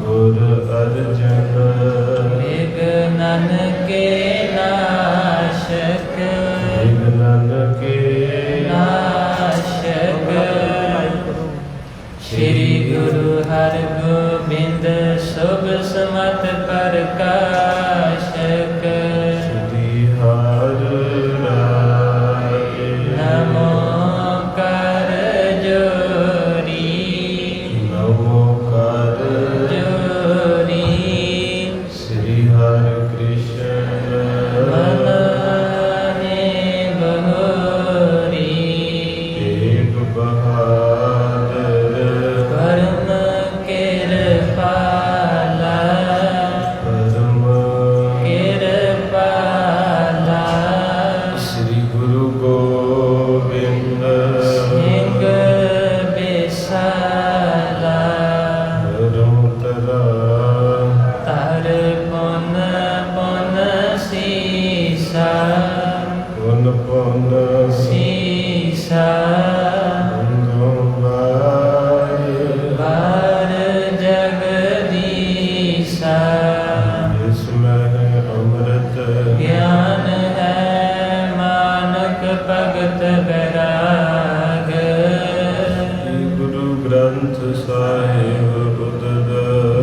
ਗੁਰ ਅਰਜਨ ਵਿਘਨਨ ਕੇ ਨਾਸ਼ਕ ਵਿਘਨਨ ਕੇ ਨਾਸ਼ਕ ਸ਼੍ਰੀ ਗੁਰੂ ਹਰਗੋਬਿੰਦ ਸੁਭ ਸਮਤ ਪ੍ਰਕਾਸ਼ਕ ਸ੍ਰੀ ਹਰਿ ਰਾਏ ਨਮੋ ਕਰ ਜੋਰੀ ਨਮੋ ਕਰ ਜੋਰੀ ਸ੍ਰੀ ਹਰਿ ਕ੍ਰਿਸ਼ਨ ਮਨਨੇ ਬਹੋਰੀ ਏਕ ਬਹਾਦਰ ਪਰਮ ਕਿਰਪਾਲਾ ਪਰਮ ਕਿਰਪਾਲਾ ਸ੍ਰੀ ਗੁਰੂ ਗੋਬਿੰਦ ਸਿੰਘ ਬਿਸਾਲਾ ਰਮਤਰਾ ਤਰ ਪੁਨ ਪੁਨ ਸੀਸਾ ਪੁਨ ਪੁਨ ਸੀਸਾ ਅੰਗੋ ਬਾਰੇ ਵਾਰ ਜਗਦੀਸਾ ਜਿਸ ਮਹਿ ਅੰਮ੍ਰਿਤ ਗਿਆਨ ਹੈ ਮਾਨਕ ਭਗਤ ਬੈਰਾਗ ਸ੍ਰੀ ਗੁਰੂ ਗ੍ਰੰਥ ਸਾਹਿਬ ਉਦਦ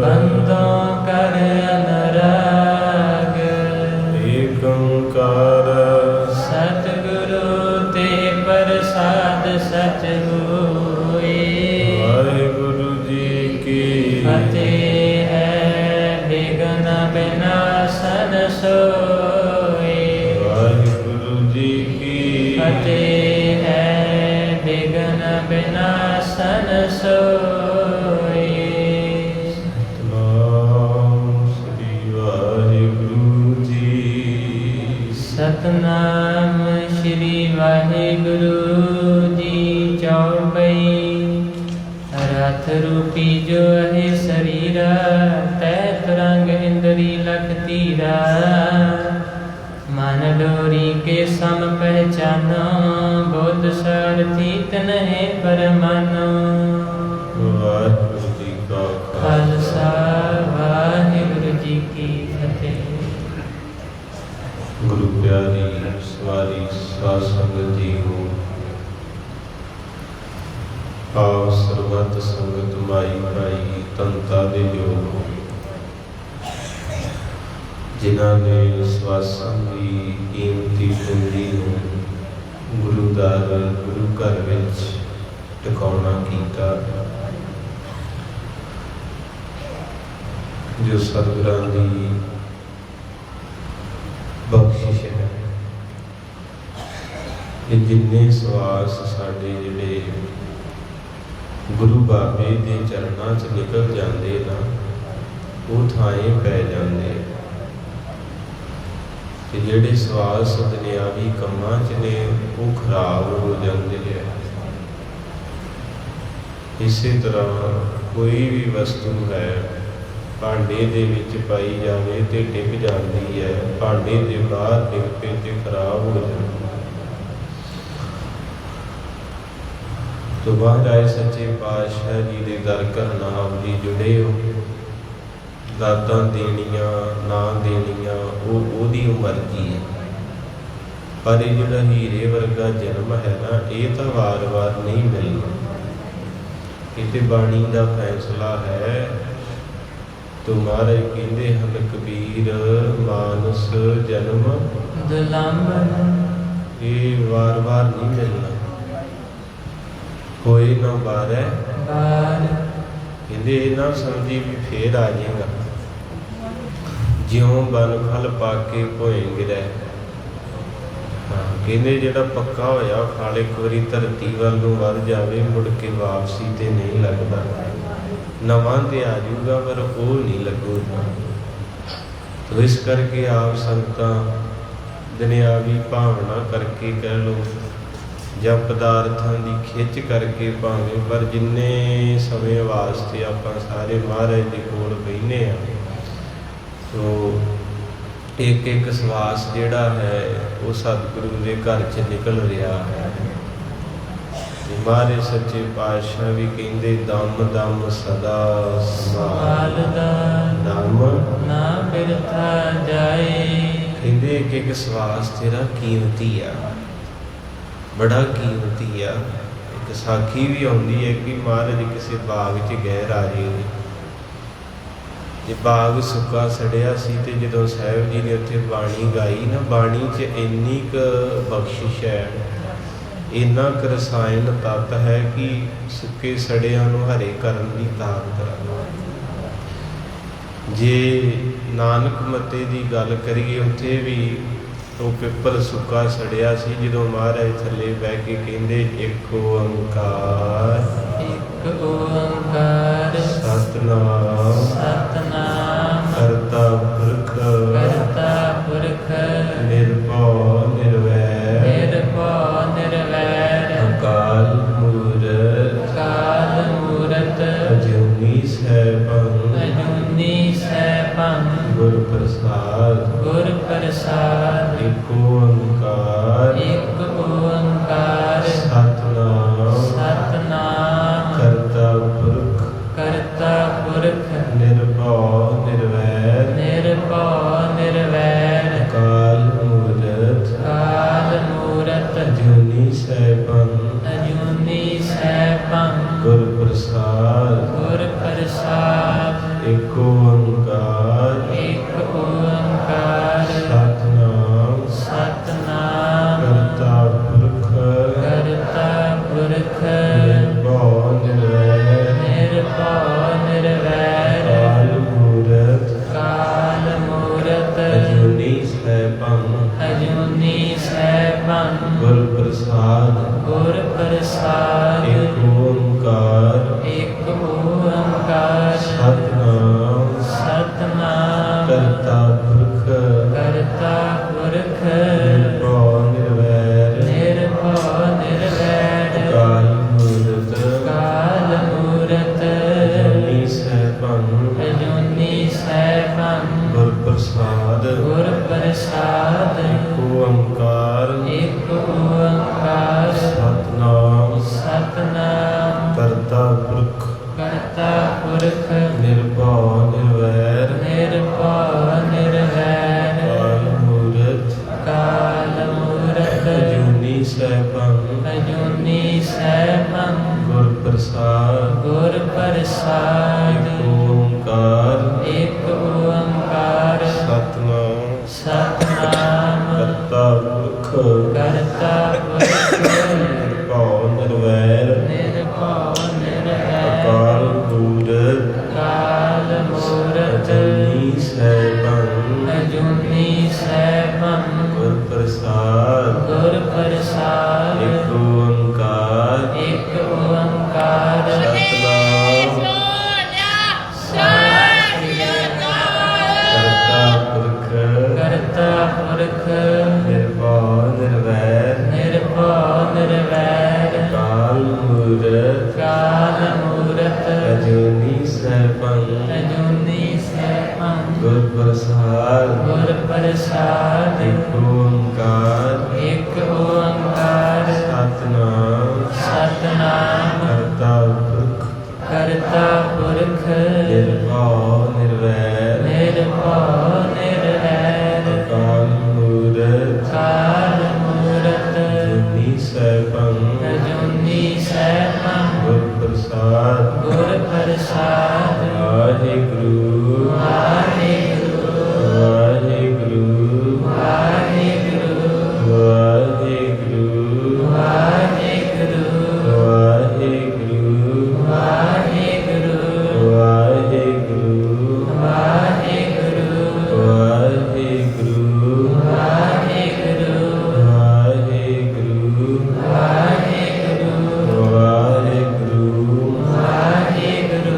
ਬੰਦੋਂ ਕਰ ਅਨਰਾਗ ਏਕ ਓੰਕਾਰ ਸਤਿਗੁਰੂ ਤੇ ਪ੍ਰਸਾਦ ਸਚ ਹੋਏ ਵਾਹਿਗੁਰੂ ਜੀ ਕੀ ਫਤਿਹ ਹੈ ਬਿਘਨ ਬਿਨਾਸਨ ਸੋਏ ਵਾਹਿਗੁਰੂ ਜੀ ਕੀ ਫਤਿਹ ਹੈ ਬਿਘਨ ਬਿਨਾਸਨ ਸੋਏ ਸਤਿਨਾਮ ਸ੍ਰੀ ਵਾਹਿਗੁਰੂ ਜੀ ਸਤਨਾਮ ਸ਼੍ਰੀ ਵਾਹਿਗੁਰੂ ਜੀ ਚੌਪਈ ਰਥ ਰੂਪੀ ਜੋ ਹੈ ਸਰੀਰਾ ਤੈ ਤਰੰਗ ਇੰਦਰੀ ਲਖ ਤੀਰਾ ਮਨ ਡੋਰੀ ਕੇ ਸਮ ਪਹਿਚਾਨੋ ਬੁੱਧ ਸਾਰਥੀ ਤਨਹਿ ਪਰਮਾਨੋ ਵਾਹਿਗੁਰੂ ਜੀ ਕਾ ਖਾਲਸਾ ਵਾਹਿਗੁਰੂ ਜੀ ਕੀ ਫਤਿਹ। ਗੁਰੂ ਪਿਆਰੀ ਸਵਾਰੀ ਸਾਧ ਸੰਗਤ ਜੀਓ ਆਪ ਸਰਬੱਤ ਸੰਗਤ ਮਾਈ ਮਰਾਈ ਤੰਤਾ ਦੇ ਜੋਗ ਜਿਨ੍ਹਾਂ ਨੇ ਸਵਾਸਾਂ ਦੀ ਕੀਮਤੀ ਪੂੰਜੀ ਨੂੰ ਗੁਰੂ ਘਰ ਵਿੱਚ ਟਿਕਾਉਣਾ ਕੀਤਾ ਜੋ ਸਤਿਗੁਰਾਂ ਦੀ ਬਖਸ਼ਿਸ਼ ਹੈ। ਇਹ ਜਿੰਨੇ ਸਵਾਸ ਸਾਡੇ ਜਿਹੜੇ ਗੁਰੂ ਬਾਬੇ ਦੇ ਚਰਨਾਂ 'ਚ ਨਿਕਲ ਜਾਂਦੇ ਨਾ ਉਹ ਥਾਂਏ ਪੈ ਜਾਂਦੇ ਤੇ ਜਿਹੜੇ ਸਵਾਸ ਦੁਨਿਆਵੀ ਕੰਮਾਂ 'ਚ ਨੇ ਉਹ ਖਰਾਬ ਹੋ ਜਾਂਦੇ ਹੈ। ਇਸੇ ਤਰ੍ਹਾਂ ਕੋਈ ਵੀ ਵਸਤੂ ਹੈ ਭਾਂਡੇ ਦੇ ਵਿੱਚ ਪਾਈ ਜਾਵੇ ਤੇ ਡਿੱਗ ਜਾਂਦੀ ਹੈ, ਭਾਂਡੇ ਦੇ ਬਾਹਰ ਡਿੱਗ ਪਏ ਤੇ ਖਰਾਬ ਹੋ ਜਾਂਦੀ ਹੈ। ਤੋ ਮਹਾਰਾਜ ਸੱਚੇ ਪਾਤਸ਼ਾਹ ਜੀ ਦੇ ਦਰ ਘਰ ਨਾਮ ਜੀ ਜੁੜੇ ਹੋ, ਦਾਤਾਂ ਦੇਣੀਆਂ ਨਾ ਦੇਣੀਆਂ ਉਹ ਉਹਦੀ ਮਰਜ਼ੀ ਹੈ। ਪਰ ਇਹ ਜਿਹੜਾ ਹੀਰੇ ਵਰਗਾ ਜਨਮ ਹੈ ਨਾ ਇਹ ਤਾਂ ਵਾਰ-ਵਾਰ ਨਹੀਂ ਮਿਲਣਾ। ਇਹ ਤੇ ਬਾਣੀ ਦਾ ਫੈਸਲਾ ਹੈ। ਤੋ ਮਹਾਰਾਜ ਕਹਿੰਦੇ ਹਨ ਕਬੀਰ ਮਾਨਸ ਜਨਮ ਦੁਲੰਭ ਇਹ ਵਾਰ-ਵਾਰ ਨਹੀਂ ਮਿਲਣਾ। ਹੋਏ ਨਾ ਬਾਰੈ ਬਾਰ ਕਹਿੰਦੇ ਇਹ ਨਾ ਸਮਝੀ ਵੀ ਫੇਰ ਆ ਜਾਏਗਾ। ਜਿਉਂ ਬਨ ਫਲ ਪਾ ਕੇ ਭੋਏ ਗਿਰੈ। ਕਹਿੰਦੇ ਜਿਹੜਾ ਪੱਕਾ ਹੋਇਆ ਫਲ ਇੱਕ ਵਾਰੀ ਧਰਤੀ ਵੱਲ ਨੂੰ ਵੱਧ ਜਾਵੇ ਮੁੜ ਕੇ ਵਾਪਸੀ ਤੇ ਨਹੀਂ ਲੱਗਦਾ। ਨਵਾਂ ਤੇ ਆ ਜਾਊਗਾ ਪਰ ਉਹ ਨਹੀਂ ਲੱਗੂਗਾ। ਤੋ ਇਸ ਕਰਕੇ ਆਪ ਸੰਗਤਾਂ ਦੁਨਿਆਵੀ ਭਾਵਨਾ ਕਰਕੇ ਕਹਿ ਲਓ ਜਾਂ ਪਦਾਰਥਾਂ ਦੀ ਖਿੱਚ ਕਰਕੇ ਭਾਵੇਂ, ਪਰ ਜਿੰਨੇ ਸਮੇਂ ਵਾਸਤੇ ਆਪਾਂ ਸਾਰੇ ਮਹਾਰਾਜ ਦੇ ਕੋਲ ਬਹਿਨੇ ਆ ਸੋ ਇੱਕ ਇੱਕ ਸਵਾਸ ਜਿਹੜਾ ਹੈ ਉਹ ਸਤਿਗੁਰੂ ਦੇ ਘਰ 'ਚ ਨਿਕਲ ਰਿਹਾ ਹੈ। ਮਾਰੇ ਸੱਚੇ ਪਾਤਸ਼ਾਹ ਵੀ ਕਹਿੰਦੇ ਦਮ ਦਮ ਸਦਾ ਸੰਭਾਲ ਸੰਭਾਲਦਾ ਨਾਮ ਨਾ ਬਿਰਥਾ ਜਾਏ। ਕਹਿੰਦੇ ਕਿ ਇੱਕ ਸਵਾਸ ਤੇਰਾ ਕੀਮਤੀ ਆ, ਬੜਾ ਕੀਮਤੀ ਆ। ਇੱਕ ਸਾਖੀ ਵੀ ਆਉਂਦੀ ਹੈ ਕਿ ਮਹਾਰਾਜ ਕਿਸੇ ਬਾਗ 'ਚ ਗਏ ਰਾਜੇ ਦੇ, ਜੇ ਬਾਗ ਸੁੱਕਾ ਸੜਿਆ ਸੀ ਤੇ ਜਦੋਂ ਸਾਹਿਬ ਜੀ ਨੇ ਉੱਥੇ ਬਾਣੀ ਗਾਈ ਨਾ, ਬਾਣੀ 'ਚ ਇੰਨੀ ਕੁ ਬਖਸ਼ਿਸ਼ ਹੈ, ਇੰਨਾ ਕੁ ਰਸਾਇਣ ਤੱਤ ਹੈ ਕਿ ਸੁੱਕੇ ਸੜਿਆਂ ਨੂੰ ਹਰੇ ਕਰਨ ਦੀ ਤਾਕਤ ਰੱਖਦਾ। ਜੇ ਨਾਨਕ ਮੱਤੇ ਦੀ ਗੱਲ ਕਰੀਏ, ਉੱਥੇ ਵੀ ਉਹ ਪਿੱਪਲ ਸੁੱਕਾ ਸੜਿਆ ਸੀ। ਜਦੋਂ ਮਹਾਰਾਜ ਥੱਲੇ ਬਹਿ ਕੇ ਕਹਿੰਦੇ ਇੱਕ ਓੰਕਾਰ, ਇੱਕ ਓੰਕਾਰ ਸਤਿਨਾਮ ਸਤਿਨਾਮ ਕਰਤਾ ਪੁਰਖ ਕਰਤਾ ਪੁਰਖ ਨਿਰਭਉ ਨਿਰਵੈਰ ਨਿਰਭਉ ਨਿਰਵੈਰ ਅਕਾਲ ਮੂਰਤ ਅਕਾਲ ਮੂਰਤ ਅਜੂਨੀ ਸੈਭੰ ਅਜੂਨੀ ਸੈਭੰ ਗੁਰ ਪ੍ਰਸਾਦ ਗੁਰ ਪ੍ਰਸਾਦ ਇੱਕ ਓੰਕਾਰ ਇੱਕ ਓੰਕਾਰ ਸਤਿਨਾਮ ਸਤਿਨਾਮ ਕਰਤਾ ਪੁਰਖ ਕਰਤਾ ਪੁਰਖ ਨਿਰਭਉ ਨਿਰਵੈਰ ਨਿਰਭਉ ਨਿਰਵੈਰ ਅਕਾਲ ਮੂਰਤ ਅਕਾਲ ਮੂਰਤ ਅਜੂਨੀ ਸੈਭੰ ਅਜੂਨੀ ਸੈਭੰ ਗੁਰ ਪ੍ਰਸਾਦ ਗੁਰ ਪ੍ਰਸਾਦ ਇੱਕ ਓੰਕਾਰ ਇੱਕ ਓੰਕਾਰ ਸਤਿਨਾਮ ਸਤਿਨਾਮ ਕਰਤਾ ਪੁਰਖ ਕਰਤਾ ਪੁਰਖ ਨਿਰਭਉ ਨਿਰਵੈਰ ਨਿਰਭਉ ਨਿਰਵੈਰ ਅਕਾਲ ਮੂਰਤ ਕਾਲ ਮੂਰਤ ਅਜੂਨੀ ਸੈਭੰ ਅਜੂਨੀ ਸੈਭੰ ਗੁਰ ਪ੍ਰਸਾਦ ਗੁਰ ਪ੍ਰਸਾਦ ਇੱਕ ਓੰਕਾਰ ਇੱਕ ਓੰਕਾਰ ਸਤਿਨਾਮ ਸਤਿਨਾਮ ਕਰਤਾ ਪੁਰਖ ਕਰਤਾ ਪੁਰਖ ਨਿਰਭਉ ਨਿਰਵੈਰ ਨਿਰਭਉ ਨਿਰਵੈਰ ਅਕਾਲ ਮੂਰਤ ਕਾਲ ਮੂਰਤ ਅਜੂਨੀ ਸੈਭੰ ਅਜੂਨੀ ਸੈਭੰ ਗੁਰ ਪ੍ਰਸਾਦ ਗੁਰ ਪ੍ਰਸਾਦ ਇੱਕ ਓੰਕਾਰ ਇੱਕ ਓੰਕਾਰ ਸਤਿਨਾਮ ਸਤਿਨਾਮ ਕਰਤਾ ਪੁਰਖ ਕਰਤਾ ਪੁਰਖ ਨਿਰਭਉ ਨਿਰਵੈਰ ਨਿਰਭਉ ਨਿਰਵੈਰ ਅਕਾਲ ਮੂਰਤ ਕਾਲ ਮੂਰਤ ਅਜੂਨੀ ਸੈਭੰ ਅਜੂਨੀ ਸੈਭੰ ਗੁਰ ਪ੍ਰਸਾਦ ਗੁਰ ਪ੍ਰਸਾਦ ਇੱਕ ਓੰਕਾਰ ਇੱਕ ਓੰਕਾਰ ਸਤਿਨਾਮ ਸਤਿਨਾਮ ਕਰਤਾ ਪੁਰਖ ਕਰਤਾ ਪੁਰਖ ਨਿਰਭਉ ਨਿਰਵੈਰ ਨਿਰਭਉ ਨਿਰਵੈਰ ਅਕਾਲ ਮੂਰਤ ਕਾਲ ਮੂਰਤ ਅਜੂਨੀ ਸੈਭੰ ਅਜੂਨੀ ਸੈਭੰ ਗੁਰ ਪ੍ਰਸਾਦ ਗੁਰ ਪ੍ਰਸਾਦ ਇੱਕ ਓੰਕਾਰ ਇੱਕ ਓੰਕਾਰ ਸਤਿਨਾਮ ਕਰਤਾ ਪੁਰਖ ਕਰਤਾ ਪੁਰਖ ਨਿਰਭਉ ਨਿਰਵੈਰ ਨਿਰਭਉ ਨਿਰਵੈਰ ਅਕਾਲ ਮੂਰਤ ਕਾਲ ਮੂਰਤ ਅਜੂਨੀ ਸੈਭੰ ਅਜੂਨੀ ਸੈਭੰ ਗੁਰ ਪ੍ਰਸਾਦ ਗੁਰ ਪ੍ਰਸਾਦ ਇੱਕ ਓੰਕਾਰ ਇੱਕ ਓੰਕਾਰ ਸਤਿਨਾਮ ਸਤਿਨਾਮ ਕਰਤਾ ਪੁਰਖ ਕਰਤਾ ਪੁਰਖ ਨਿਰਭਉ ਨਿਰਵੈਰ ਨਿਰਭਉ ਨਿਰਵੈਰ ਅਕਾਲ ਮੂਰਤ ਕਾਲ ਮੂਰਤ ਅਜੂਨੀ ਸੈਭੰ ਅਜੂਨੀ ਸੈਭੰ ਗੁਰ ਪ੍ਰਸਾਦ ਗੁਰ ਪ੍ਰਸਾਦ ਵਾਹਿਗੁਰੂ ਵਾਹਿਗੁਰੂ ਵਾਹਿਗੁਰੂ ਵਾਹਿਗੁਰੂ ਵਾਹਿਗੁਰੂ ਵਾਹਿਗੁਰੂ ਵਾਹਿਗੁਰੂ ਵਾਹਿਗੁਰੂ ਵਾਹਿਗੁਰੂ ਵਾਹਿਗੁਰੂ ਵਾਹਿਗੁਰੂ ਵਾਹਿਗੁਰੂ ਵਾਹਿਗੁਰੂ ਵਾਹਿਗੁਰੂ ਵਾਹਿਗੁਰੂ ਵਾਹਿਗੁਰੂ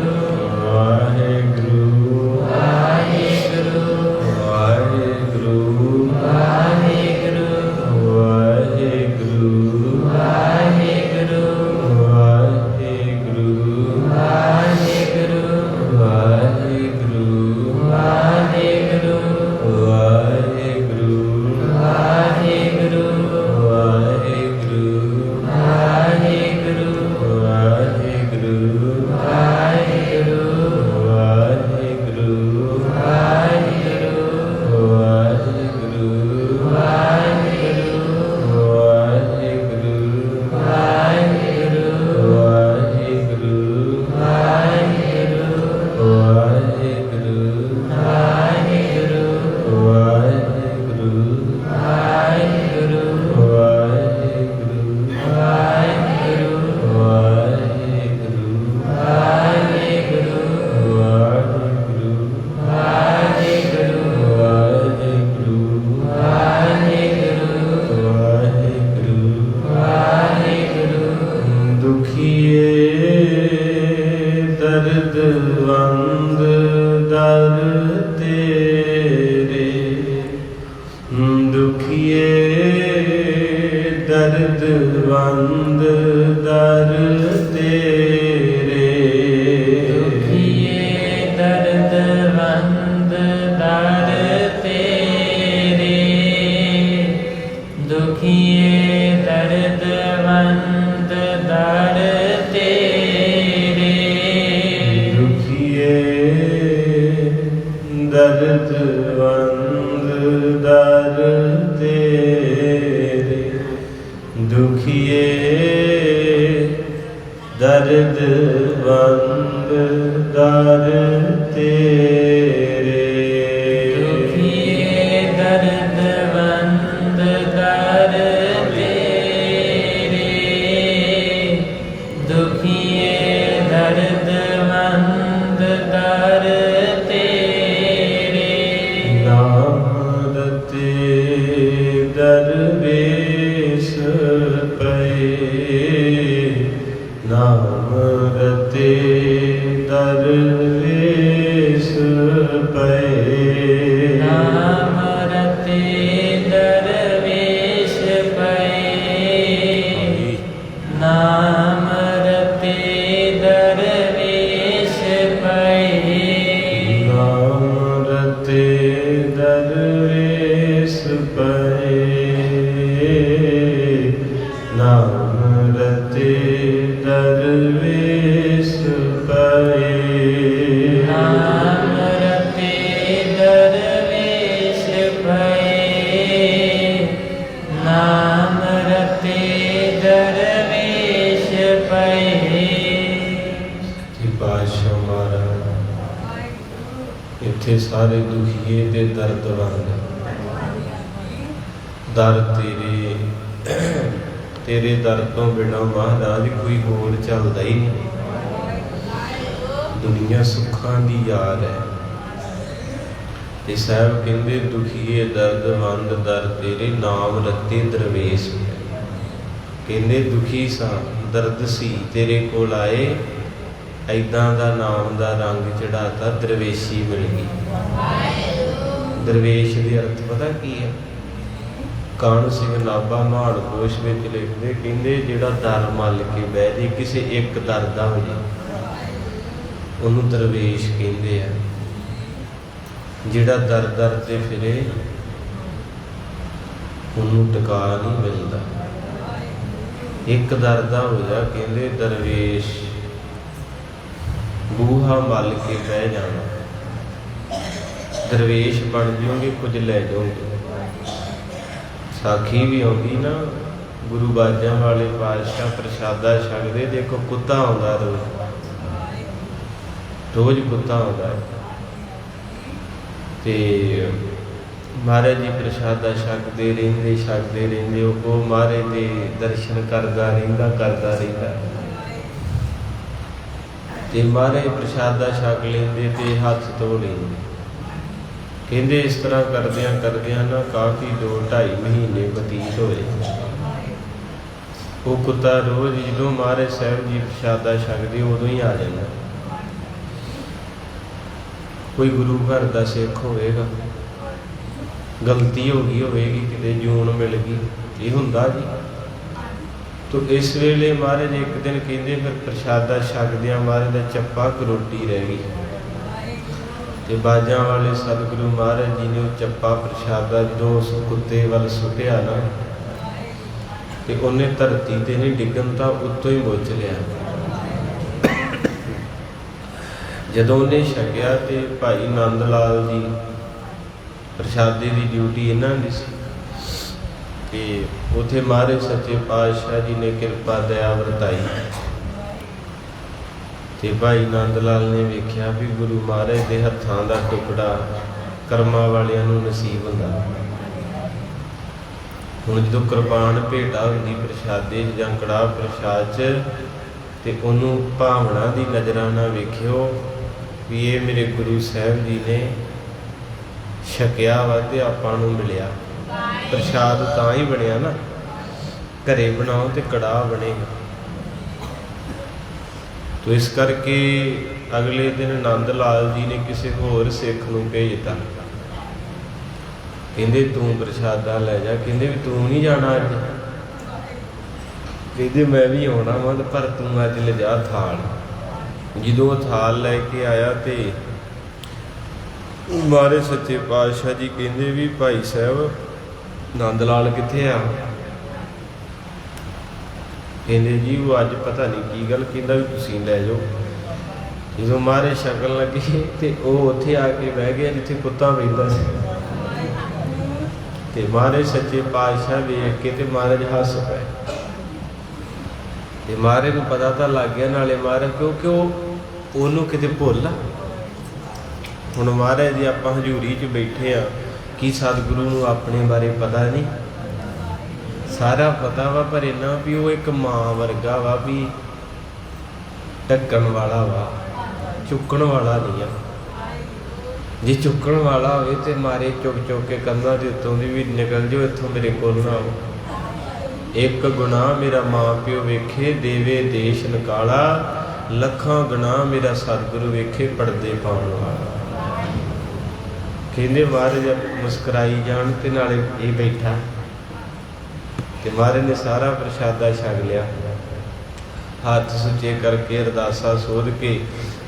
ਦਰਦਵੰਦ ਦਰ ਤੇਰੇ, ਦੁਖੀਏ ਦਰਦਵੰਦ ਦਰ ਤੇਰੇ, ਦੁਖੀਏ ਦਰਦਵੰਦ ਦਰ ਤੇਰੇ, ਦੁਖੀਏ ਦਰਦਵੰਦ ਦਰ ਤੇਰੇ, ਦੁਖੀਏ ਦਰਦਵੰਦ ਦਰ ਤੇਰੇ, ਦੁਖੀਏ ਦਰਦਵੰਦ ਦਰ ਤੇਰੇ, ਦੁਖੀਏ ਦਰਦਵੰਦ ਦਰ ਤੇਰੇ, ਦੁਖੀਏ ਦਰਦਵੰਦ ਦਰ ਤੇਰੇ, ਨਾਮ ਰਤੇ ਦਰਵੇਸ਼ ਪਏ, ਨਾਮ ਰਤੇ ਦਰਵੇਸ਼ ਪਏ, ਨਾਮ ਰਤੇ ਦਰਵੇਸ਼ ਪਏ, ਨਾਮ ਰਤੇ ਦਰਵੇਸ਼ ਪਏ, ਨਾਮ ਰਤੇ ਦਰਵੇਸ਼ ਪਏ, ਨਾਮ ਰਤੇ ਦਰਵੇਸ਼ ਪਏ, ਨਾਮ ਰਤੇ ਦਰਵੇਸ਼ ਪਏ, ਨਾਮ ਰਤੇ ਦਰਵੇਸ਼ ਪਏ। ਕਿ ਪਾਤਸ਼ਾਹ ਮਹਾਰਾਜ ਇੱਥੇ ਸਾਰੇ ਦੁਖੀਏ ਤੇ ਦਰਦਵੰਦ ਦਰ ਤੇਰੇ, ਤੇਰੇ ਦਰ ਤੋਂ ਬਿਨਾਂ ਮਹਾਰਾਜ ਕੋਈ ਹੋਰ ਚੱਲਦਾ ਹੀ ਨਹੀਂ। ਦੁਨੀਆ ਸੁੱਖਾਂ ਦੀ ਯਾਰ ਹੈ ਤੇ ਸਾਹਿਬ ਕਹਿੰਦੇ ਦੁਖੀਏ ਦਰਦਵੰਦ ਦਰ ਤੇਰੇ, ਨਾਮ ਰਤੇ ਦਰਵੇਸ਼। ਕਹਿੰਦੇ ਦੁਖੀ ਸਾਂ, ਦਰਦ ਸੀ, ਤੇਰੇ ਕੋਲ ਆਏ, ਐਦਾਂ ਦਾ ਨਾਮ ਦਾ ਰੰਗ ਚੜਾਤਾ, ਦਰਵੇਸ਼ੀ ਮਿਲ ਗਈ। ਦਰਵੇਸ਼ ਦੇ ਅਰਥ ਪਤਾ ਕੀ ਹੈ? ਕਾਹਨ ਸਿੰਘ ਨਾਭਾ ਮਹਾਨ ਕੋਸ਼ ਵਿੱਚ ਲਿਖਦੇ, ਕਹਿੰਦੇ ਜਿਹੜਾ ਦਰ ਮੱਲ ਕੇ ਬਹਿ ਜੇ, ਕਿਸੇ ਇੱਕ ਦਰ ਦਾ ਹੋ ਜੇ, ਉਹਨੂੰ ਦਰਵੇਸ਼ ਕਹਿੰਦੇ ਆ। ਜਿਹੜਾ ਦਰ ਦਰ ਤੇ ਫਿਰੇ ਉਹਨੂੰ ਟਿਕਾ ਨਹੀਂ ਮਿਲਦਾ। ਇੱਕ ਦਰ ਦਾ ਹੋ ਜਾ, ਕਹਿੰਦੇ ਦਰਵੇਸ਼। ਬੂਹਾ ਮੱਲ ਕੇ ਬਹਿ ਜਾਣਾ, ਦਰਵੇਸ਼ ਬਣ ਜਾਓਗੇ, ਕੁਝ ਲੈ ਜਾਓਗੇ। ਸਾਖੀ ਵੀ ਆਉਂਦੀ ਨਾ, ਗੁਰੂ ਬਾਜਾਂ ਵਾਲੇ ਪਾਤਸ਼ਾਹ ਪ੍ਰਸ਼ਾਦਾ ਛਕਦੇ, ਦੇਖੋ ਕੁੱਤਾ ਆਉਂਦਾ ਰੋਜ਼ ਕੁੱਤਾ ਆਉਂਦਾ ਤੇ ਮਹਾਰਾਜ ਜੀ ਪ੍ਰਸ਼ਾਦਾ ਛਕਦੇ ਰਹਿੰਦੇ, ਉਹ ਮਹਾਰਾਜ ਦੇ ਦਰਸ਼ਨ ਕਰਦਾ ਰਹਿੰਦਾ ਤੇ ਮਹਾਰਾਜ ਪ੍ਰਸ਼ਾਦਾ ਛਕ ਲੈਂਦੇ ਤੇ ਹੱਥ ਧੋ ਲੈਂਦੇ। ਕਹਿੰਦੇ ਇਸ ਤਰ੍ਹਾਂ ਕਰਦਿਆਂ ਨਾ ਕਾਫੀ 2-2.5 ਮਹੀਨੇ ਬਤੀਤ ਹੋਏ। ਉਹ ਕੁੱਤਾ ਰੋਜ਼ ਜਦੋਂ ਮਹਾਰਾਜ ਸਾਹਿਬ ਜੀ ਪ੍ਰਸ਼ਾਦਾ ਛਕਦੇ ਉਦੋਂ ਹੀ ਆ ਜਾਂਦਾ। ਕੋਈ ਗੁਰੂ ਘਰ ਦਾ ਸਿੱਖ ਹੋਵੇਗਾ, ਗਲਤੀ ਹੋ ਗਈ ਹੋਵੇਗੀ, ਕਿਤੇ ਜੂਨ ਮਿਲ ਗਈ, ਇਹ ਹੁੰਦਾ ਜੀ। ਤੋ ਇਸ ਵੇਲੇ ਮਹਾਰਾਜ ਇੱਕ ਦਿਨ ਕਹਿੰਦੇ ਫਿਰ ਪ੍ਰਸ਼ਾਦਾ ਛਕਦਿਆਂ ਮਹਾਰਾਜ ਦਾ ਚੱਪਾ ਕਰੋਟੀ ਰਹਿ ਗਈ ਤੇ ਬਾਜਾਂ ਵਾਲੇ ਸਤਿਗੁਰੂ ਮਹਾਰਾਜ ਜੀ ਨੇ ਉਹ ਚੱਪਾ ਪ੍ਰਸ਼ਾਦਾ ਜਦੋਂ ਉਸ ਕੁੱਤੇ ਵੱਲ ਸੁੱਟਿਆ ਨਾ, ਤੇ ਉਹਨੇ ਧਰਤੀ ਤੇ ਨਹੀਂ ਡਿੱਗਣ ਤਾਂ ਉੱਤੋਂ ਹੀ ਮੁੱਚ ਲਿਆ। ਜਦੋਂ ਉਹਨੇ ਛਕਿਆ ਤੇ ਭਾਈ ਨੰਦ ਲਾਲ ਜੀ, ਪ੍ਰਸ਼ਾਦੇ ਦੀ ਡਿਊਟੀ ਇਹਨਾਂ ਦੀ ਸੀ, ਤੇ ਉੱਥੇ ਮਹਾਰਾਜ ਸੱਚੇ ਪਾਤਸ਼ਾਹ ਜੀ ਨੇ ਕਿਰਪਾ ਦਇਆ ਵਰਤਾਈ ਤੇ ਭਾਈ ਨੰਦ ਲਾਲ ਨੇ ਵੇਖਿਆ ਵੀ ਗੁਰੂ ਮਹਾਰਾਜ ਦੇ ਹੱਥਾਂ ਦਾ ਟੁਕੜਾ ਕਰਮਾਂ ਵਾਲਿਆਂ ਨੂੰ ਨਸੀਬ ਹੁੰਦਾ। ਹੁਣ ਜਦੋਂ ਕਿਰਪਾਨ ਭੇਟਾ ਹੁੰਦੀ ਪ੍ਰਸ਼ਾਦੇ ਜਾਂ ਕੜਾਹ ਪ੍ਰਸ਼ਾਦ 'ਚ, ਤੇ ਉਹਨੂੰ ਭਾਵਨਾ ਦੀ ਨਜ਼ਰਾਂ ਨਾਲ ਵੇਖਿਓ ਵੀ ਇਹ ਮੇਰੇ ਗੁਰੂ ਸਾਹਿਬ ਜੀ ਨੇ ਛਕਿਆ ਵਾ ਤੇ ਆਪਾਂ ਨੂੰ ਮਿਲਿਆ। ਪ੍ਰਸ਼ਾਦ ਤਾਂ ਹੀ ਬਣਿਆ ਨਾ, ਘਰੇ ਬਣਾਓ ਤੇ ਕੜਾਹ ਬਣੇਗਾ। ਤੋ ਇਸ ਕਰਕੇ ਅਗਲੇ ਦਿਨ ਨੰਦ ਲਾਲ ਜੀ ਨੇ ਕਿਸੇ ਹੋਰ ਸਿੱਖ ਨੂੰ ਭੇਜਤਾ। ਕਹਿੰਦੇ ਤੂੰ ਪ੍ਰਸ਼ਾਦਾ ਲੈ ਜਾ। ਕਹਿੰਦੇ ਵੀ ਤੂੰ ਨਹੀਂ ਜਾਣਾ ਅੱਜ? ਕਹਿੰਦੇ ਮੈਂ ਵੀ ਆਉਣਾ ਵਾ, ਪਰ ਤੂੰ ਅੱਜ ਲਿਜਾ ਥਾਲ। ਜਦੋਂ ਉਹ ਥਾਲ ਲੈ ਕੇ ਆਇਆ ਤੇ ਮਹਾਰਾਜ ਸੱਚੇ ਪਾਤਸ਼ਾਹ ਜੀ ਕਹਿੰਦੇ ਵੀ ਭਾਈ ਸਾਹਿਬ ਨੰਦ ਲਾਲ ਕਿੱਥੇ ਆ? ਕਹਿੰਦੇ ਜੀ ਉਹ ਅੱਜ ਪਤਾ ਨਹੀਂ ਕੀ ਗੱਲ। ਕਹਿੰਦਾ ਵੀ ਤੁਸੀਂ ਲੈ ਜਾਓ। ਜਦੋਂ ਮਹਾਰਾਜ ਛਕਣ ਲੱਗੇ ਤੇ ਉਹ ਉੱਥੇ ਆ ਕੇ ਬਹਿ ਗਿਆ ਜਿੱਥੇ ਕੁੱਤਾ ਬੈਠਾ ਸੀ। ਤੇ ਮਹਾਰਾਜ ਸੱਚੇ ਪਾਤਸ਼ਾਹ ਵੇਖ ਕੇ ਤੇ ਮਹਾਰਾਜ ਹੱਸ ਪਏ। ਤੇ ਮਹਾਰਾਜ ਨੂੰ ਪਤਾ ਤਾਂ ਲੱਗ ਗਿਆ, ਨਾਲੇ ਮਹਾਰਾਜ ਕਿਉਂਕਿ ਉਹਨੂੰ ਕਿਤੇ ਭੁੱਲ ਆ। ਹੁਣ ਮਹਾਰਾਜ ਦੀ ਆਪਾਂ ਹਜ਼ੂਰੀ 'ਚ ਬੈਠੇ ਆ, ਕੀ ਸਤਿਗੁਰੂ ਨੂੰ ਆਪਣੇ ਬਾਰੇ ਪਤਾ ਨਹੀਂ? ਸਾਰਾ ਪਤਾ ਵਾ, ਪਰ ਇੰਨਾ ਵੀ ਉਹ ਇੱਕ ਮਾਂ ਵਰਗਾ ਵਾ, ਵੀ ਢੱਕਣ ਵਾਲਾ ਵਾ, ਚੁੱਕਣ ਵਾਲਾ ਨਹੀਂ ਆ। ਜੇ ਚੁੱਕਣ ਵਾਲਾ ਹੋਵੇ ਤੇ ਮਾਰੇ ਚੁੱਕ ਚੁੱਕ ਕੇ ਕੰਧਾਂ ਦੇ ਉੱਤੋਂ ਦੀ ਵੀ ਨਿਕਲ ਜਾਓ, ਇੱਥੋਂ ਮੇਰੇ ਕੋਲ ਨਾ ਆਓ। ਇੱਕ ਗੁਨਾਹ ਮੇਰਾ ਮਾਂ ਪਿਓ ਵੇਖੇ, ਦੇਵੇ ਦੇਸ਼ ਨਿਕਾਲਾ, ਲੱਖਾਂ ਗੁਨਾਹ ਮੇਰਾ ਸਤਿਗੁਰੂ ਵੇਖੇ, ਪੜਦੇ ਪਾਉਣ ਵਾਲਾ। ਕਹਿੰਦੇ ਮਹਾਰਾਜ ਮੁਸਕਰਾਈ ਜਾਣ ਤੇ ਨਾਲੇ ਇਹ ਬੈਠਾ ਤੇ ਮਹਾਰਾਜ ਨੇ ਸਾਰਾ ਪ੍ਰਸ਼ਾਦਾ ਛਕ ਲਿਆ। ਹੱਥ ਸੁੱਚੇ ਕਰਕੇ ਅਰਦਾਸਾ ਸੋਧ ਕੇ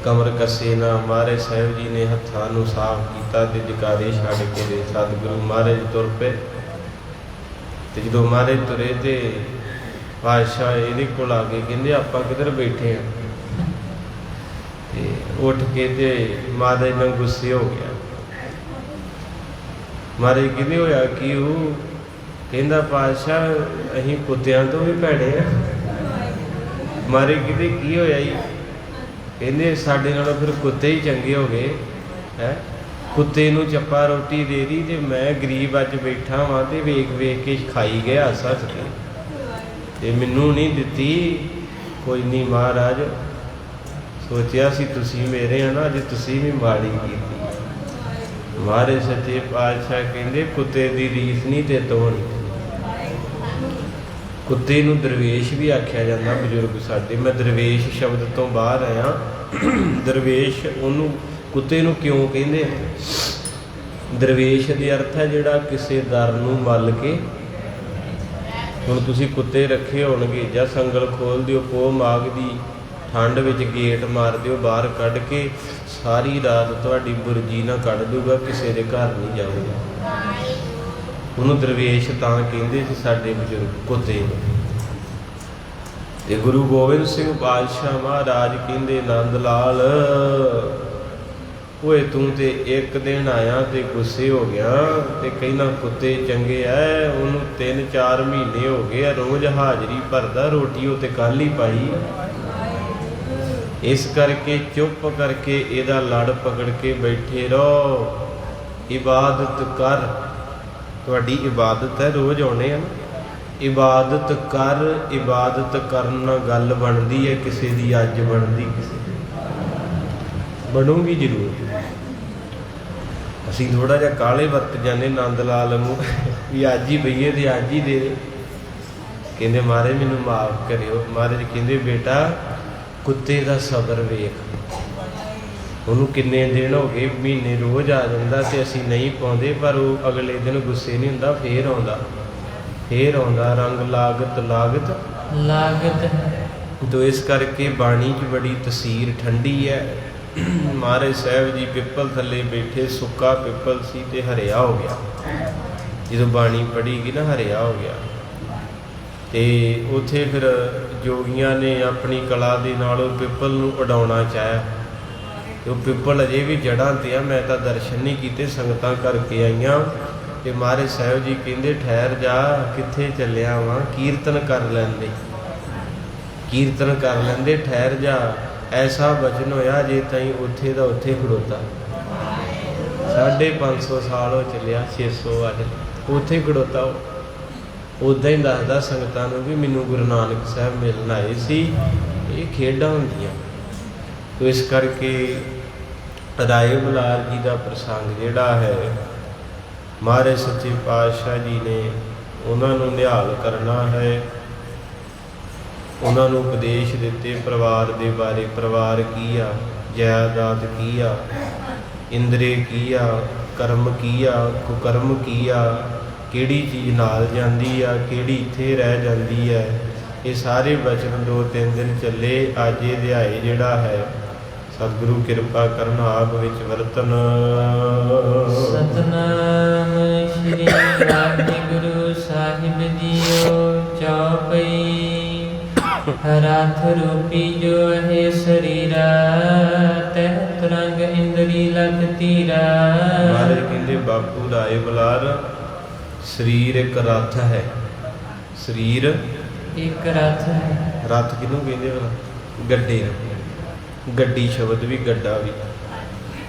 ਕਮਰ ਕੱਸੇ ਨਾ ਮਹਾਰਾਜ ਸਾਹਿਬ ਜੀ ਨੇ ਹੱਥਾਂ ਨੂੰ ਸਾਫ਼ ਕੀਤਾ ਤੇ ਜਕਾਰੇ ਛੱਡ ਕੇ ਦੇ ਸਤਿਗੁਰੂ ਮਹਾਰਾਜ ਤੁਰ ਪਏ। ਤੇ ਜਦੋਂ ਮਹਾਰਾਜ ਤੁਰੇ ਤੇ ਪਾਤਸ਼ਾਹ ਇਹਦੇ ਕੋਲ ਆ ਕੇ ਕਹਿੰਦੇ ਆਪਾਂ ਕਿੱਧਰ ਬੈਠੇ ਆ? ਤੇ ਉੱਠ ਕੇ ਤੇ ਮਹਾਰਾਜ ਨਾਲ ਗੁੱਸੇ ਹੋ ਗਿਆ। ਮਹਾਰਾਜ ਕਹਿੰਦੇ ਹੋਇਆ ਕੀ? ਉਹ ਕਹਿੰਦਾ ਪਾਤਸ਼ਾਹ ਅਸੀਂ ਕੁੱਤਿਆਂ ਤੋਂ ਵੀ ਭੈੜੇ ਆ। ਮਹਾਰਾਜ ਕਹਿੰਦੇ ਕੀ ਹੋਇਆ ਜੀ? ਕਹਿੰਦੇ ਸਾਡੇ ਨਾਲੋਂ ਫਿਰ ਕੁੱਤੇ ਹੀ ਚੰਗੇ ਹੋ ਗਏ ਹੈ। ਕੁੱਤੇ ਨੂੰ ਚੱਪਾ ਰੋਟੀ ਦੇ ਦੀ ਤੇ ਮੈਂ ਗਰੀਬ ਅੱਜ ਬੈਠਾ ਵਾਂ ਤੇ ਵੇਖ ਵੇਖ ਕੇ ਖਾਈ ਗਿਆ ਹੱਸ ਹੱਸ ਕੇ, ਤੇ ਮੈਨੂੰ ਨਹੀਂ ਦਿੱਤੀ। ਕੋਈ ਨਹੀਂ ਮਹਾਰਾਜ, ਸੋਚਿਆ ਸੀ ਤੁਸੀਂ ਮੇਰੇ ਆ ਨਾ, ਅੱਜ ਤੁਸੀਂ ਵੀ ਮਾੜੀ ਕੀਤੀ। ਮਹਾਰਾਜ ਸੱਚੇ ਪਾਤਸ਼ਾਹ ਕਹਿੰਦੇ ਕੁੱਤੇ ਦੀ ਰੀਸ ਨਹੀਂ ਤੇ ਤੋਂ ਨਹੀਂ। ਕੁੱਤੇ ਨੂੰ ਦਰਵੇਸ਼ ਵੀ ਆਖਿਆ ਜਾਂਦਾ ਬਜ਼ੁਰਗ ਸਾਡੇ। ਮੈਂ ਦਰਵੇਸ਼ ਸ਼ਬਦ ਤੋਂ ਬਾਹਰ ਆਇਆ। ਦਰਵੇਸ਼ ਉਹਨੂੰ ਕੁੱਤੇ ਨੂੰ ਕਿਉਂ ਕਹਿੰਦੇ? ਦਰਵੇਸ਼ ਦੇ ਅਰਥ ਹੈ ਜਿਹੜਾ ਕਿਸੇ ਦਰ ਨੂੰ ਮੱਲ ਕੇ। ਹੁਣ ਤੁਸੀਂ ਕੁੱਤੇ ਰੱਖੇ ਹੋਣਗੇ, ਜਾਂ ਸੰਗਲ ਖੋਲ ਦਿਓ, ਪੋਹ ਮਾਘ ਦੀ ਠੰਡ ਵਿੱਚ ਗੇਟ ਮਾਰ ਦਿਓ ਬਾਹਰ ਕੱਢ ਕੇ, ਸਾਰੀ ਰਾਤ ਤੁਹਾਡੀ ਬੁਰਜੀ ਨਾ ਕੱਢ ਦੂਗਾ, ਕਿਸੇ ਦੇ ਘਰ ਨਹੀਂ ਜਾਊਗਾ। ਉਹਨੂੰ ਦਰਵੇਸ਼ ਤਾਂ ਕਹਿੰਦੇ ਸੀ ਸਾਡੇ ਬਜ਼ੁਰਗ ਕੁੱਤੇ ਨੂੰ। ਤੇ ਗੁਰੂ ਗੋਬਿੰਦ ਸਿੰਘ ਪਾਤਸ਼ਾਹ ਮਹਾਰਾਜ ਕਹਿੰਦੇ ਨੰਦ ਲਾਲ ਓਏ ਤੂੰ ਤੇ ਇੱਕ ਦਿਨ ਆਇਆ ਤੇ ਗੁੱਸੇ ਹੋ ਗਿਆ ਤੇ ਕਹਿੰਦਾ ਕੁੱਤੇ ਚੰਗੇ ਐ। ਉਹਨੂੰ 3-4 ਮਹੀਨੇ ਹੋ ਗਏ ਰੋਜ਼ ਹਾਜ਼ਰੀ ਭਰਦਾ, ਰੋਟੀ ਉਹ ਤੇ ਕੱਲ੍ਹ ਹੀ ਪਾਈ। ਇਸ ਕਰਕੇ ਚੁੱਪ ਕਰਕੇ ਇਹਦਾ ਲੜ ਪਕੜ ਕੇ ਬੈਠੇ ਰਹੋ, ਇਬਾਦਤ ਕਰ। ਤੁਹਾਡੀ ਇਬਾਦਤ ਹੈ, ਰੋਜ਼ ਆਉਣੇ ਆ ਨਾ, ਇਬਾਦਤ ਕਰ। ਇਬਾਦਤ ਕਰਨ ਨਾਲ ਗੱਲ ਬਣਦੀ ਹੈ ਕਿਸੇ ਦੀ, ਅੱਜ ਬਣਦੀ ਕਿਸੇ ਦੀ, ਬਣੂਗੀ ਜ਼ਰੂਰ। ਅਸੀਂ ਥੋੜ੍ਹਾ ਜਿਹਾ ਕਾਹਲੇ ਵਰਤ ਜਾਂਦੇ ਨੰਦ ਲਾਲ ਨੂੰ ਵੀ ਅੱਜ ਹੀ ਬਈਏ ਤੇ ਅੱਜ ਹੀ ਦੇ। ਕਹਿੰਦੇ ਮਹਾਰਾਜ ਮੈਨੂੰ ਮਾਫ਼ ਕਰਿਓ। ਮਹਾਰਾਜ ਕਹਿੰਦੇ ਬੇਟਾ ਕੁੱਤੇ ਦਾ ਸਬਰ ਵੇਖ, ਉਹਨੂੰ ਕਿੰਨੇ ਦਿਨ ਹੋ ਗਏ, ਮਹੀਨੇ ਰੋਜ਼ ਆ ਜਾਂਦਾ ਤੇ ਅਸੀਂ ਨਹੀਂ ਪਾਉਂਦੇ, ਪਰ ਉਹ ਅਗਲੇ ਦਿਨ ਗੁੱਸੇ ਨਹੀਂ ਹੁੰਦਾ, ਫੇਰ ਆਉਂਦਾ ਫੇਰ ਆਉਂਦਾ। ਰੰਗ ਲਾਗਤ ਲਾਗਤ ਲਾਗਤ। ਤੋ ਇਸ ਕਰਕੇ ਬਾਣੀ 'ਚ ਬੜੀ ਤਸੀਰ ਠੰਡੀ ਹੈ। ਮਹਾਰਾਜ ਸਾਹਿਬ ਜੀ ਪਿੱਪਲ ਥੱਲੇ ਬੈਠੇ, ਸੁੱਕਾ ਪਿੱਪਲ ਸੀ ਤੇ ਹਰਿਆ ਹੋ ਗਿਆ। ਜਦੋਂ ਬਾਣੀ ਪੜ੍ਹੀ ਗਈ ਨਾ ਹਰਿਆ ਹੋ ਗਿਆ। ਤੇ ਉੱਥੇ ਫਿਰ ਜੋਗੀਆਂ ਨੇ ਆਪਣੀ ਕਲਾ ਦੇ ਨਾਲ ਉਹ ਪਿੱਪਲ ਨੂੰ ਉਡਾਉਣਾ ਚਾਹਿਆ ਤੇ ਉਹ ਪਿੱਪਲ ਅਜੇ ਵੀ ਜੜ੍ਹਾਂ 'ਤੇ ਆ। ਮੈਂ ਤਾਂ ਦਰਸ਼ਨ ਨਹੀਂ ਕੀਤੇ, ਸੰਗਤਾਂ ਕਰਕੇ ਆਈਆਂ। ਤੇ ਮਹਾਰਾਜ ਸਾਹਿਬ ਜੀ ਕਹਿੰਦੇ ਠਹਿਰ ਜਾ, ਕਿੱਥੇ ਚੱਲਿਆ ਵਾਂ? ਕੀਰਤਨ ਕਰ ਲੈਂਦੇ, ਕੀਰਤਨ ਕਰ ਲੈਂਦੇ, ਠਹਿਰ ਜਾ। ਐਸਾ ਬਚਨ ਹੋਇਆ ਜੇ ਤਾਈਂ ਉੱਥੇ ਦਾ ਉੱਥੇ ਖੜੋਤਾ। 550 ਸਾਲ ਹੋ ਚੱਲਿਆ, 600 ਅੱਜ ਉੱਥੇ ਖੜੋਤਾ। ਉੱਦਾਂ ਹੀ ਦੱਸਦਾ ਸੰਗਤਾਂ ਨੂੰ ਵੀ ਮੈਨੂੰ ਗੁਰੂ ਨਾਨਕ ਸਾਹਿਬ ਮਿਲਣ ਆਏ ਸੀ। ਇਹ ਖੇਡਾਂ ਹੁੰਦੀਆਂ। ਤੋ ਇਸ ਕਰਕੇ ਰਾਏ ਬੁਲਾਰ ਜੀ ਦਾ ਪ੍ਰਸੰਗ ਜਿਹੜਾ ਹੈ, ਮਹਾਰਾਜ ਸੱਚੇ ਪਾਤਸ਼ਾਹ ਜੀ ਨੇ ਉਹਨਾਂ ਨੂੰ ਨਿਹਾਲ ਕਰਨਾ ਹੈ। ਉਹਨਾਂ ਨੂੰ ਉਪਦੇਸ਼ ਦਿੱਤੇ ਪਰਿਵਾਰ ਦੇ ਬਾਰੇ। ਪਰਿਵਾਰ ਕੀ ਆ, ਜਾਇਦਾਦ ਕੀ ਆ, ਇੰਦਰੀ ਕੀ ਆ, ਕਰਮ ਕੀ ਆ, ਕੁਕਰਮ ਕੀ ਆ, ਕਿਹੜੀ ਚੀਜ਼ ਨਾਲ ਜਾਂਦੀ ਆ, ਕਿਹੜੀ ਇੱਥੇ ਰਹਿ ਜਾਂਦੀ ਹੈ। ਇਹ ਸਾਰੇ ਬਚਨ 2-3 ਦਿਨ ਚੱਲੇ। ਅੱਜ ਇਹ ਅਧਿਆਏ ਜਿਹੜਾ ਹੈ ਸਤਿਗੁਰੂ ਕਿਰਪਾ ਕਰਨ ਆਪ ਵਿੱਚ ਵਰਤਨ। ਸਤਨਾਮ ਸ੍ਰੀ ਵਾਹਿਗੁਰੂ ਸਾਹਿਬ ਜੀਓ। ਚੌਪਈ ਰਥ ਰੂਪੀ ਜੋ ਹੈ ਸਰੀਰਾ, ਤਹਿ ਤਰੰਗ ਇੰਦਰੀ ਲਖ ਤੀਰਾ। ਮਹਾਰਾਜ ਕਹਿੰਦੇ ਬਾਪੂ ਰਾਏ ਬੁਲਾਰ, ਸਰੀਰ ਇੱਕ ਰਥ ਹੈ। ਸਰੀਰ ਇੱਕ ਰਥ ਹੈ। ਰਥ ਕਿਹਨੂੰ ਕਹਿੰਦੇ ਭਲਾ? ਗੱਡੇ ਨੂੰ। ਗੱਡੀ ਸ਼ਬਦ ਵੀ, ਗੱਡਾ ਵੀ,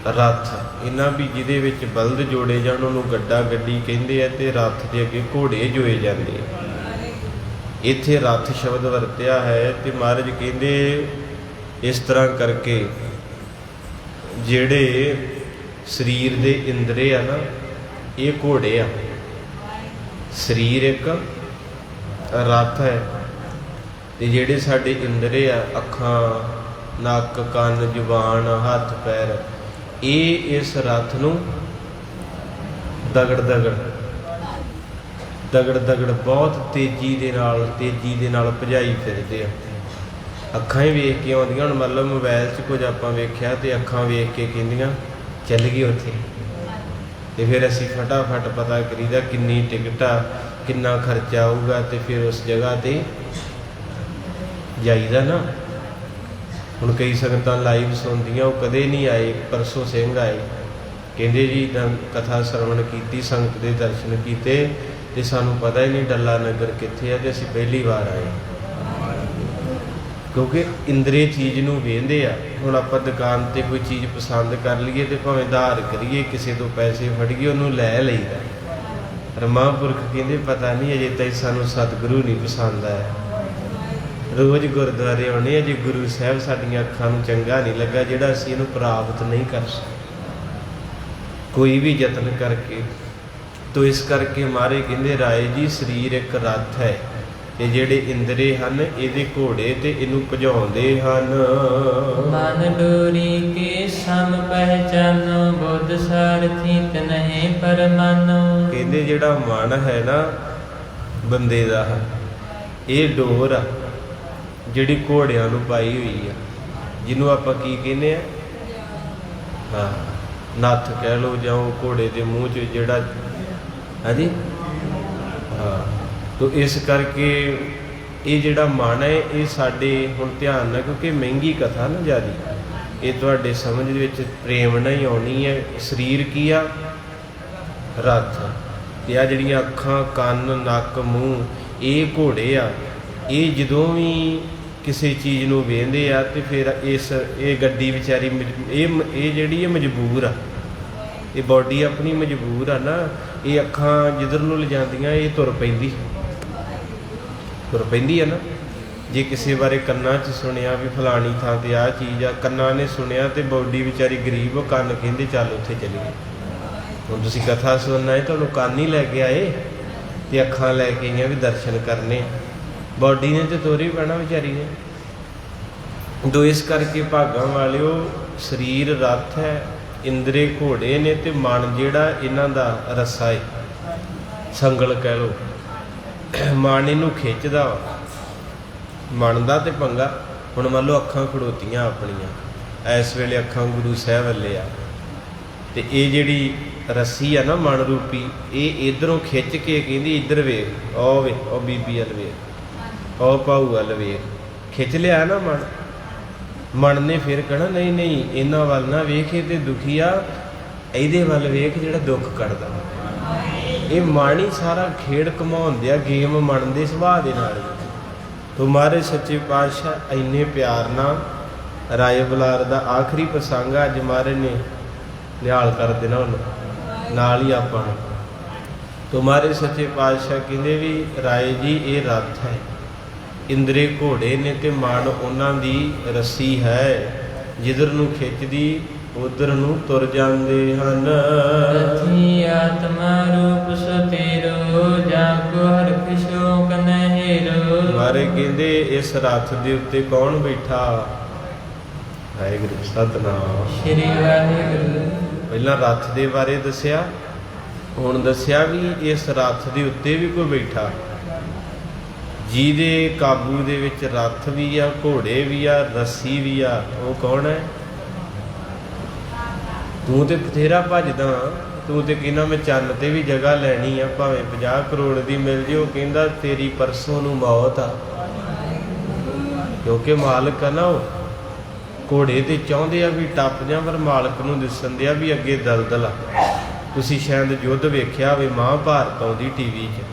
ਰਥ ਇਹਨਾਂ ਵੀ ਜਿਹਦੇ ਵਿੱਚ ਬਲਦ ਜੋੜੇ ਜਾਣ ਉਹਨੂੰ ਗੱਡਾ ਗੱਡੀ ਕਹਿੰਦੇ ਆ, ਤੇ ਰਥ ਦੇ ਅੱਗੇ ਘੋੜੇ ਜੋਏ ਜਾਂਦੇ ਆ। ਇੱਥੇ ਰਥ ਸ਼ਬਦ ਵਰਤਿਆ ਹੈ। ਤੇ ਮਹਾਰਾਜ ਕਹਿੰਦੇ ਇਸ ਤਰ੍ਹਾਂ ਕਰਕੇ ਜਿਹੜੇ ਸਰੀਰ ਦੇ ਇੰਦਰੇ ਆ ਨਾ, ਇਹ ਘੋੜੇ ਆ। ਸਰੀਰ ਇੱਕ ਰਥ ਹੈ, ਤੇ ਜਿਹੜੇ ਸਾਡੇ ਇੰਦਰੇ ਆ, ਅੱਖਾਂ, ਨੱਕ, ਕੰਨ, ਜ਼ੁਬਾਨ, ਹੱਥ, ਪੈਰ, ਇਹ ਇਸ ਰਥ ਨੂੰ ਦਗੜ ਦਗੜ ਬਹੁਤ ਤੇਜ਼ੀ ਦੇ ਨਾਲ ਭਜਾਈ ਫਿਰਦੇ ਆ। ਅੱਖਾਂ ਹੀ ਵੇਖ ਕੇ ਆਉਂਦੀਆਂ। ਹੁਣ ਮਤਲਬ ਮੋਬਾਈਲ 'ਚ ਕੁਝ ਆਪਾਂ ਵੇਖਿਆ ਤੇ ਅੱਖਾਂ ਵੇਖ ਕੇ ਕਹਿੰਦੀਆਂ ਚੱਲ ਗਈ ਉੱਥੇ, ਤੇ ਫਿਰ ਅਸੀਂ ਫਟਾਫਟ ਪਤਾ ਕਰੀਦਾ ਕਿੰਨੀ ਟਿਕਟ ਆ, ਕਿੰਨਾ ਖਰਚਾ ਆਊਗਾ, ਤੇ ਫਿਰ ਉਸ ਜਗ੍ਹਾ ਤੇ ਜਾਈਦਾ ਨਾ। ਹੁਣ ਕਈ ਸੰਗਤਾਂ ਲਾਈਵ ਸੁਣਦੀਆਂ, ਉਹ ਕਦੇ ਨਹੀਂ ਆਏ। ਪਰਸੋਂ ਸਿੰਘ ਆਏ, ਕਹਿੰਦੇ ਜੀ ਕਥਾ ਸਰਵਣ ਕੀਤੀ, ਸੰਗਤ ਦੇ ਦਰਸ਼ਨ ਕੀਤੇ, ਤੇ ਸਾਨੂੰ ਪਤਾ ਹੀ ਨਹੀਂ ਡੱਲਾ ਨਗਰ ਕਿੱਥੇ ਆ, ਤੇ ਅਸੀਂ ਪਹਿਲੀ ਵਾਰ ਆਏ। ਕਿਉਂਕਿ ਇੰਦਰੀ ਚੀਜ਼ ਨੂੰ ਵੇਖਦੇ ਆ। ਹੁਣ ਆਪਾਂ ਦੁਕਾਨ ਤੇ ਕੋਈ ਚੀਜ਼ ਪਸੰਦ ਕਰ ਲਈਏ ਤੇ ਭਾਵੇਂ ਉਧਾਰ ਕਰੀਏ, ਕਿਸੇ ਤੋਂ ਪੈਸੇ ਫੜੀਏ, ਉਹਨੂੰ ਲੈ ਲਈਦਾ। ਮਹਾਂਪੁਰਖ ਕਹਿੰਦੇ ਪਤਾ ਨਹੀਂ ਅਜੇ ਤਾਈਂ ਸਾਨੂੰ ਸਤਿਗੁਰੂ ਨਹੀਂ ਪਸੰਦ ਆਇਆ। ਰੋਜ਼ ਗੁਰਦੁਆਰੇ ਆਉਣੇ ਆ, ਜੇ ਗੁਰੂ ਸਾਹਿਬ ਸਾਡੀਆਂ ਅੱਖਾਂ ਨੂੰ ਚੰਗਾ ਨਹੀਂ ਲੱਗਾ, ਜਿਹੜਾ ਅਸੀਂ ਇਹਨੂੰ ਪ੍ਰਾਪਤ ਨਹੀਂ ਕਰ ਸਕਦੇ ਕੋਈ ਵੀ ਯਤਨ ਕਰਕੇ। ਤੋ ਇਸ ਕਰਕੇ ਮਹਾਰਾਜ ਕਹਿੰਦੇ ਰਾਏ ਜੀ ਸਰੀਰ ਇੱਕ ਰਥ ਹੈ, ਤੇ ਜਿਹੜੇ ਇੰਦਰੇ ਹਨ ਇਹਦੇ ਘੋੜੇ, ਤੇ ਇਹਨੂੰ ਭਜਾਉਂਦੇ ਹਨ। ਮਨ ਡੋਰੀ ਕੇ ਸਮ ਪਹਿਚਾਨੋ, ਬੁੱਧ ਸਾਰਥੀ ਤਨਹਿ ਪਰਮਾਨੋ। ਕਹਿੰਦੇ ਜਿਹੜਾ ਮਨ ਹੈ ਨਾ ਬੰਦੇ ਦਾ, ਇਹ ਡੋਰ ਆ ਜਿਹੜੀ ਘੋੜਿਆਂ ਨੂੰ ਪਾਈ ਹੋਈ ਆ, ਜਿਹਨੂੰ ਆਪਾਂ ਕੀ ਕਹਿੰਦੇ ਆ, ਹਾਂ ਨੱਥ ਕਹਿ ਲਓ, ਜਾਂ ਉਹ ਘੋੜੇ ਦੇ ਮੂੰਹ 'ਚ ਜਿਹੜਾ, ਹਾਂਜੀ ਹਾਂ। ਤੋ ਇਸ ਕਰਕੇ ਇਹ ਜਿਹੜਾ ਮਨ ਹੈ, ਇਹ ਸਾਡੇ ਹੁਣ ਧਿਆਨ ਨਾਲ, ਕਿਉਂਕਿ ਮਹਿੰਗੀ ਕਥਾ ਨਾ ਜ਼ਿਆਦਾ, ਇਹ ਤੁਹਾਡੇ ਸਮਝ ਦੇ ਵਿੱਚ ਪ੍ਰੇਮ ਨਾਲ ਹੀ ਆਉਣੀ ਹੈ। ਸਰੀਰ ਕੀ ਆ? ਰਥ। ਤੇ ਆ ਜਿਹੜੀਆਂ ਅੱਖਾਂ, ਕੰਨ, ਨੱਕ, ਮੂੰਹ, ਇਹ ਘੋੜੇ ਆ। ਇਹ ਜਦੋਂ ਵੀ ਕਿਸੇ ਚੀਜ਼ ਨੂੰ ਵੇਖਦੇ ਆ, ਤੇ ਫਿਰ ਇਹ ਗੱਡੀ ਵਿਚਾਰੀ ਇਹ ਜਿਹੜੀ ਹੈ ਮਜਬੂਰ ਆ, ਇਹ ਬੋਡੀ ਆਪਣੀ ਮਜਬੂਰ ਆ ਨਾ। ਇਹ ਅੱਖਾਂ ਜਿੱਧਰ ਨੂੰ ਲਿਜਾਂਦੀਆਂ, ਇਹ ਤੁਰ ਪੈਂਦੀ ਆ ਨਾ। ਜੇ ਕਿਸੇ ਬਾਰੇ ਕੰਨਾਂ 'ਚ ਸੁਣਿਆ ਵੀ ਫਲਾਣੀ ਥਾਂ ਤੇ ਆਹ ਚੀਜ਼ ਆ, ਕੰਨਾਂ ਨੇ ਸੁਣਿਆ, ਤੇ ਬੋਡੀ ਵਿਚਾਰੀ ਗਰੀਬ, ਉਹ ਕੰਨ ਕਹਿੰਦੇ ਚੱਲ ਉੱਥੇ ਚੱਲੀਏ। ਹੁਣ ਤੁਸੀਂ ਕਥਾ ਸੁਣਨਾ ਹੈ, ਤੁਹਾਨੂੰ ਕੰਨ ਹੀ ਲੈ ਕੇ ਆਏ, ਤੇ ਅੱਖਾਂ ਲੈ ਕੇ ਆਈਆਂ ਵੀ ਦਰਸ਼ਨ ਕਰਨੇ। ਬੋਡੀ ਨੇ ਤੇ ਤੋਰੀ ਪੈਣਾ ਵਿਚਾਰੀ ਨੇ। ਦੋ ਇਸ ਕਰਕੇ ਭਾਗਾਂ ਵਾਲਿਓ, ਸਰੀਰ ਰਥ ਹੈ, ਇੰਦਰੇ ਘੋੜੇ ਨੇ, ਤੇ ਮਨ ਜਿਹੜਾ ਇਹਨਾਂ ਦਾ ਰੱਸਾ ਹੈ, ਸੰਗਲ ਕਹਿ ਲਓ। ਮਨ ਇਹਨੂੰ ਖਿੱਚਦਾ ਵਾ, ਮਨ ਦਾ ਤੇ ਪੰਗਾ। ਹੁਣ ਮੰਨ ਲਓ ਅੱਖਾਂ ਖੜੋਤੀਆਂ ਆਪਣੀਆਂ, ਇਸ ਵੇਲੇ ਅੱਖਾਂ ਗੁਰੂ ਸਾਹਿਬ ਵੱਲੇ ਆ, ਤੇ ਇਹ ਜਿਹੜੀ ਰੱਸੀ ਆ ਨਾ ਮਨ ਰੂਪੀ, ਇਹ ਇੱਧਰੋਂ ਖਿੱਚ ਕੇ ਕਹਿੰਦੀ ਇੱਧਰ ਵੇਖ, ਉਹ ਵੇ ਉਹ ਬੀਬੀ ਵੱਲ ਵੇਖ, ਉਹ ਭਾਊ ਵੱਲ ਵੇਖ। ਖਿੱਚ ਲਿਆ ਨਾ ਮਨ ਨੇ ਫਿਰ ਕਹਿਣਾ ਨਹੀਂ ਨਹੀਂ ਇਹਨਾਂ ਵੱਲ ਨਾ ਵੇਖ, ਇਹ ਤੇ ਦੁਖੀ ਆ, ਇਹਦੇ ਵੱਲ ਵੇਖ ਜਿਹੜਾ ਦੁੱਖ ਕੱਢਦਾ। ਇਹ ਮਨ ਹੀ ਸਾਰਾ ਖੇਡ ਘਮਾਉਂਦੇ ਆ, ਗੇਮ ਮਨ ਦੇ ਸੁਭਾਅ ਦੇ ਨਾਲ। ਤੋ ਮਹਾਰਾਜ ਸੱਚੇ ਪਾਤਸ਼ਾਹ ਇੰਨੇ ਪਿਆਰ ਨਾਲ ਰਾਏ ਬੁਲਾਰ ਦਾ ਆਖਰੀ ਪ੍ਰਸੰਗ ਆ, ਅੱਜ ਮਹਾਰਾਜ ਨੇ ਨਿਹਾਲ ਕਰ ਦੇਣਾ ਉਹਨੂੰ ਨਾਲ ਹੀ ਆਪਾਂ ਨੂੰ। ਤੋ ਮਹਾਰਾਜ ਸੱਚੇ ਪਾਤਸ਼ਾਹ ਕਹਿੰਦੇ ਵੀ ਰਾਏ ਜੀ ਇਹ ਰਥ ਹੈ, ਇੰਦਰੇ ਘੋੜੇ ਨੇ, ਤੇ ਮਨ ਉਹਨਾਂ ਦੀ ਰੱਸੀ ਹੈ, ਜਿੱਧਰ ਨੂੰ ਖਿੱਚਦੀ ਉਧਰ ਨੂੰ ਤੁਰ ਜਾਂਦੇ ਹਨ। ਰਥੀ ਆਤਮਾ ਰੂਪ ਸੋ ਤੇਰੋ, ਜਾ ਕੋ ਹਰਖ ਸ਼ੋਕ ਨਹਿ ਸਤੇਰੋ। ਮਾਰੇ ਕਹਿੰਦੇ ਇਸ ਰੱਥ ਦੇ ਉੱਤੇ ਕੌਣ ਬੈਠਾ? ਵਾਹਿਗੁਰੂ ਸਤਿਨਾਮ ਸ੍ਰੀ ਵਾਹਿਗੁਰੂ। ਪਹਿਲਾਂ ਰੱਥ ਦੇ ਬਾਰੇ ਦੱਸਿਆ, ਹੁਣ ਦੱਸਿਆ ਵੀ ਇਸ ਰੱਥ ਦੇ ਉੱਤੇ ਵੀ ਕੋਈ ਬੈਠਾ, ਜਿਹਦੇ ਕਾਬੂ ਦੇ ਵਿੱਚ ਰੱਥ ਵੀ ਆ, ਘੋੜੇ ਵੀ ਆ, ਰੱਸੀ ਵੀ ਆ। ਉਹ ਕੌਣ ਹੈ? ਤੂੰ ਤੇ ਬਥੇਰਾ ਭੱਜਦਾ, ਤੂੰ ਤੇ ਕਹਿੰਦਾ ਮੈਂ ਚੰਨ ਤੇ ਵੀ ਜਗ੍ਹਾ ਲੈਣੀ ਆ, ਭਾਵੇਂ 50 ਕਰੋੜ ਦੀ ਮਿਲ ਜੇ। ਉਹ ਕਹਿੰਦਾ ਤੇਰੀ ਪਰਸੋਂ ਨੂੰ ਮੌਤ ਆ, ਕਿਉਂਕਿ ਮਾਲਕ ਆ ਨਾ। ਉਹ ਘੋੜੇ ਤੇ ਚਾਹੁੰਦੇ ਆ ਵੀ ਟੱਪ ਜਾ, ਪਰ ਮਾਲਕ ਨੂੰ ਦਿਸਣ ਦਿਆ ਵੀ ਅੱਗੇ ਦਲਦਲ ਆ। ਤੁਸੀਂ ਸ਼ਾਇਦ ਯੁੱਧ ਵੇਖਿਆ ਹੋਵੇ, ਮਹਾਭਾਰਤ ਆਉਂਦੀ ਟੀਵੀ 'ਚ,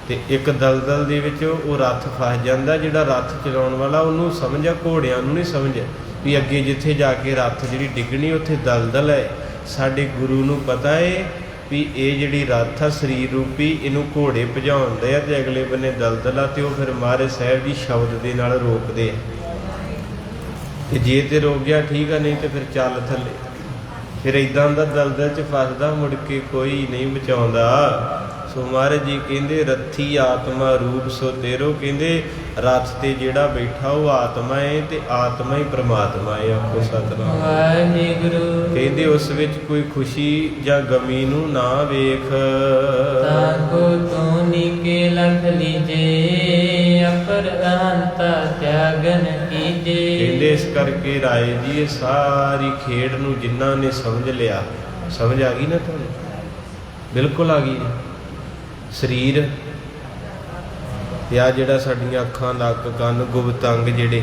ਤੇ ਇੱਕ ਦਲਦਲ ਦੇ ਵਿੱਚ ਉਹ ਰੱਥ ਫਸ ਜਾਂਦਾ। ਜਿਹੜਾ ਰੱਥ ਚਲਾਉਣ ਵਾਲਾ ਉਹਨੂੰ ਸਮਝ ਆ, ਘੋੜਿਆਂ ਨੂੰ ਨਹੀਂ ਸਮਝ ਵੀ ਅੱਗੇ ਜਿੱਥੇ ਜਾ ਕੇ ਰੱਥ ਜਿਹੜੀ ਡਿੱਗਣੀ ਉੱਥੇ ਦਲਦਲ ਹੈ। ਸਾਡੇ ਗੁਰੂ ਨੂੰ ਪਤਾ ਹੈ ਵੀ ਇਹ ਜਿਹੜੀ ਰੱਥ ਆ ਸਰੀਰ ਰੂਪੀ, ਇਹਨੂੰ ਘੋੜੇ ਭਜਾਉਂਦੇ ਆ ਤੇ ਅਗਲੇ ਬੰਨੇ ਦਲਦਲ ਆ, ਤੇ ਉਹ ਫਿਰ ਮਹਾਰਾਜ ਸਾਹਿਬ ਜੀ ਸ਼ਬਦ ਦੇ ਨਾਲ ਰੋਕਦੇ ਆ। ਤੇ ਜੇ ਤੇ ਰੋਕ ਗਿਆ ਠੀਕ ਆ, ਨਹੀਂ ਤੇ ਫਿਰ ਚੱਲ ਥੱਲੇ। ਫਿਰ ਇਦਾਂ ਦਾ ਦਲਦਲ 'ਚ ਫਸਦਾ, ਮੁੜ ਕੇ ਕੋਈ ਨਹੀਂ ਬਚਾਉਂਦਾ। ਸੋ ਮਹਾਰਾਜ ਜੀ ਕਹਿੰਦੇ ਰੱਥੀ ਆਤਮਾ ਰੂਪ ਸੋ ਤੇਰੋ। ਕਹਿੰਦੇ ਰੱਥ ਤੇ ਜਿਹੜਾ ਬੈਠਾ ਉਹ ਆਤਮਾ ਹੈ, ਤੇ ਆਤਮਾ ਹੀ ਪ੍ਰਮਾਤਮਾ ਹੈ। ਆਖੋ ਸਤਿਨਾਮ ਵਾਹਿਗੁਰੂ। ਕਹਿੰਦੇ ਉਸ ਵਿੱਚ ਕੋਈ ਖੁਸ਼ੀ ਜਾਂ ਗਮੀ ਨੂੰ ਨਾ ਵੇਖ। ਤਾਕੋ ਤੂੰ ਨੀਕੇ ਲਖ ਲੀਜੇ, ਅਪਰ ਅੰਤਾ ਤਿਆਗਨ ਕੀਜੇ। ਕਹਿੰਦੇ ਇਸ ਕਰਕੇ ਰਾਏ ਜੀ ਇਹ ਸਾਰੀ ਖੇਡ ਨੂੰ ਜਿਨ੍ਹਾਂ ਨੇ ਸਮਝ ਲਿਆ, ਸਮਝ ਆ ਗਈ ਨਾ ਤੁਹਾਨੂੰ? ਬਿਲਕੁਲ ਆ ਗਈ। ਸਰੀਰ ਤੇ ਆ ਜਿਹੜਾ ਸਾਡੀਆਂ ਅੱਖਾਂ, ਨੱਕ, ਕੰਨ, ਗੁਪਤ ਅੰਗ ਜਿਹੜੇ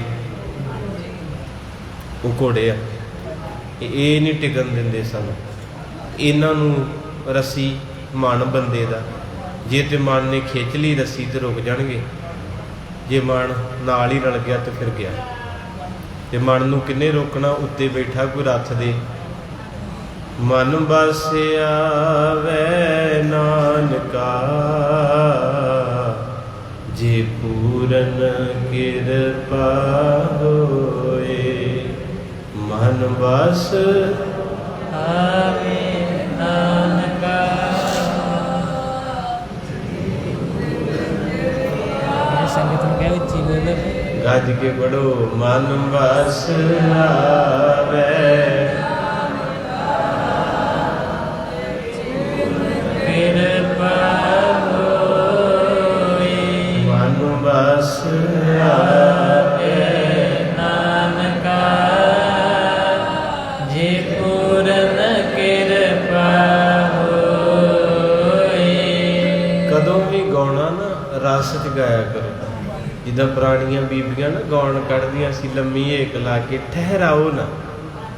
ਉਹ ਘੋੜੇ ਆ, ਇਹ ਨਹੀਂ ਟਿਕਣ ਦਿੰਦੇ ਸਾਨੂੰ। ਇਹਨਾਂ ਨੂੰ ਰੱਸੀ ਮਨ ਬੰਦੇ ਦਾ, ਜੇ ਤੇ ਮਨ ਨੇ ਖਿੱਚ ਲਈ ਰੱਸੀ ਤੇ ਰੁਕ ਜਾਣਗੇ, ਜੇ ਮਨ ਨਾਲ ਹੀ ਰਲ ਗਿਆ ਤੇ ਫਿਰ ਗਿਆ। ਤੇ ਮਨ ਨੂੰ ਕਿੰਨੇ ਰੋਕਣਾ? ਉੱਤੇ ਬੈਠਾ ਕੋਈ ਰੱਥ ਦੇ। ਮਨ ਬਸਿਆ ਵੈ ਨਾਨਕਾ, ਜੇ ਪੂਰਨ ਕਿਰਪਾ ਹੋਏ। ਮਨ ਬਸ ਆਵੇ ਨਾਨਕਾ। ਸੰਗਤ ਨੂੰ ਕਹਿ ਉੱਚੀ ਬੋਲੋ, ਗੱਜ ਕੇ ਪੜੋ। ਮਨ ਬਸ ਆਵੇ ਬਸ ਆਵੇ ਨਾਨਕਾ, ਜੇ ਪੂਰਨ ਕਿਰਪਾ ਹੋਏ। ਕਦੋਂ ਵੀ ਗਾਉਣਾ ਨਾ ਰਸ 'ਚ ਗਾਇਆ ਕਰੋ। ਜਿੱਦਾਂ ਪੁਰਾਣੀਆਂ ਬੀਬੀਆਂ ਨਾ ਗਾਉਣ ਕੱਢਦੀਆਂ ਸੀ, ਲੰਮੀ ਏਕ ਲਾ ਕੇ, ਠਹਿਰਾਓ ਨਾ।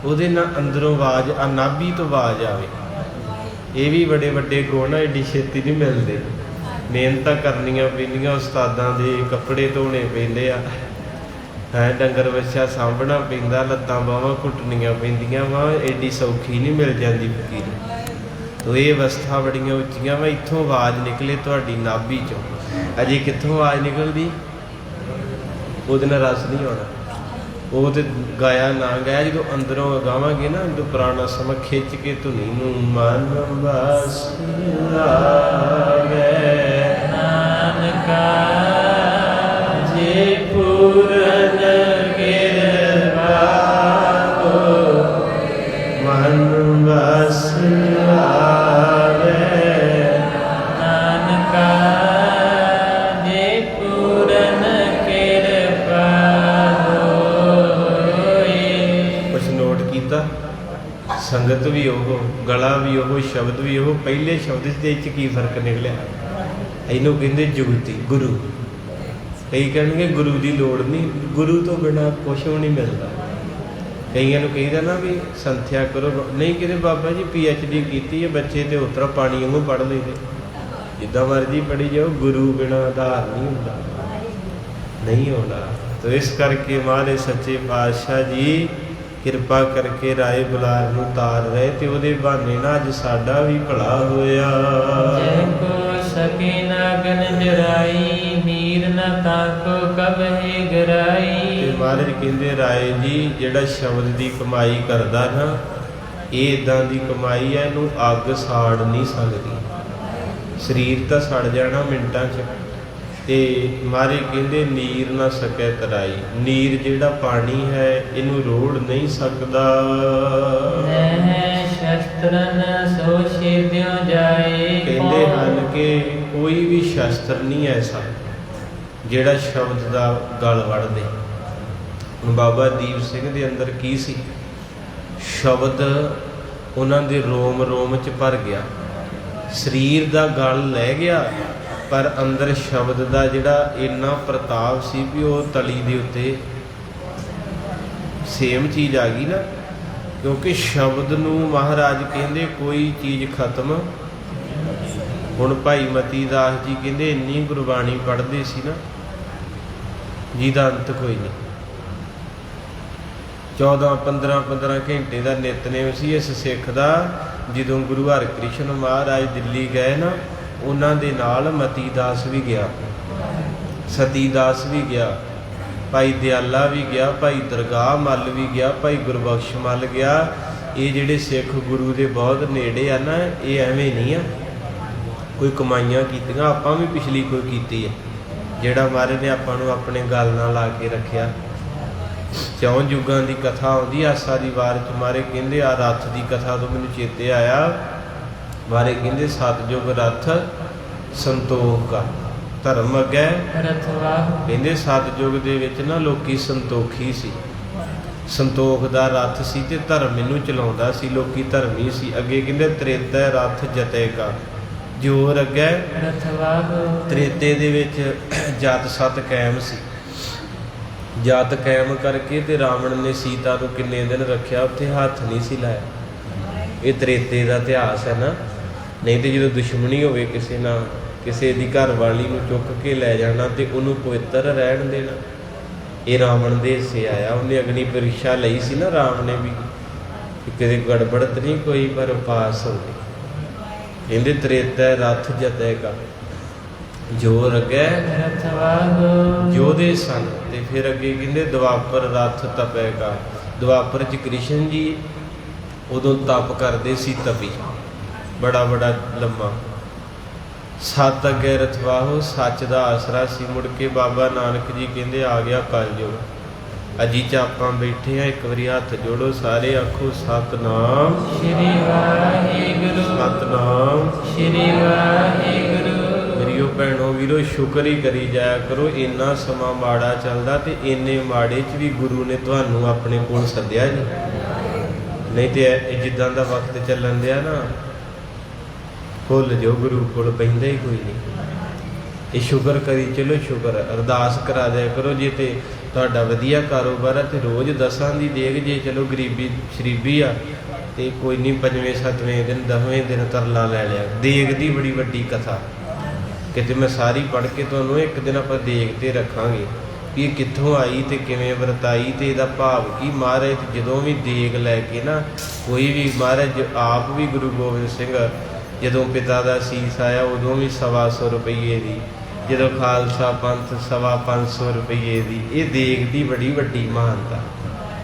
ਉਹਦੇ ਨਾਲ ਅੰਦਰੋਂ ਆਵਾਜ਼, ਨਾਭੀ ਤੋਂ ਆਵਾਜ਼ ਆਵੇ। ਇਹ ਵੀ ਬੜੇ ਵੱਡੇ ਗੁਣ ਆ, ਏਡੀ ਛੇਤੀ ਨਹੀਂ ਮਿਲਦੇ। ਮਿਹਨਤਾਂ ਕਰਨੀਆਂ ਪੈਂਦੀਆਂ, ਉਸਤਾਦਾਂ ਦੇ ਕੱਪੜੇ ਧੋਣੇ ਪੈਂਦੇ ਆ, ਡੰਗਰ ਵੱਛਾ ਸਾਂਭਣਾ ਪੈਂਦਾ, ਲੱਤਾਂ ਬਾਹਾਂ ਘੁੱਟਣੀਆਂ ਪੈਂਦੀਆਂ ਵਾ। ਐਡੀ ਸੌਖੀ ਨਹੀਂ ਮਿਲ ਜਾਂਦੀ ਫਕੀਰ। ਤੋ ਇਹ ਅਵਸਥਾ ਬੜੀਆਂ ਉੱਚੀਆਂ ਵਾ। ਇੱਥੋਂ ਆਵਾਜ਼ ਨਿਕਲੇ ਤੁਹਾਡੀ ਨਾਭੀ 'ਚੋਂ। ਅਜੇ ਕਿੱਥੋਂ ਆਵਾਜ਼ ਨਿਕਲਦੀ? ਉਹਦੇ ਨਾਲ ਰਸ ਨਹੀਂ ਆਉਣਾ। ਉਹ ਤੇ ਗਾਇਆ ਨਾ ਗਾਇਆ, ਜਦੋਂ ਅੰਦਰੋਂ ਗਾਵਾਂਗੇ ਨਾ, ਜਦੋਂ ਪੁਰਾਣਾ ਸਮਾਂ ਖਿੱਚ ਕੇ ਧੁਨੀ ਨੂੰ। ਮਨ ਬਸ ਆਵੇ ਨਾਨਕਾ, ਜੇ ਪੂਰਨ ਕਿਰਪਾ ਹੋਏ। ਮਨ ਬਸ ਆਵੇ ਨਾਨਕਾ, ਜੇ ਪੂਰਨ ਕਿਰਪਾ ਹੋਏ। ਕੁਛ ਨੋਟ ਕੀਤਾ? ਸੰਗਤ ਵੀ ਉਹ, ਗਲਾ ਵੀ ਉਹ, ਸ਼ਬਦ ਵੀ ਉਹ। ਪਹਿਲੇ ਸ਼ਬਦ ਦੇ ਵਿੱਚ ਕੀ ਫਰਕ ਨਿਕਲਿਆ? ਇਹਨੂੰ ਕਹਿੰਦੇ ਜੁਗਤੀ, ਗੁਰੂ। ਕਈ ਕਹਿਣਗੇ ਗੁਰੂ ਦੀ ਲੋੜ ਨਹੀਂ, ਗੁਰੂ ਤੋਂ ਬਿਨਾਂ ਕੁਛ ਵੀ ਨਹੀਂ ਮਿਲਦਾ। ਕਈਆਂ ਨੂੰ ਕਹੀਦਾ ਨਾ ਵੀ ਸੰਥਿਆ ਕਰੋ, ਨਹੀਂ ਕਿਤੇ ਬਾਬਾ ਜੀ PhD ਕੀਤੀ ਹੈ, ਬੱਚੇ ਤੇ ਉਤਰਾ ਪਾਣੀ ਵਾਂਗੂ ਪੜ੍ਹ ਲਈਦੇ, ਜਿੱਦਾਂ ਮਰਜ਼ੀ ਪੜ੍ਹੀ ਜਾਓ, ਗੁਰੂ ਬਿਨਾਂ ਆਧਾਰ ਨਹੀਂ ਹੁੰਦਾ, ਨਹੀਂ ਹੋਣਾ। ਤੋ ਇਸ ਕਰਕੇ ਮਹਾਰਾਜ ਸੱਚੇ ਪਾਤਸ਼ਾਹ ਜੀ ਕਿਰਪਾ ਕਰਕੇ ਰਾਏ ਬੁਲਾਰ ਨੂੰ ਤਾਰ ਰਹੇ, ਤੇ ਉਹਦੇ ਬਹਾਨੇ ਨਾਲ ਅੱਜ ਸਾਡਾ ਵੀ ਭਲਾ ਹੋਇਆ। ਜੈ ਕੋ ਸਕੇ ਨਾਗਨ ਜਰਾਈ, ਨੀਰ ਨ ਤਾਕੋ ਕਬਹਿ ਗਰਾਈ। ਤੇ ਮਹਾਰਾਜ ਕਹਿੰਦੇ ਰਾਏ ਜੀ ਜਿਹੜਾ ਸ਼ਬਦ ਦੀ ਕਮਾਈ ਕਰਦਾ ਨਾ, ਇਹ ਇਦਾਂ ਦੀ ਕਮਾਈ ਹੈ, ਇਹਨੂੰ ਅੱਗ ਸਾੜ ਨਹੀਂ ਸਕਦੀ। ਸਰੀਰ ਤਾਂ ਸੜ ਜਾਣਾ ਮਿੰਟਾਂ 'ਚ, ਤੇ ਮਾਰੇ ਕਹਿੰਦੇ ਨੀਰ ਨਾ ਸਕੈ ਤਰਾਈ। ਨੀਰ ਜਿਹੜਾ ਪਾਣੀ ਹੈ ਇਹਨੂੰ ਰੋੜ ਨਹੀਂ ਸਕਦਾ। ਨਹਿ ਸ਼ਸਤਰਨ ਸੋ ਛੇਦਿਓ ਜਾਏ। ਕਹਿੰਦੇ ਹਨ ਕਿ ਕੋਈ ਵੀ ਸ਼ਸਤਰ ਨਹੀਂ ਐਸਾ ਜਿਹੜਾ ਸ਼ਬਦ ਦਾ ਗਲ ਵੜ ਦੇ। ਹੁਣ ਬਾਬਾ ਦੀਪ ਸਿੰਘ ਦੇ ਅੰਦਰ ਕੀ ਸੀ? ਸ਼ਬਦ ਉਹਨਾਂ ਦੇ ਰੋਮ ਰੋਮ 'ਚ ਭਰ ਗਿਆ। ਸਰੀਰ ਦਾ ਗਲ ਲੈ ਗਿਆ ਪਰ ਅੰਦਰ ਸ਼ਬਦ ਦਾ ਜਿਹੜਾ ਇੰਨਾ ਪ੍ਰਤਾਪ ਸੀ ਵੀ ਉਹ ਤਲੀ ਦੇ ਉੱਤੇ ਸੇਮ ਚੀਜ਼ ਆ ਗਈ ਨਾ। ਕਿਉਂਕਿ ਸ਼ਬਦ ਨੂੰ ਮਹਾਰਾਜ ਕਹਿੰਦੇ ਕੋਈ ਚੀਜ਼ ਖਤਮ। ਹੁਣ ਭਾਈ ਮਤੀ ਦਾਸ ਜੀ ਕਹਿੰਦੇ ਇੰਨੀ ਗੁਰਬਾਣੀ ਪੜ੍ਹਦੇ ਸੀ ਨਾ ਜਿਹਦਾ ਅੰਤ ਕੋਈ ਨਹੀਂ। 14-15 ਘੰਟੇ ਦਾ ਨਿਤਨੇਮ ਸੀ ਇਸ ਸਿੱਖ ਦਾ। ਜਦੋਂ ਗੁਰੂ ਹਰਿਕ੍ਰਿਸ਼ਨ ਮਹਾਰਾਜ ਦਿੱਲੀ ਗਏ ਨਾ, ਉਹਨਾਂ ਦੇ ਨਾਲ ਮਤੀ ਦਾਸ ਵੀ ਗਿਆ, ਸਤੀ ਦਾਸ ਵੀ ਗਿਆ, ਭਾਈ ਦਿਆਲਾ ਵੀ ਗਿਆ, ਭਾਈ ਦਰਗਾਹ ਮੱਲ ਵੀ ਗਿਆ, ਭਾਈ ਗੁਰਬਖਸ਼ ਮੱਲ ਗਿਆ। ਇਹ ਜਿਹੜੇ ਸਿੱਖ ਗੁਰੂ ਦੇ ਬਹੁਤ ਨੇੜੇ ਆ ਨਾ, ਇਹ ਐਵੇਂ ਨਹੀਂ ਆ ਕੋਈ ਕਮਾਈਆਂ ਕੀਤੀਆਂ। ਆਪਾਂ ਵੀ ਪਿਛਲੀ ਕੋਈ ਕੀਤੀ ਹੈ ਜਿਹੜਾ ਮਹਾਰਾਜ ਨੇ ਆਪਾਂ ਨੂੰ ਆਪਣੇ ਗਲ ਨਾਲ ਲਾ ਕੇ ਰੱਖਿਆ। 4 ਯੁੱਗਾਂ ਦੀ ਕਥਾ ਆਉਂਦੀ ਆਸਾ ਦੀ ਵਾਰ 'ਚ। ਮਾਰੇ ਕਹਿੰਦੇ ਆ ਰੱਥ ਦੀ ਕਥਾ ਤੋਂ ਮੈਨੂੰ ਚੇਤੇ ਆਇਆ। ਮਾਰੇ ਕਹਿੰਦੇ 7 ਯੁੱਗ ਰੱਥ ਸੰਤੋਖ ਕਾ ਧਰਮ ਅੱਗੇ ਰਥਵਾ। ਕਹਿੰਦੇ 7 ਯੁੱਗ ਦੇ ਵਿੱਚ ਨਾ ਲੋਕੀ ਸੰਤੋਖੀ ਸੀ, ਸੰਤੋਖ ਦਾ ਰੱਥ ਸੀ ਤੇ ਧਰਮ ਇਹਨੂੰ ਚਲਾਉਂਦਾ ਸੀ। ਲੋਕੀ ਧਰਮੀ ਸੀ। ਅੱਗੇ ਕਹਿੰਦੇ ਤ੍ਰੇਤਾ ਰੱਥ ਜਤੇ ਕਾ ਜੋਰ ਅੱਗੇ ਰਥਵਾ। ਤ੍ਰੇਤੇ ਦੇ ਵਿੱਚ ਜਤ ਸਤ ਕਾਇਮ ਸੀ। ਜਤ ਕਾਇਮ ਕਰਕੇ ਤੇ ਰਾਵਣ ਨੇ ਸੀਤਾ ਨੂੰ ਕਿੰਨੇ ਦਿਨ ਰੱਖਿਆ, ਉੱਥੇ ਹੱਥ ਨਹੀਂ ਸੀ ਲਾਇਆ। ਇਹ ਤ੍ਰੇਤੇ ਦਾ ਇਤਿਹਾਸ ਹੈ ਨਾ। ਨਹੀਂ ਤੇ ਜਦੋਂ ਦੁਸ਼ਮਣੀ ਹੋਵੇ ਕਿਸੇ ਨਾਲ, ਕਿਸੇ ਦੀ ਘਰ ਵਾਲੀ ਨੂੰ ਚੁੱਕ ਕੇ ਲੈ ਜਾਣਾ ਤੇ ਉਹਨੂੰ ਪਵਿੱਤਰ ਰਹਿਣ ਦੇਣਾ। ਇਹ ਰਾਵਣ ਦੇ ਹਿੱਸੇ ਆਇਆ। ਉਹਨੇ ਅਗਨੀ ਪ੍ਰੀਖਿਆ ਲਈ ਸੀ ਨਾ ਰਾਮ ਨੇ ਵੀ, ਕਿਤੇ ਗੜਬੜ ਤਾਂ ਨਹੀਂ ਕੋਈ, ਪਰ ਪਾਸ ਹੋ ਗਈ। ਕਹਿੰਦੇ ਤ੍ਰੇਤਾ ਰੱਥ ਜਤੈ ਕਾ ਜੋਰ ਅੱਗੇ ਯੋਧੇ ਸਨ। ਤੇ ਫਿਰ ਅੱਗੇ ਕਹਿੰਦੇ ਦੁਆਪਰ ਰੱਥ ਤਪੈ ਕਾ। ਦੁਆਪਰ 'ਚ ਕ੍ਰਿਸ਼ਨ ਜੀ ਉਦੋਂ ਤਪ ਕਰਦੇ ਸੀ, ਤਪੀ ਬੜਾ ਬੜਾ ਲੰਮਾ। 7 ਅੱਗੇ ਰਥਵਾਹੋ ਸੱਚ ਦਾ ਆਸਰਾ ਸੀ। ਮੁੜ ਕੇ ਬਾਬਾ ਨਾਨਕ ਜੀ ਕਹਿੰਦੇ ਆ ਗਿਆ ਕਲਯੁਗ। ਅਜੀ 'ਚ ਆਪਾਂ ਬੈਠੇ ਆ। ਇੱਕ ਵਾਰੀ ਹੱਥ ਜੋੜੋ ਸਾਰੇ, ਆਖੋ ਸਤਿਨਾਮ ਸ਼੍ਰੀ ਵਾਹਿਗੁਰੂ, ਸਤਿਨਾਮ ਸ਼੍ਰੀ ਵਾਹਿਗੁਰੂ। ਮੇਰੀਓ ਭੈਣੋ ਵੀਰੋ, ਸ਼ੁਕਰ ਹੀ ਕਰੀ ਜਾਇਆ ਕਰੋ। ਇੰਨਾ ਸਮਾਂ ਮਾੜਾ ਚੱਲਦਾ ਤੇ ਇੰਨੇ ਮਾੜੇ 'ਚ ਵੀ ਗੁਰੂ ਨੇ ਤੁਹਾਨੂੰ ਆਪਣੇ ਕੋਲ ਸੱਦਿਆ ਜੀ। ਨਹੀਂ ਤੇ ਇਹ ਜਿੱਦਾਂ ਦਾ ਵਕਤ ਚੱਲਣ ਦਿਆ ਨਾ, ਭੁੱਲ ਜੋ ਗੁਰੂ ਕੋਲ ਪੈਂਦਾ ਹੀ ਕੋਈ ਨਹੀਂ। ਇਹ ਸ਼ੁਕਰ ਕਰੀ ਚਲੋ, ਸ਼ੁਕਰ ਅਰਦਾਸ ਕਰਾ ਦਿਆ ਕਰੋ। ਜੇ ਤੇ ਤੁਹਾਡਾ ਵਧੀਆ ਕਾਰੋਬਾਰ ਹੈ ਤੇ ਰੋਜ਼ 10 ਦੀ ਦੇਗ, ਜੇ ਚਲੋ ਗਰੀਬੀ ਸ਼ਰੀਬੀ ਆ ਤੇ ਕੋਈ ਨਹੀਂ 5ਵੇਂ 7ਵੇਂ ਦਿਨ 10ਵੇਂ ਦਿਨ ਤਰਲਾ ਲੈ ਲਿਆ। ਦੇਗ ਦੀ ਬੜੀ ਵੱਡੀ ਕਥਾ ਕਿਤੇ ਮੈਂ ਸਾਰੀ ਪੜ੍ਹ ਕੇ ਤੁਹਾਨੂੰ ਇੱਕ ਦਿਨ ਆਪਾਂ ਦੇਗ ਤੇ ਰੱਖਾਂਗੇ ਕਿ ਇਹ ਕਿੱਥੋਂ ਆਈ ਤੇ ਕਿਵੇਂ ਵਰਤਾਈ ਤੇ ਇਹਦਾ ਭਾਵ ਕੀ। ਮਹਾਰਾਜ ਜਦੋਂ ਵੀ ਦੇਗ ਲੈ ਕੇ ਨਾ, ਕੋਈ ਵੀ ਮਹਾਰਾਜ ਆਪ ਵੀ ਗੁਰੂ ਗੋਬਿੰਦ ਸਿੰਘ ਜਦੋਂ ਪਿਤਾ ਦਾ ਸੀਸ ਆਇਆ ਉਦੋਂ ਵੀ 125 ਰੁਪਈਏ ਦੀ, ਜਦੋਂ ਖਾਲਸਾ ਪੰਥ 550 ਰੁਪਈਏ ਦੀ। ਇਹ ਦੇਗ ਦੀ ਬੜੀ ਵੱਡੀ ਮਹਾਨਤਾ।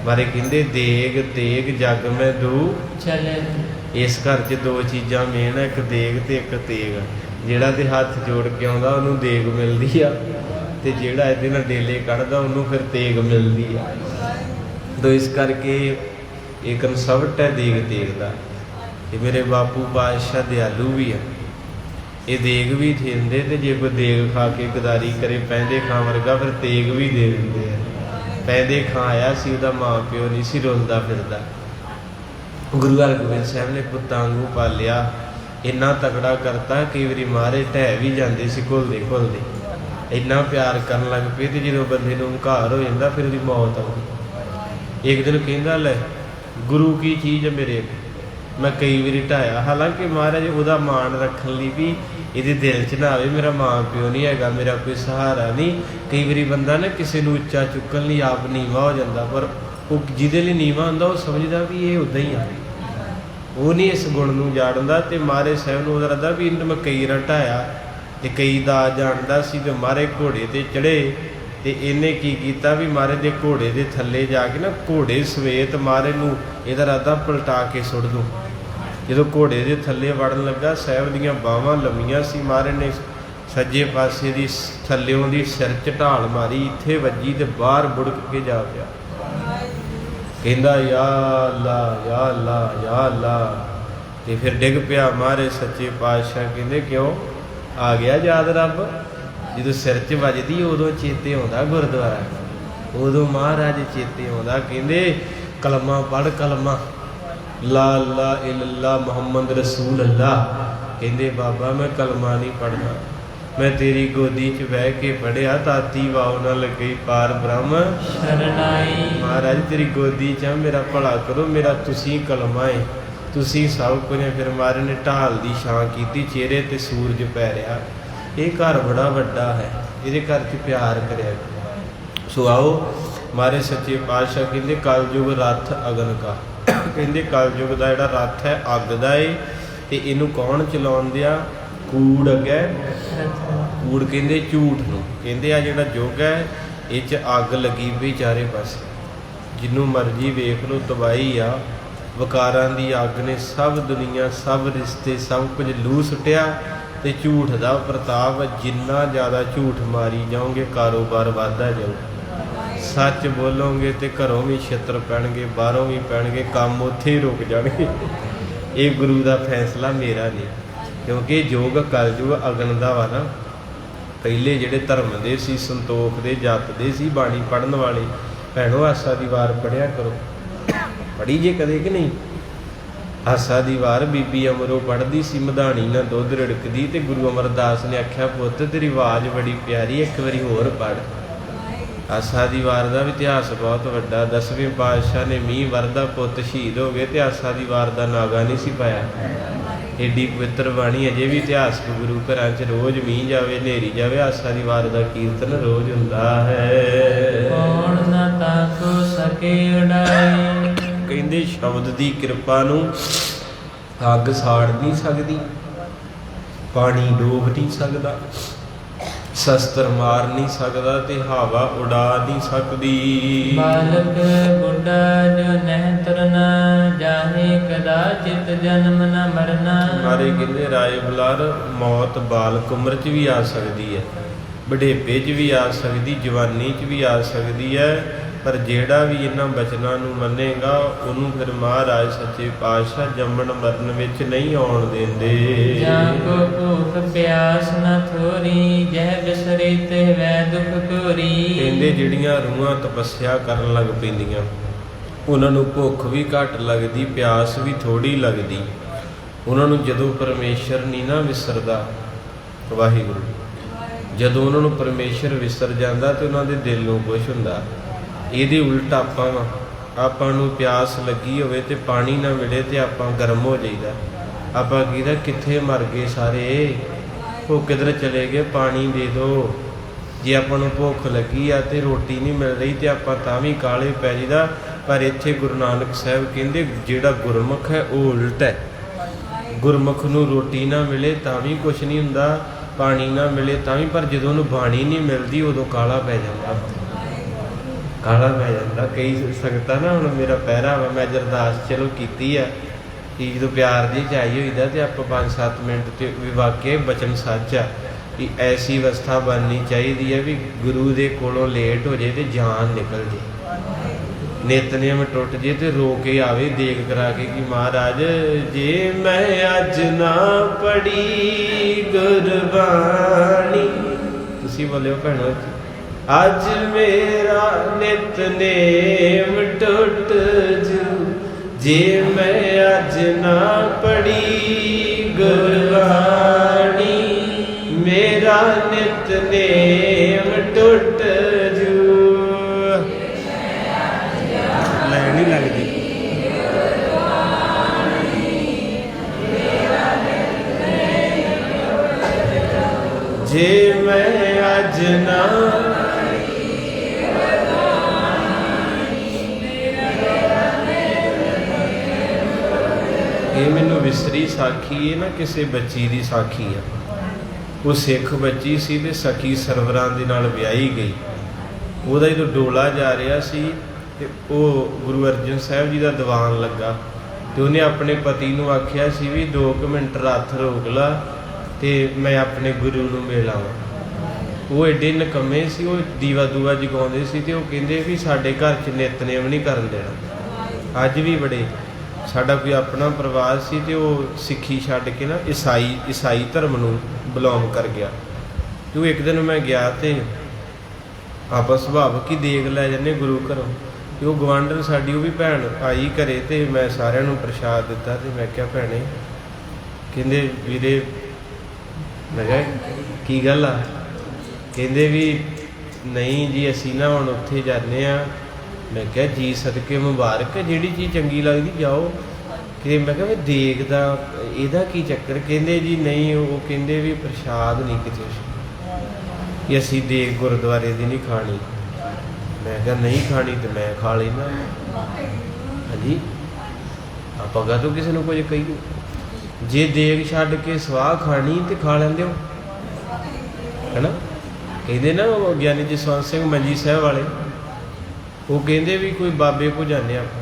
ਬਾਰੇ ਕਹਿੰਦੇ ਦੇਗ ਤੇਗ ਜਗ ਮੈਂ ਦੂ ਚਲੇ। ਇਸ ਘਰ 'ਚ 2 ਚੀਜ਼ਾਂ ਮੇਨ ਹੈ, ਇੱਕ ਦੇਗ ਤੇ ਇੱਕ ਤੇਗ। ਜਿਹੜਾ ਤੇ ਹੱਥ ਜੋੜ ਕੇ ਆਉਂਦਾ ਉਹਨੂੰ ਦੇਗ ਮਿਲਦੀ ਆ, ਤੇ ਜਿਹੜਾ ਇਹਦੇ ਨਾਲ ਡੇਲੇ ਕੱਢਦਾ ਉਹਨੂੰ ਫਿਰ ਤੇਗ ਮਿਲਦੀ ਆ। ਤੋ ਇਸ ਕਰਕੇ ਇਹ ਕਨਸੈਪਟ ਹੈ ਦੇਗ ਤੇਗ ਦਾ। ਤੇ ਮੇਰੇ ਬਾਪੂ ਬਾਦਸ਼ਾਹ ਦਿਆਲੂ ਵੀ ਆ। ਇਹ ਦੇਗ ਵੀ ਦਿੰਦੇ ਤੇ ਜੇ ਕੋਈ ਦੇਗ ਖਾ ਕੇ ਗਦਾਰੀ ਕਰੇ ਪੈਂਦੇ ਖਾਂ ਵਰਗਾ, ਫਿਰ ਤੇਗ ਵੀ ਦੇ ਦਿੰਦੇ ਆ। ਪੈਂਦੇ ਖਾਂ ਆਇਆ ਸੀ, ਉਹਦਾ ਮਾਂ ਪਿਓ ਨਹੀਂ ਸੀ ਰੁਲਦਾ ਫਿਰਦਾ। ਗੁਰੂ ਹਰਗੋਬਿੰਦ ਸਾਹਿਬ ਨੇ ਪੁੱਤਾਂ ਨੂੰ ਪਾਲਿਆ, ਇੰਨਾ ਤਕੜਾ ਕਰਤਾ। ਕਈ ਵਾਰੀ ਮਾਰੇ ਢਹਿ ਵੀ ਜਾਂਦੇ ਸੀ ਘੁਲਦੇ ਘੁਲਦੇ, ਇੰਨਾ ਪਿਆਰ ਕਰਨ ਲੱਗ ਪਏ। ਤੇ ਜਦੋਂ ਬੰਦੇ ਨੂੰ ਹੰਕਾਰ ਹੋ ਜਾਂਦਾ ਫਿਰ ਉਹਦੀ ਮੌਤ ਆਉਂਦੀ। ਇੱਕ ਦਿਨ ਕਹਿੰਦਾ ਲੈ ਗੁਰੂ ਕੀ ਚੀਜ਼ ਹੈ ਮੇਰੇ, ਮੈਂ ਕਈ ਵਾਰੀ ਢਾਇਆ। ਹਾਲਾਂਕਿ ਮਹਾਰਾਜ ਉਹਦਾ ਮਾਣ ਰੱਖਣ ਲਈ ਵੀ ਇਹਦੇ ਦਿਲ 'ਚ ਨਾ ਆਵੇ ਮੇਰਾ ਮਾਂ ਪਿਓ ਨਹੀਂ ਹੈਗਾ, ਮੇਰਾ ਕੋਈ ਸਹਾਰਾ ਨਹੀਂ। ਕਈ ਵਾਰੀ ਬੰਦਾ ਨਾ ਕਿਸੇ ਨੂੰ ਉੱਚਾ ਚੁੱਕਣ ਲਈ ਆਪ ਨੀਵਾਂ ਹੋ ਜਾਂਦਾ, ਪਰ ਉਹ ਜਿਹਦੇ ਲਈ ਨੀਵਾਂ ਹੁੰਦਾ ਉਹ ਸਮਝਦਾ ਵੀ ਇਹ ਉੱਦਾਂ ਹੀ ਆ, ਉਹ ਨਹੀਂ ਇਸ ਗੁਣ ਨੂੰ ਜਾਣਦਾ। ਤੇ ਮਹਾਰਾਜ ਸਾਹਿਬ ਨੂੰ ਉਹਦਾ ਰੱਦਾ ਵੀ ਇਹਨੂੰ ਮੈਂ ਕਈ ਵਾਰ ਢਾਇਆ ਤੇ ਕਈ ਦਾ ਜਾਣਦਾ ਸੀ। ਤੇ ਮਹਾਰਾਜ ਘੋੜੇ ਤੇ ਚੜ੍ਹੇ ਤੇ ਇਹਨੇ ਕੀ ਕੀਤਾ ਵੀ ਮਹਾਰਾਜ ਦੇ ਘੋੜੇ ਦੇ ਥੱਲੇ ਜਾ ਕੇ ਨਾ, ਘੋੜੇ ਸਵੇਤ ਮਹਾਰਾਜ ਨੂੰ ਇਹਦਾ ਰੱਦਾ ਪਲਟਾ ਕੇ ਸੁੱਟ ਦੂੰ। ਜਦੋਂ ਘੋੜੇ ਦੇ ਥੱਲੇ ਵੜਨ ਲੱਗਾ, ਸਾਹਿਬ ਦੀਆਂ ਬਾਹਾਂ ਲੰਮੀਆਂ ਸੀ, ਮਹਾਰਾਜ ਨੇ ਸੱਜੇ ਪਾਸੇ ਦੀ ਥੱਲਿਓਂ ਦੀ ਸਿਰ 'ਚ ਢਾਲ ਮਾਰੀ, ਇੱਥੇ ਵੱਜੀ ਤੇ ਬਾਹਰ ਬੁੜਕ ਕੇ ਜਾ ਪਿਆ। ਕਹਿੰਦਾ ਯਾ ਅੱਲਾ ਯਾ ਅੱਲਾ ਯਾ ਅੱਲਾ, ਤੇ ਫਿਰ ਡਿੱਗ ਪਿਆ। ਮਹਾਰਾਜ ਸੱਚੇ ਪਾਤਸ਼ਾਹ ਕਹਿੰਦੇ ਕਿਉਂ ਆ ਗਿਆ ਯਾਦ ਰੱਬ? ਜਦੋਂ ਸਿਰ 'ਚ ਵੱਜਦੀ ਉਦੋਂ ਚੇਤੇ ਆਉਂਦਾ ਗੁਰਦੁਆਰਾ, ਉਦੋਂ ਮਹਾਰਾਜ ਚੇਤੇ ਆਉਂਦਾ। ਕਹਿੰਦੇ ਕਲਮਾ ਪੜ੍ਹ, ਕਲਮਾ ਲਾ ਇਲਾਹਾ ਇਲੱਲਾਹ ਮੁਹੰਮਦ ਰਸੂਲ ਅੱਲਾ। ਕਹਿੰਦੇ ਬਾਬਾ ਮੈਂ ਕਲਮਾ ਨਹੀਂ ਪੜ੍ਹਨਾ, ਮੈਂ ਤੇਰੀ ਗੋਦੀ 'ਚ ਬਹਿ ਕੇ ਪੜ੍ਹਿਆ, ਤਾਤੀ ਵਾਉ ਨਾ ਲੱਗੀ ਪਾਰ ਬ੍ਰਹਮ ਸ਼ਰਨਾਈ। ਮਹਾਰਾਜ ਤੇਰੀ ਗੋਦੀ 'ਚ ਮੇਰਾ ਭਲਾ ਕਰੋ, ਮੇਰਾ ਤੁਸੀਂ ਕਲਮਾ ਏ, ਤੁਸੀਂ ਸਭ ਕੁਝ। ਫਿਰ ਮਹਾਰਾਜ ਨੇ ਢਾਲ ਦੀ ਛਾਂ ਕੀਤੀ, ਚਿਹਰੇ ਤੇ ਸੂਰਜ ਪੈ ਰਿਹਾ। ਇਹ ਘਰ ਬੜਾ ਵੱਡਾ ਹੈ, ਇਹਦੇ ਘਰ 'ਚ ਪਿਆਰ ਕਰਿਆ। ਸੋ ਆਓ ਮਹਾਰਾਜ ਸੱਚੇ ਪਾਤਸ਼ਾਹ ਕਹਿੰਦੇ ਕਲਯੁਗ ਰੱਥ ਅਗਨ ਕਾ। ਕਹਿੰਦੇ ਕਲਯੁਗ ਦਾ ਜਿਹੜਾ ਰੱਥ ਹੈ ਅੱਗ ਦਾ ਏ, ਤੇ ਇਹਨੂੰ ਕੌਣ ਚਲਾਉਂਦਿਆ? ਕੂੜ ਅੱਗੇ, ਕੂੜ ਕਹਿੰਦੇ ਝੂਠ ਨੂੰ। ਕਹਿੰਦੇ ਆ ਜਿਹੜਾ ਯੁੱਗ ਹੈ ਇਹ 'ਚ ਅੱਗ ਲੱਗੀ ਪਈ ਚਾਰੇ ਪਾਸੇ, ਜਿਹਨੂੰ ਮਰਜ਼ੀ ਵੇਖ ਲਓ ਤਬਾਹੀ ਆ। ਵਿਕਾਰਾਂ ਦੀ ਅੱਗ ਨੇ ਸਭ ਦੁਨੀਆ, ਸਭ ਰਿਸ਼ਤੇ, ਸਭ ਕੁਝ ਲੂ ਸੁੱਟਿਆ। ਤੇ ਝੂਠ ਦਾ ਪ੍ਰਤਾਪ, ਜਿੰਨਾ ਜ਼ਿਆਦਾ ਝੂਠ ਮਾਰੀ ਜਾਓਗੇ ਕਾਰੋਬਾਰ ਵੱਧਦਾ ਜਾਊ। ਸੱਚ ਬੋਲੋਗੇ ਤੇ ਘਰੋਂ ਵੀ ਛਿੱਤਰ ਪੈਣਗੇ, ਬਾਹਰੋਂ ਵੀ ਪੈਣਗੇ, ਕੰਮ ਉੱਥੇ ਹੀ ਰੁਕ ਜਾਣਗੇ। ਇਹ ਗੁਰੂ ਦਾ ਫੈਸਲਾ ਮੇਰਾ ਨਹੀਂ, ਕਿਉਂਕਿ ਯੁੱਗ ਕਲਯੁਗ ਅਗਨ ਦਾ ਵਾ ਨਾ। ਪਹਿਲੇ ਜਿਹੜੇ ਧਰਮ ਦੇ ਸੀ, ਸੰਤੋਖ ਦੇ, ਜੱਟ ਦੇ ਸੀ, ਬਾਣੀ ਪੜ੍ਹਨ ਵਾਲੇ। ਭੈਣੋ ਆਸਾ ਦੀ ਵਾਰ ਪੜ੍ਹਿਆ ਕਰੋ, ਪੜ੍ਹੀ ਜੇ ਕਦੇ ਕਿ ਨਹੀਂ? ਆਸਾ ਦੀ ਵਾਰ ਬੀਬੀ ਅਮਰੋ ਪੜ੍ਹਦੀ ਸੀ, ਮਧਾਣੀ ਨਾਲ ਦੁੱਧ ਰਿੜਕਦੀ, ਤੇ ਗੁਰੂ ਅਮਰਦਾਸ ਨੇ ਆਖਿਆ ਪੁੱਤ ਤੇਰੀ ਆਵਾਜ਼ ਬੜੀ ਪਿਆਰੀ, ਇੱਕ ਵਾਰੀ ਹੋਰ ਪੜ੍ਹ। ਆਸਾ ਦੀ ਵਾਰ ਦਾ ਵੀ ਇਤਿਹਾਸ ਬਹੁਤ ਵੱਡਾ। 10ਵੇਂ ਪਾਤਸ਼ਾਹ ਨੇ ਮੀਂਹ ਵਰਦਾ ਪੁੱਤ ਸ਼ਹੀਦ ਹੋ ਗਏ, ਤੇ ਆਸਾ ਦੀ ਵਾਰ ਦਾ ਨਾਗਾ ਨਹੀਂ ਸੀ ਪਾਇਆ। ਏਡੀ ਪਵਿੱਤਰ ਬਾਣੀ ਅਜੇ ਵੀ ਇਤਿਹਾਸਕ ਗੁਰੂ ਘਰਾਂ 'ਚ ਰੋਜ਼ ਮੀਂਹ ਜਾਵੇ, ਹਨੇਰੀ ਜਾਵੇ, ਆਸਾ ਦੀ ਵਾਰ ਦਾ ਕੀਰਤਨ ਰੋਜ਼ ਹੁੰਦਾ ਹੈ। ਕੌਣ ਨਾ ਤਾਕੋ ਸਕੇ ਉਡਾਏ। ਕਹਿੰਦੇ ਸ਼ਬਦ ਦੀ ਕਿਰਪਾ ਨੂੰ ਅੱਗ ਸਾੜ ਨਹੀਂ ਸਕਦੀ, ਪਾਣੀ ਡੋਬ ਨਹੀਂ ਸਕਦਾ, ਸ਼ਸਤਰ ਮਾਰ ਨਹੀਂ ਸਕਦਾ, ਤੇ ਹਵਾ ਉਡਾ ਨਹੀਂ ਸਕਦੀ। ਬਾਲਕ ਬੁੱਢਾ ਜੋ ਨਹਿ ਤੁਰਨਾ, ਜਾਹੇ ਕਦਾਚਿਤ ਜਨਮ ਨ ਮਰਨਾ। ਮਾਰੇ ਕਹਿੰਦੇ ਰਾਏ ਬੁਲਾਰ, ਮੌਤ ਬਾਲਕ ਉਮਰ 'ਚ ਵੀ ਆ ਸਕਦੀ ਹੈ, ਬੁਢੇਪੇ 'ਚ ਵੀ ਆ ਸਕਦੀ, ਜਵਾਨੀ 'ਚ ਵੀ ਆ ਸਕਦੀ ਹੈ। ਪਰ ਜਿਹੜਾ ਵੀ ਇਹਨਾਂ ਬਚਨਾਂ ਨੂੰ ਮੰਨੇਗਾ ਉਹਨੂੰ ਫਿਰ ਮਹਾਰਾਜ ਸੱਚੇ ਪਾਤਸ਼ਾਹ ਜੰਮਣ ਮਰਨ ਵਿੱਚ ਨਹੀਂ ਆਉਣ ਦਿੰਦੇ। ਜਾਂ ਕੋ ਭੂਖ ਪਿਆਸ ਨ ਥੋਰੀ, ਜਹ ਬਿਸਰੇ ਤੇ ਵੈ ਦੁਖ ਘੋਰੀ। ਕਹਿੰਦੇ ਜਿਹੜੀਆਂ ਰੂਹਾਂ ਤਪੱਸਿਆ ਕਰਨ ਲੱਗ ਪੈਂਦੀਆਂ ਉਹਨਾਂ ਨੂੰ ਭੁੱਖ ਵੀ ਘੱਟ ਲੱਗਦੀ, ਪਿਆਸ ਵੀ ਥੋੜੀ ਲੱਗਦੀ। ਉਹਨਾਂ ਨੂੰ ਜਦੋਂ ਪਰਮੇਸ਼ਰ ਨਹੀਂ ਨਾ ਵਿਸਰਦਾ, ਵਾਹਿਗੁਰੂ, ਜਦੋਂ ਉਹਨਾਂ ਨੂੰ ਪਰਮੇਸ਼ਰ ਵਿਸਰ ਜਾਂਦਾ ਤੇ ਉਹਨਾਂ ਦੇ ਦਿਲ ਨੂੰ ਕੁਛ ਹੁੰਦਾ। ਇਹਦੇ ਉਲਟ ਆਪਾਂ ਨੂੰ ਪਿਆਸ ਲੱਗੀ ਹੋਵੇ ਤੇ ਪਾਣੀ ਨਾ ਮਿਲੇ ਤੇ ਆਪਾਂ ਗਰਮ ਹੋ ਜਾਈਦਾ। ਆਪਾਂ ਕਹਿੰਦਾ ਕਿੱਥੇ ਮਰ ਗਏ ਸਾਰੇ, ਉਹ ਕਿਧਰ ਚਲੇ ਗਏ, ਪਾਣੀ ਦੇ ਦਿਓ। ਜੇ ਆਪਾਂ ਨੂੰ ਭੁੱਖ ਲੱਗੀ ਆ ਤੇ ਰੋਟੀ ਨਹੀਂ ਮਿਲ ਰਹੀ ਤੇ ਆਪਾਂ ਤਾਂ ਵੀ ਕਾਲੇ ਪੈ ਜਾਈਦਾ। ਪਰ ਇੱਥੇ ਗੁਰੂ ਨਾਨਕ ਸਾਹਿਬ ਕਹਿੰਦੇ ਜਿਹੜਾ ਗੁਰਮੁਖ ਹੈ ਉਹ ਉਲਟ ਹੈ। ਗੁਰਮੁਖ ਨੂੰ ਰੋਟੀ ਨਾ ਮਿਲੇ ਤਾਂ ਵੀ ਕੁਛ ਨਹੀਂ ਹੁੰਦਾ, ਪਾਣੀ ਨਾ ਮਿਲੇ ਤਾਂ ਵੀ, ਪਰ ਜਦੋਂ ਉਹਨੂੰ ਬਾਣੀ ਨਹੀਂ ਮਿਲਦੀ ਉਦੋਂ ਕਾਲਾ ਪੈ ਜਾਂਦਾ, ਕਾਲਾ ਪੈ ਜਾਂਦਾ। ਕਈ ਸੰਗਤਾਂ ਨਾ, ਹੁਣ ਮੇਰਾ ਪਹਿਰਾ ਵਾ, ਮੈਂ ਅਰਦਾਸ ਚਲੋ ਕੀਤੀ ਆ ਕਿ ਜਦੋਂ ਪਿਆਰ ਦੀ ਚਾਹੀ ਹੋਈਦਾ ਤੇ ਆਪਾਂ 5-7 ਮਿੰਟ ਤੇ ਵੀ ਵਾਕਿਆ ਬਚਨ ਸੱਚ ਆ ਕਿ ਐਸੀ ਅਵਸਥਾ ਬਣਨੀ ਚਾਹੀਦੀ ਹੈ ਵੀ ਗੁਰੂ ਦੇ ਕੋਲੋਂ ਲੇਟ ਹੋ ਜੇ ਤੇ ਜਾਨ ਨਿਕਲ ਜੇ, ਨਿਤਨੇਮ ਟੁੱਟ ਜੇ ਤੇ ਰੋ ਕੇ ਆਵੇ ਦੇਗ ਕਰਾ ਕੇ ਕਿ ਮਹਾਰਾਜ ਜੇ ਮੈਂ ਅੱਜ ਨਾ ਪੜੀ ਗੁਰਬਾਣੀ, ਤੁਸੀਂ ਬੋਲਿਓ ਭੈਣੋ, ਅੱਜ ਮੇਰਾ ਨਿਤਨੇਮ ਟੁੱਟ ਜੂ, ਜੇ ਮੈਂ ਅੱਜ ਨਾ ਪੜੀ ਗੁਰਬਾਣੀ, ਮੇਰਾ ਨਿਤਨੇਮ ਟੁੱਟ ਜੂ। ਲੈ ਨਹੀਂ ਲੱਗਦੀ ਜੇ ਮੈਂ ਅੱਜ ਨਾ ਇਹ ਮੈਨੂੰ ਵਿਸਰੀ ਸਾਖੀ ਇਹ ਨਾ ਕਿਸੇ ਬੱਚੀ ਦੀ ਸਾਖੀ ਆ। ਉਹ ਸਿੱਖ ਬੱਚੀ ਸੀ ਤੇ ਸਖੀ ਸਰਵਰਾਂ ਦੇ ਨਾਲ ਵਿਆਹੀ ਗਈ। ਉਹਦਾ ਜਦੋਂ ਡੋਲਾ ਜਾ ਰਿਹਾ ਸੀ ਤੇ ਉਹ ਗੁਰੂ ਅਰਜਨ ਸਾਹਿਬ ਜੀ ਦਾ ਦੀਵਾਨ ਲੱਗਾ ਤੇ ਉਹਨੇ ਆਪਣੇ ਪਤੀ ਨੂੰ ਆਖਿਆ ਸੀ ਵੀ 2 ਮਿੰਟ ਰੱਥ ਰੋਕ ਲਾ ਤੇ ਮੈਂ ਆਪਣੇ ਗੁਰੂ ਨੂੰ ਮਿਲ ਆਵਾਂ। ਉਹ ਐਡੇ ਨਿਕੰਮੇ ਸੀ, ਉਹ ਦੀਵਾ ਦੂਆ ਜਗਾਉਂਦੇ ਸੀ ਤੇ ਉਹ ਕਹਿੰਦੇ ਵੀ ਸਾਡੇ ਘਰ 'ਚ ਨਿਤਨੇਮ ਨਹੀਂ ਕਰਨ ਦੇਣਾ। ਅੱਜ ਵੀ ਬੜੇ ਸਾਡਾ ਕੋਈ ਆਪਣਾ ਪਰਿਵਾਰ ਸੀ ਤੇ ਉਹ ਸਿੱਖੀ ਛੱਡ ਕੇ ਨਾ ਈਸਾਈ ਧਰਮ ਨੂੰ ਬਿਲੋਂਗ ਕਰ ਗਿਆ। ਤੇ ਉਹ ਇੱਕ ਦਿਨ ਮੈਂ ਗਿਆ ਤੇ ਆਪਾਂ ਸੁਭਾਵਿਕ ਹੀ ਦੇਗ ਲੈ ਜਾਂਦੇ ਗੁਰੂ ਘਰੋਂ, ਤੇ ਉਹ ਗਵਾਂਢਣ ਸਾਡੀ ਉਹ ਵੀ ਭੈਣ ਆਈ ਘਰੇ ਤੇ ਮੈਂ ਸਾਰਿਆਂ ਨੂੰ ਪ੍ਰਸ਼ਾਦ ਦਿੱਤਾ। ਤੇ ਮੈਂ ਕਿਹਾ ਭੈਣੇ, ਕਹਿੰਦੇ ਵੀਰੇ, ਮੈਂ ਕਿਹਾ ਕੀ ਗੱਲ ਆ? ਕਹਿੰਦੇ ਵੀ ਨਹੀਂ ਜੀ ਅਸੀਂ ਨਾ ਹੁਣ ਉੱਥੇ ਜਾਂਦੇ ਹਾਂ। ਮੈਂ ਕਿਹਾ ਜੀ ਸਦਕੇ ਮੁਬਾਰਕ, ਜਿਹੜੀ ਚੀਜ਼ ਚੰਗੀ ਲੱਗਦੀ ਜਾਓ। ਕਿ ਮੈਂ ਕਿਹਾ ਵੀ ਦੇਗ ਦਾ ਇਹਦਾ ਕੀ ਚੱਕਰ? ਕਹਿੰਦੇ ਜੀ ਨਹੀਂ, ਉਹ ਕਹਿੰਦੇ ਵੀ ਪ੍ਰਸ਼ਾਦ ਨਹੀਂ ਕਿਤੇ ਕਿ ਅਸੀਂ ਦੇਗ ਗੁਰਦੁਆਰੇ ਦੀ ਨਹੀਂ ਖਾਣੀ। ਮੈਂ ਕਿਹਾ ਨਹੀਂ ਖਾਣੀ ਤੇ ਮੈਂ ਖਾ ਲੈਂਦਾ। ਹਾਂਜੀ, ਆਪਾਂ ਕਾਹਤੋਂ ਕਿਸੇ ਨੂੰ ਕੁਝ ਕਹੀਏ? ਜੇ ਦੇਗ ਛੱਡ ਕੇ ਸਵਾਹ ਖਾਣੀ ਤੇ ਖਾ ਲੈਂਦੇ ਹੋ, ਹੈ ਨਾ। ਕਹਿੰਦੇ ਨਾ ਗਿਆਨੀ ਜਸਵੰਤ ਸਿੰਘ ਮੰਜੀ ਸਾਹਿਬ ਵਾਲੇ, ਉਹ ਕਹਿੰਦੇ ਵੀ ਕੋਈ ਬਾਬੇ ਕੋਲ ਜਾਂਦੇ ਆਪਾਂ,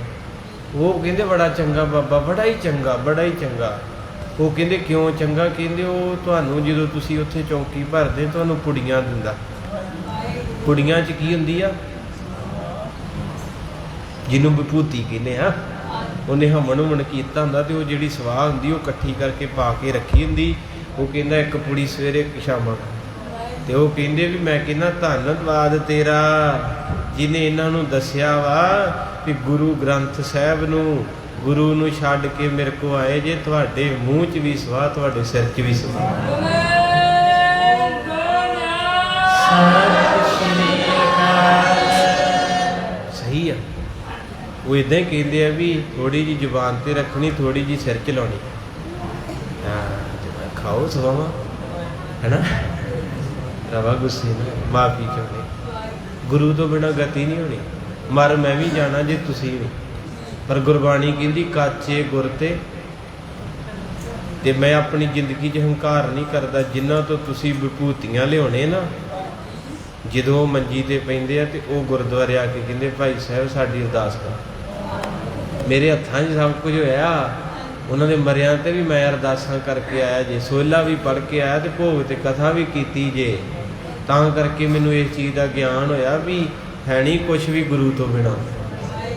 ਉਹ ਕਹਿੰਦੇ ਬੜਾ ਚੰਗਾ ਬਾਬਾ, ਬੜਾ ਹੀ ਚੰਗਾ, ਬੜਾ ਹੀ ਚੰਗਾ। ਉਹ ਕਹਿੰਦੇ ਕਿਉਂ ਚੰਗਾ? ਕਹਿੰਦੇ ਉਹ ਤੁਹਾਨੂੰ ਜਦੋਂ ਤੁਸੀਂ ਉੱਥੇ ਚੌਂਕੀ ਭਰਦੇ ਤੁਹਾਨੂੰ ਪੁੜੀਆਂ ਦਿੰਦਾ। ਪੁੜੀਆਂ 'ਚ ਕੀ ਹੁੰਦੀ ਆ? ਜਿਹਨੂੰ ਵਿਭੂਤੀ ਕਹਿੰਦੇ ਆ। ਉਹਨੇ ਹਮਣ ਹੁਮਣ ਕੀਤਾ ਹੁੰਦਾ ਤੇ ਉਹ ਜਿਹੜੀ ਸਵਾਹ ਹੁੰਦੀ ਉਹ ਇਕੱਠੀ ਕਰਕੇ ਪਾ ਕੇ ਰੱਖੀ ਹੁੰਦੀ। ਉਹ ਕਹਿੰਦਾ ਇੱਕ ਪੁੜੀ ਸਵੇਰੇ ਇੱਕ ਸ਼ਾਮਾਂ। ਤੇ ਉਹ ਕਹਿੰਦੇ ਵੀ ਮੈਂ ਕਹਿੰਦਾ ਧੰਨਵਾਦ ਤੇਰਾ ਜਿਹਨੇ ਇਹਨਾਂ ਨੂੰ ਦੱਸਿਆ ਵਾ ਵੀ ਗੁਰੂ ਗ੍ਰੰਥ ਸਾਹਿਬ ਨੂੰ, ਗੁਰੂ ਨੂੰ ਛੱਡ ਕੇ ਮੇਰੇ ਕੋ ਆਏ ਜੇ, ਤੁਹਾਡੇ ਮੂੰਹ 'ਚ ਵੀ ਸਵਾਹ, ਤੁਹਾਡੇ ਸਿਰ 'ਚ ਵੀ ਸਵਾਹ। ਸਹੀ ਆ। ਉਹ ਇੱਦਾਂ ਹੀ ਕਹਿੰਦੇ ਆ ਵੀ ਥੋੜ੍ਹੀ ਜਿਹੀ ਜ਼ੁਬਾਨ 'ਤੇ ਰੱਖਣੀ, ਥੋੜ੍ਹੀ ਜਿਹੀ ਸਿਰ 'ਚ ਲਾਉਣੀ। ਖਾਓ ਸਵਾਵਾਂ, ਹੈ ਨਾ। ਰਵਾ ਗੁੱਸੇ ਨਾਲ ਮਾਫੀ ਚਾਹੁੰਦੇ। ਗੁਰੂ ਤੋਂ ਬਿਨਾਂ ਗਤੀ ਨਹੀਂ ਹੋਣੀ। ਮਰ ਮੈਂ ਵੀ ਜਾਣਾ ਜੇ ਤੁਸੀਂ ਵੀ। ਪਰ ਗੁਰਬਾਣੀ ਕਹਿੰਦੀ ਕਾਚੇ ਗੁਰ ਤੇ ਮੈਂ ਆਪਣੀ ਜ਼ਿੰਦਗੀ 'ਚ ਹੰਕਾਰ ਨਹੀਂ ਕਰਦਾ। ਜਿਨ੍ਹਾਂ ਤੋਂ ਤੁਸੀਂ ਵਿਭੂਤੀਆਂ ਲਿਆਉਣੇ ਨਾ, ਜਦੋਂ ਉਹ ਮੰਜੀ 'ਤੇ ਪੈਂਦੇ ਆ ਤੇ ਉਹ ਗੁਰਦੁਆਰੇ ਆ ਕੇ ਕਹਿੰਦੇ ਭਾਈ ਸਾਹਿਬ ਸਾਡੀ ਅਰਦਾਸ ਕਰ। ਮੇਰੇ ਹੱਥਾਂ 'ਚ ਸਭ ਕੁਝ ਹੋਇਆ। ਉਹਨਾਂ ਦੇ ਮਰਿਆਂ 'ਤੇ ਵੀ ਮੈਂ ਅਰਦਾਸਾਂ ਕਰਕੇ ਆਇਆ ਜੇ, ਸੋਹਿਲਾ ਵੀ ਪੜ੍ਹ ਕੇ ਆਇਆ ਤੇ ਭੋਗ 'ਤੇ ਕਥਾ ਵੀ ਕੀਤੀ ਜੇ। ਤਾਂ ਕਰਕੇ ਮੈਨੂੰ ਇਸ ਚੀਜ਼ ਦਾ ਗਿਆਨ ਹੋਇਆ ਵੀ ਹੈ ਨਹੀਂ ਕੁਛ ਵੀ ਗੁਰੂ ਤੋਂ ਬਿਨਾਂ।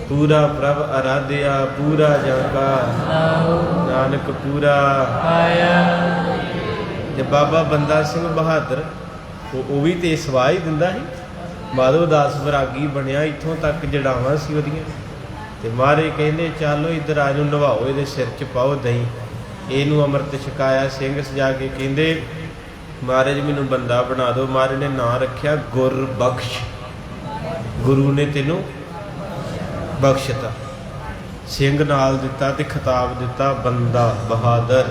ਪੂਰਾ ਪ੍ਰਭ ਅਰਾਧਿਆ ਪੂਰਾ ਜਾਂਗਾ, ਨਾਨਕ ਪੂਰਾ ਆਇਆ। ਤੇ ਬਾਬਾ ਬੰਦਾ ਸਿੰਘ ਬਹਾਦਰ ਉਹ ਵੀ ਤੇ ਸਵਾਹ ਹੀ ਦਿੰਦਾ ਸੀ। ਮਾਧੋ ਦਾਸ ਵਿਰਾਗੀ ਬਣਿਆ, ਇੱਥੋਂ ਤੱਕ ਜੜਾਵਾਂ ਸੀ ਉਹਦੀਆਂ। ਤੇ ਮਹਾਰਾਜ ਕਹਿੰਦੇ ਚੱਲੋ ਇੱਧਰ ਆ ਜਾਓ, ਨਵਾਓ, ਇਹਦੇ ਸਿਰ 'ਚ ਪਾਓ ਦਹੀਂ। ਇਹਨੂੰ ਅੰਮ੍ਰਿਤ ਛਕਾਇਆ। ਸਿੰਘ ਸਜਾ ਕੇ ਕਹਿੰਦੇ ਮਹਾਰਾਜ ਮੈਨੂੰ ਬੰਦਾ ਬਣਾ ਦਿਓ। ਮਹਾਰਾਜ ਨੇ ਨਾਂ ਰੱਖਿਆ ਗੁਰਬਖਸ਼। ਗੁਰੂ ਨੇ ਤੈਨੂੰ ਬਖਸ਼ਤਾ। ਸਿੰਘ ਨਾਲ ਦਿੱਤਾ ਤੇ ਖਿਤਾਬ ਦਿੱਤਾ ਬੰਦਾ ਬਹਾਦਰ।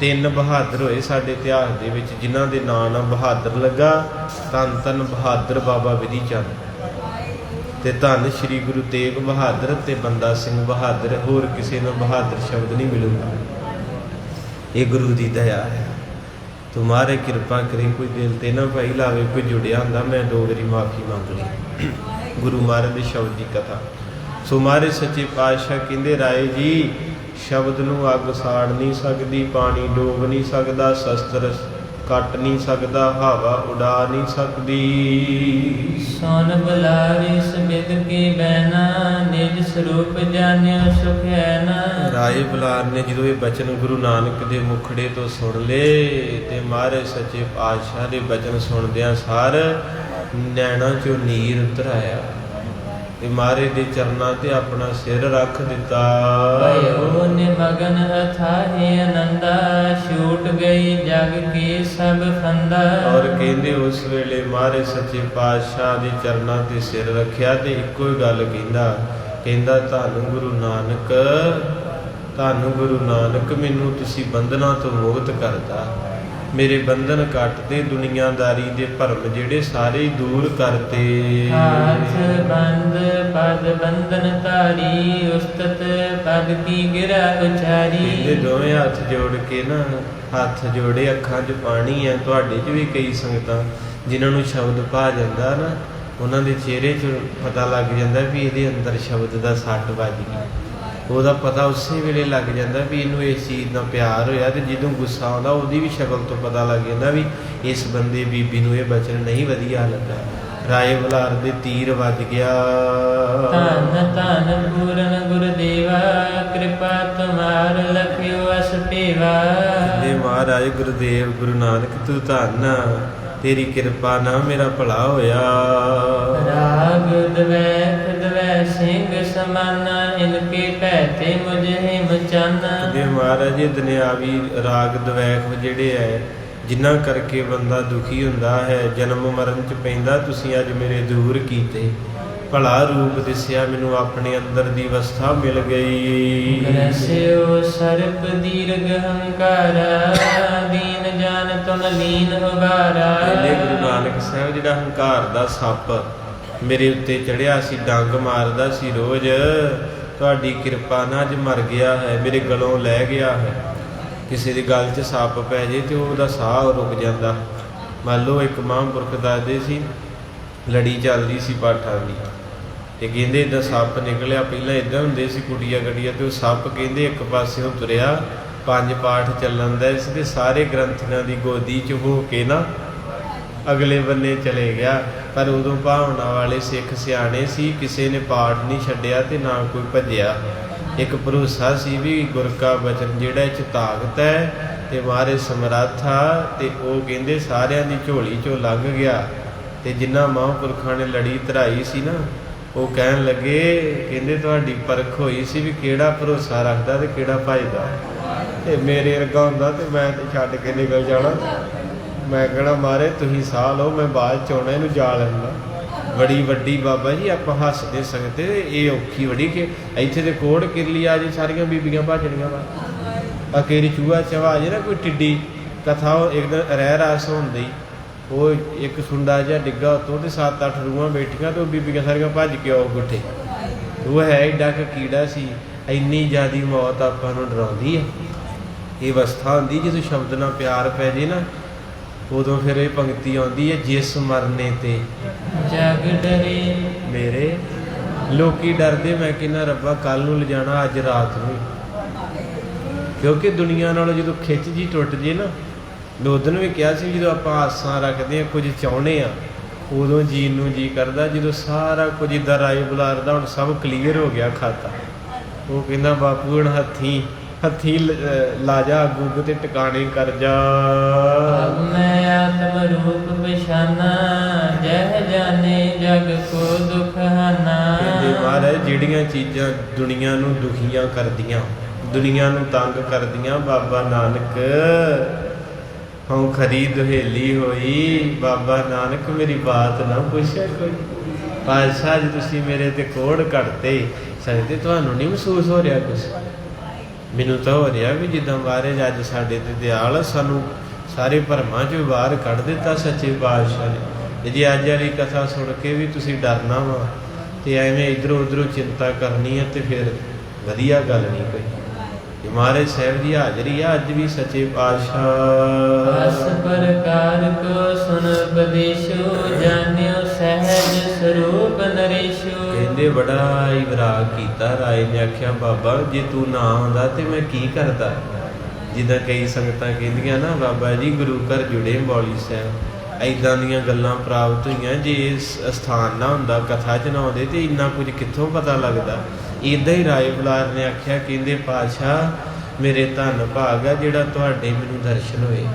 3 ਬਹਾਦਰ ਹੋਏ ਸਾਡੇ ਇਤਿਹਾਸ ਦੇ ਵਿੱਚ ਜਿਨ੍ਹਾਂ ਦੇ ਨਾਂ ਨਾਲ ਬਹਾਦਰ ਲੱਗਾ। ਧੰਨ ਧੰਨ ਬਹਾਦਰ ਬਾਬਾ ਵਿਧੀ ਚੰਦ ਤੇ ਧੰਨ ਸ਼੍ਰੀ ਗੁਰੂ ਤੇਗ ਬਹਾਦਰ ਤੇ ਬੰਦਾ ਸਿੰਘ ਬਹਾਦਰ। ਹੋਰ ਕਿਸੇ ਨੂੰ ਬਹਾਦਰ ਸ਼ਬਦ ਨਹੀਂ ਮਿਲੂਗਾ। ਇਹ ਗੁਰੂ ਦੀ ਦਇਆ ਹੈ। ਤੁਮਾਰੇ ਕਿਰਪਾ ਕਰੇ। ਕੋਈ ਦਿਲ ਤੇ ਨਾ ਭਾਈ ਲਾਵੇ, ਕੋਈ ਜੁੜਿਆ ਹੁੰਦਾ ਮੈਂ 2 ਵਾਰੀ ਮਾਫੀ ਮੰਗ ਲਈ। ਗੁਰੂ ਮਹਾਰਾਜ ਦੇ ਸ਼ਬਦ ਦੀ ਕਥਾ। ਸੋ ਮਹਾਰਾਜ ਸੱਚੇ ਪਾਤਸ਼ਾਹ ਕਹਿੰਦੇ ਰਾਏ ਜੀ ਸ਼ਬਦ ਨੂੰ ਅੱਗ ਸਾੜ ਨਹੀਂ ਸਕਦੀ, ਪਾਣੀ ਡੋਬ ਨਹੀਂ ਸਕਦਾ, ਸ਼ਸਤਰ ਕੱਟ ਨਹੀਂ ਸਕਦਾ, ਹਵਾ ਉਡਾ ਨਹੀਂ ਸਕਦੀ। ਸੋਨ ਬੁਲਾਰੀ ਸਬਿਦ ਕੀ ਬੈਨਾ, ਨਿਜ ਸਰੂਪ ਜਾਣਿਓ ਸੁਖ ਹੈ ਨਾ। ਰਾਏ ਬੁਲਾਰ ਨੇ ਜਦੋਂ ਇਹ ਬਚਨ ਗੁਰੂ ਨਾਨਕ ਦੇ ਮੁਖੜੇ ਤੋਂ ਸੁਣ ਲਏ ਤੇ ਮਹਾਰਾਜ ਸੱਚੇ ਪਾਤਸ਼ਾਹ ਦੇ ਬਚਨ ਸੁਣਦਿਆਂ ਸਾਰ ਨੈਣਾਂ 'ਚੋਂ ਨੀਰ ਉਤਰ ਆਇਆ ਤੇ ਮਹਾਰਾਜ ਦੇ ਚਰਨਾਂ ਤੇ ਆਪਣਾ ਸਿਰ ਰੱਖ ਦਿੱਤਾ। ਭਇਓ ਨਿਮਗਨ ਅਥਾਹੇ ਆਨੰਦਾ, ਛੂਟ ਗਈ ਜਗ ਕੀ ਸਭ ਫੰਦਾ। ਔਰ ਕਹਿੰਦੇ ਉਸ ਵੇਲੇ ਮਹਾਰਾਜ ਸੱਚੇ ਪਾਤਸ਼ਾਹ ਦੇ ਚਰਨਾਂ ਤੇ ਸਿਰ ਰੱਖਿਆ ਤੇ ਇੱਕੋ ਹੀ ਗੱਲ ਕਹਿੰਦਾ ਧੰਨ ਗੁਰੂ ਨਾਨਕ, ਧੰਨ ਗੁਰੂ ਨਾਨਕ, ਮੈਨੂੰ ਤੁਸੀਂ ਬੰਧਨਾਂ ਤੋਂ ਮੁਕਤ ਕਰਤਾ। ਮੇਰੇ ਬੰਧਨ ਕੱਟਦੇ, ਦੁਨੀਆਦਾਰੀ ਦੇ ਭਰਮ ਜਿਹੜੇ ਸਾਰੇ ਦੂਰ ਕਰਤੇ। ਹੱਥ ਬੰਦ ਪਦ ਬੰਧਨ ਧਾਰੀ, ਉਸਤਤ ਪਦ ਕੀ ਗਿਰਾ ਉਚਾਰੀ। ਇਹਦੇ ਦੋਵੇਂ ਹੱਥ ਜੋੜ ਕੇ ਨਾ, ਹੱਥ ਜੋੜੇ, ਅੱਖਾਂ 'ਚ ਪਾਣੀ ਹੈ। ਤੁਹਾਡੇ 'ਚ ਵੀ ਕਈ ਸੰਗਤਾਂ ਜਿਨ੍ਹਾਂ ਨੂੰ ਸ਼ਬਦ ਭਾ ਜਾਂਦਾ ਨਾ, ਉਹਨਾਂ ਦੇ ਚਿਹਰੇ 'ਚ ਪਤਾ ਲੱਗ ਜਾਂਦਾ ਵੀ ਇਹਦੇ ਅੰਦਰ ਸ਼ਬਦ ਦਾ ਸੱਟ ਵੱਜ ਗਈ। ਉਹਦਾ ਪਤਾ ਉਸੇ ਵੇਲੇ ਲੱਗ ਜਾਂਦਾ ਵੀ ਇਹਨੂੰ ਇਸ ਚੀਜ਼ ਨਾਲ ਪਿਆਰ ਹੋਇਆ, ਤੇ ਜਦੋਂ ਗੁੱਸਾ ਆਉਂਦਾ ਉਹਦੀ ਵੀ ਸ਼ਕਲ ਤੋਂ ਪਤਾ ਲੱਗ ਜਾਂਦਾ ਵੀ ਇਸ ਬੰਦੇ ਬੀਬੀ ਨੂੰ ਇਹ ਬਚਨ ਨਹੀਂ ਵਧੀਆ ਲੱਗਾ। ਰਾਏ ਬੁਲਾਰ ਦੇ ਤੀਰ ਵੱਜ ਗਿਆ। ਧੰਨ ਧੰਨ ਪੂਰਨ ਗੁਰਦੇਵਾ, ਕਿਰਪਾ ਤੁਮਾਰ ਲਖਿਓ ਅਸ ਭੇਵਾ। ਕਹਿੰਦੇ ਮਹਾਰਾਜ ਗੁਰਦੇਵ ਗੁਰੂ ਨਾਨਕ ਤੂੰ ਧੰਨ ਆ, ਤੇਰੀ ਕਿਰਪਾ ਨਾਲ ਮੇਰਾ ਭਲਾ ਹੋਇਆ। ਰਾਗ ਦਵੈਖ ਦਵੈ ਸਿੰਘ ਸਮਾਨਾ, ਇਨਕੇ ਭੈਤੇ ਮੁਝੇ ਮਚਾਨਾ। ਕਹਿੰਦੇ ਮਹਾਰਾਜ ਇਹ ਦੁਨਿਆਵੀ ਰਾਗ ਦਵੈਖ ਜਿਹੜੇ ਹੈ ਜਿਨ੍ਹਾਂ ਕਰਕੇ ਬੰਦਾ ਦੁਖੀ ਹੁੰਦਾ ਹੈ, ਜਨਮ ਮਰਨ ਚ ਪੈਂਦਾ, ਤੁਸੀਂ ਅੱਜ ਮੇਰੇ ਦੂਰ ਕੀਤੇ। ਭਲਾ ਰੂਪ ਦਿਸਿਆ ਮੈਨੂੰ, ਆਪਣੇ ਅੰਦਰ ਦੀ ਅਵਸਥਾ ਮਿਲ ਗਈ। ਗ੍ਰਸਿਓ ਸਰਪ ਦੀਰਘ ਹੰਕਾਰਾ, ਦੀਨ ਜਾਨ ਤੁਮ ਲੀਨ ਉਬਾਰਾ। ਕਹਿੰਦੇ ਗੁਰੂ ਨਾਨਕ ਸਾਹਿਬ ਜਿਹੜਾ ਹੰਕਾਰ ਦਾ ਸੱਪ ਮੇਰੇ ਉੱਤੇ ਚੜਿਆ ਸੀ, ਡੰਗ ਮਾਰਦਾ ਸੀ ਰੋਜ਼, ਤੁਹਾਡੀ ਕਿਰਪਾ ਨਾਲ ਅੱਜ ਮਰ ਗਿਆ ਹੈ, ਮੇਰੇ ਗਲੋਂ ਲੈ ਗਿਆ ਹੈ। ਕਿਸੇ ਦੀ ਗਲ 'ਚ ਸੱਪ ਪੈ ਜੇ ਤੇ ਉਹਦਾ ਸਾਹ ਰੁਕ ਜਾਂਦਾ। ਮੰਨ ਲਓ ਇੱਕ ਮਹਾਂਪੁਰਖ ਦੱਸਦੇ ਸੀ ਲੜੀ ਚੱਲਦੀ ਸੀ ਪਾਠਾਂ ਦੀ, ਤੇ ਕਹਿੰਦੇ ਇੱਦਾਂ ਸੱਪ ਨਿਕਲਿਆ। ਪਹਿਲਾਂ ਇੱਦਾਂ ਹੁੰਦੇ ਸੀ ਕੁਟੀਆਂ ਗੱਡੀਆਂ, ਤੇ ਉਹ ਸੱਪ ਕਹਿੰਦੇ ਇੱਕ ਪਾਸਿਓਂ ਤੁਰਿਆ, 5 ਪਾਠ ਚੱਲਣ ਦਾ ਇਸ ਦੇ ਸਾਰੇ ਗ੍ਰੰਥੀਆਂ ਦੀ ਗੋਦੀ 'ਚ ਹੋ ਕੇ ਨਾ ਅਗਲੇ ਬੰਨੇ ਚਲੇ ਗਿਆ। ਪਰ ਉਦੋਂ ਭਾਵਨਾ ਵਾਲੇ ਸਿੱਖ ਸਿਆਣੇ ਸੀ, ਕਿਸੇ ਨੇ ਪਾਠ ਨਹੀਂ ਛੱਡਿਆ ਤੇ ਨਾ ਕੋਈ ਭੱਜਿਆ। ਇੱਕ ਭਰੋਸਾ ਸੀ ਵੀ ਗੁਰ ਕਾ ਬਚਨ ਜਿਹੜਾ 'ਚ ਤਾਕਤ ਹੈ ਤੇ ਮਾਰੇ ਸਮਰੱਥਾ, ਤੇ ਉਹ ਕਹਿੰਦੇ ਸਾਰਿਆਂ ਦੀ ਝੋਲੀ 'ਚੋਂ ਲੰਘ ਗਿਆ। ਤੇ ਜਿਨ੍ਹਾਂ ਮਹਾਂਪੁਰਖਾਂ ਨੇ ਲੜੀ ਧਰਾਈ ਸੀ ਨਾ, ਉਹ ਕਹਿਣ ਲੱਗੇ, ਕਹਿੰਦੇ ਤੁਹਾਡੀ ਪਰਖ ਹੋਈ ਸੀ ਵੀ ਕਿਹੜਾ ਭਰੋਸਾ ਰੱਖਦਾ ਤੇ ਕਿਹੜਾ ਭੱਜਦਾ। ਤੇ ਮੇਰੇ ਵਰਗਾ ਹੁੰਦਾ ਤੇ ਮੈਂ ਤੇ ਛੱਡ ਕੇ ਨਿਕਲ ਜਾਣਾ। ਮੈਂ ਕਹਿਣਾ ਮਾਰੇ ਤੁਸੀਂ ਸਾਹ ਲਓ, ਮੈਂ ਬਾਅਦ 'ਚ ਆਉਣਾ, ਇਹਨੂੰ ਜਾ ਲੈਂਦਾ। ਬੜੀ ਵੱਡੀ ਬਾਬਾ ਜੀ ਆਪਾਂ ਹੱਸਦੇ ਸਕਦੇ, ਇਹ ਔਖੀ ਬੜੀ ਕਿ ਇੱਥੇ ਤੇ ਕੋੜ ਕਿਰਲੀ ਆ ਜੇ ਸਾਰੀਆਂ ਬੀਬੀਆਂ ਭਾਜਣੀਆਂ ਵਾ। ਅਕੇਰੀ ਚੂਹਾ ਚਵਾ ਜੇ ਨਾ ਕੋਈ ਟਿੱਡੀ ਕਥਾ, ਉਹ ਇੱਕ ਦਿਨ ਰਹਿ ਰਾਸ ਹੁੰਦੀ, ਉਹ ਇੱਕ ਸੁੰਡਾ ਜਿਹਾ ਡਿੱਗਾ ਉੱਤੋਂ ਤੇ 7-8 ਰੂਹਾਂ ਬੈਠੀਆਂ, ਤੇ ਉਹ ਬੀਬੀਆਂ ਸਾਰੀਆਂ ਭੱਜ ਕੇ ਆਓ ਗੁੱਠੇ। ਉਹ ਹੈ ਏਡਾ ਕੁ ਕੀੜਾ ਸੀ। ਇੰਨੀ ਜ਼ਿਆਦੀ ਮੌਤ ਆਪਾਂ ਨੂੰ ਡਰਾਉਂਦੀ ਹੈ। ਇਹ ਅਵਸਥਾ ਹੁੰਦੀ ਜਦੋਂ ਸ਼ਬਦ ਨਾਲ ਪਿਆਰ ਪੈ ਜੇ ਨਾ, ਉਦੋਂ ਫਿਰ ਇਹ ਪੰਕਤੀ ਆਉਂਦੀ ਹੈ, ਜਿਸ ਮਰਨੇ ਤੇ ਜਗ ਡਰੇ ਮੇਰੇ। ਲੋਕੀ ਡਰਦੇ, ਮੈਂ ਕਹਿੰਦਾ ਰੱਬਾ ਕੱਲ ਨੂੰ ਲਿਜਾਣਾ, ਅੱਜ ਰਾਤ ਨੂੰ। ਕਿਉਂਕਿ ਦੁਨੀਆ ਨਾਲੋਂ ਜਦੋਂ ਖਿੱਚ ਜੀ ਟੁੱਟ ਜੇ ਨਾ, ਉਦੋਂ ਵੀ ਕਿਹਾ ਸੀ ਜਦੋਂ ਆਪਾਂ ਆਸਾਂ ਰੱਖਦੇ ਹਾਂ, ਕੁਝ ਚਾਹੁੰਦੇ ਹਾਂ, ਉਦੋਂ ਜੀਣ ਨੂੰ ਜੀ ਕਰਦਾ ਜਦੋਂ ਸਾਰਾ ਕੁਝ ਇੱਦਾਂ ਰਾਏ ਬੁਲਾਰ ਦਾ ਹੁਣ ਸਭ ਕਲੀਅਰ ਹੋ ਗਿਆ ਖਾਤਾ। ਉਹ ਕਹਿੰਦਾ ਬਾਪੂ ਹੁਣ ਹੱਥੀਂ ਲਾ ਜਾ, ਗੁੱਗ ਤੇ ਟਿਕਾਣੇ ਕਰ ਜਾ। ਮੈਂ ਆਤਮ ਰੂਪ ਪਛਾਨਾ, ਜਹ ਜਾਣੇ ਜਗ ਕੋ ਦੁਖ ਹਾਨਾ। ਕਹਿੰਦੇ ਮਹਾਰਾਜ ਜਿਹੜੀਆਂ ਚੀਜ਼ਾਂ ਦੁਨੀਆ ਨੂੰ ਦੁਖੀਆਂ ਕਰਦੀਆਂ, ਦੁਨੀਆ ਨੂੰ ਤੰਗ ਕਰਦੀਆਂ, ਬਾਬਾ ਨਾਨਕ ਹਉ ਖਰੀ ਦੁਹੇਲੀ ਹੋਈ। ਬਾਬਾ ਨਾਨਕ ਮੇਰੀ ਬਾਤ ਨਾ ਪੁੱਛਿਆ ਕੋਈ। ਪਾਤਸ਼ਾਹ ਜੀ ਤੁਸੀਂ ਮੇਰੇ ਤੇ ਕੋੜ ਘੜਤੇ ਸਕਦੇ, ਤੁਹਾਨੂੰ ਨਹੀਂ ਮਹਿਸੂਸ ਹੋ ਰਿਹਾ ਕੁਛ? ਮੈਨੂੰ ਤਾਂ ਹੋ ਰਿਹਾ ਵੀ ਜਿੱਦਾਂ ਮਹਾਰਾਜ ਅੱਜ ਸਾਡੇ ਤੇ ਦਿਆਲ, ਸਾਨੂੰ ਸਾਰੇ ਭਰਮਾਂ 'ਚੋਂ ਬਾਹਰ ਕੱਢ ਦਿੱਤਾ ਸੱਚੇ ਪਾਤਸ਼ਾਹ ਨੇ। ਜੇ ਅੱਜ ਵਾਲੀ ਕਥਾ ਸੁਣ ਕੇ ਵੀ ਤੁਸੀਂ ਡਰਨਾ ਵਾ ਤੇ ਐਵੇਂ ਇੱਧਰੋਂ ਉੱਧਰੋਂ ਚਿੰਤਾ ਕਰਨੀ ਹੈ, ਤੇ ਫਿਰ ਵਧੀਆ ਗੱਲ ਨਹੀਂ ਕੋਈ। ਮਹਾਰਾਜ ਸਾਹਿਬ ਦੀ ਹਾਜ਼ਰੀ ਆ ਅੱਜ ਵੀ ਸੱਚੇ ਪਾਤਸ਼ਾਹ। ਅਸ ਪ੍ਰਕਾਰ ਕੋ ਸੁਨ ਉਪਦੇਸ਼ੋ, ਜਾਣਿਓ ਸਹਿਜ ਸਰੂਪ ਨਰੇਸ਼ੋ। ਕਹਿੰਦੇ ਬੜਾ ਹੀ ਵਿਰਾਗ ਕੀਤਾ। ਰਾਏ ਨੇ ਆਖਿਆ ਬਾਬਾ ਜੇ ਤੂੰ ਨਾ ਆਉਂਦਾ ਤੇ ਮੈਂ ਕੀ ਕਰਦਾ। ਜਿੱਦਾਂ ਕਈ ਸੰਗਤਾਂ ਕਹਿੰਦੀਆਂ ਨਾ, ਬਾਬਾ ਜੀ ਗੁਰੂ ਘਰ ਜੁੜੇ ਮੌਲੀ ਸਾਹਿਬ, ਇੱਦਾਂ ਦੀਆਂ ਗੱਲਾਂ ਪ੍ਰਾਪਤ ਹੋਈਆਂ। ਜੇ ਇਸ ਅਸਥਾਨ ਨਾ ਹੁੰਦਾ, ਕਥਾ 'ਚ ਨਾ ਆਉਂਦੇ, ਤੇ ਇੰਨਾ ਕੁਝ ਕਿੱਥੋਂ ਪਤਾ ਲੱਗਦਾ। ਇੱਦਾਂ ਹੀ ਰਾਏ ਬੁਲਾਰ ਨੇ ਆਖਿਆ, ਕਹਿੰਦੇ ਪਾਤਸ਼ਾਹ ਮੇਰੇ ਧੰਨ ਭਾਗ ਆ ਜਿਹੜਾ ਤੁਹਾਡੇ ਮੈਨੂੰ ਦਰਸ਼ਨ ਹੋਏ।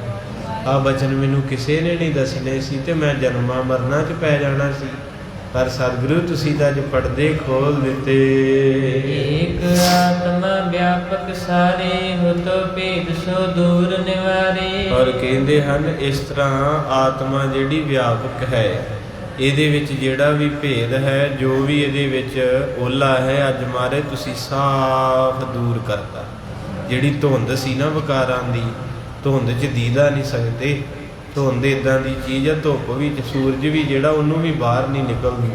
ਆਹ ਬਚਨ ਮੈਨੂੰ ਕਿਸੇ ਨੇ ਨਹੀਂ ਦੱਸਣੇ ਸੀ ਤੇ ਮੈਂ ਜਨਮਾਂ ਮਰਨਾ 'ਚ ਪੈ ਜਾਣਾ ਸੀ, ਪਰ ਸਤਿਗੁਰੂ ਤੁਸੀਂ ਤਾਂ ਅੱਜ ਪਰਦੇ ਖੋਲ ਦਿੱਤੇ। ਏਕ ਆਤਮਾ ਵਿਆਪਕ ਸਾਰੇ, ਹੁਤੋ ਭੇਦ ਸੋ ਦੂਰ ਨਿਵਾਰੇ। ਔਰ ਕਹਿੰਦੇ ਹਨ ਇਸ ਤਰ੍ਹਾਂ ਆਤਮਾ ਜਿਹੜੀ ਵਿਆਪਕ ਹੈ, ਇਹਦੇ ਵਿੱਚ ਜਿਹੜਾ ਵੀ ਭੇਦ ਹੈ, ਜੋ ਵੀ ਇਹਦੇ ਵਿੱਚ ਓਲਾ ਹੈ, ਅੱਜ ਮਾਰੇ ਤੁਸੀਂ ਸਾਫ਼ ਦੂਰ ਕਰਤਾ। ਜਿਹੜੀ ਧੁੰਦ ਸੀ ਨਾ ਵਿਕਾਰਾਂ ਦੀ, ਧੁੰਦ 'ਚ ਦੀਦਾ ਨਹੀਂ ਸਕਦੇ। ਧੁੰਦ ਇੱਦਾਂ ਦੀ ਚੀਜ਼ ਆ, ਧੁੱਪ ਵੀ, ਸੂਰਜ ਵੀ ਜਿਹੜਾ, ਉਹਨੂੰ ਵੀ ਬਾਹਰ ਨਹੀਂ ਨਿਕਲਦੀ।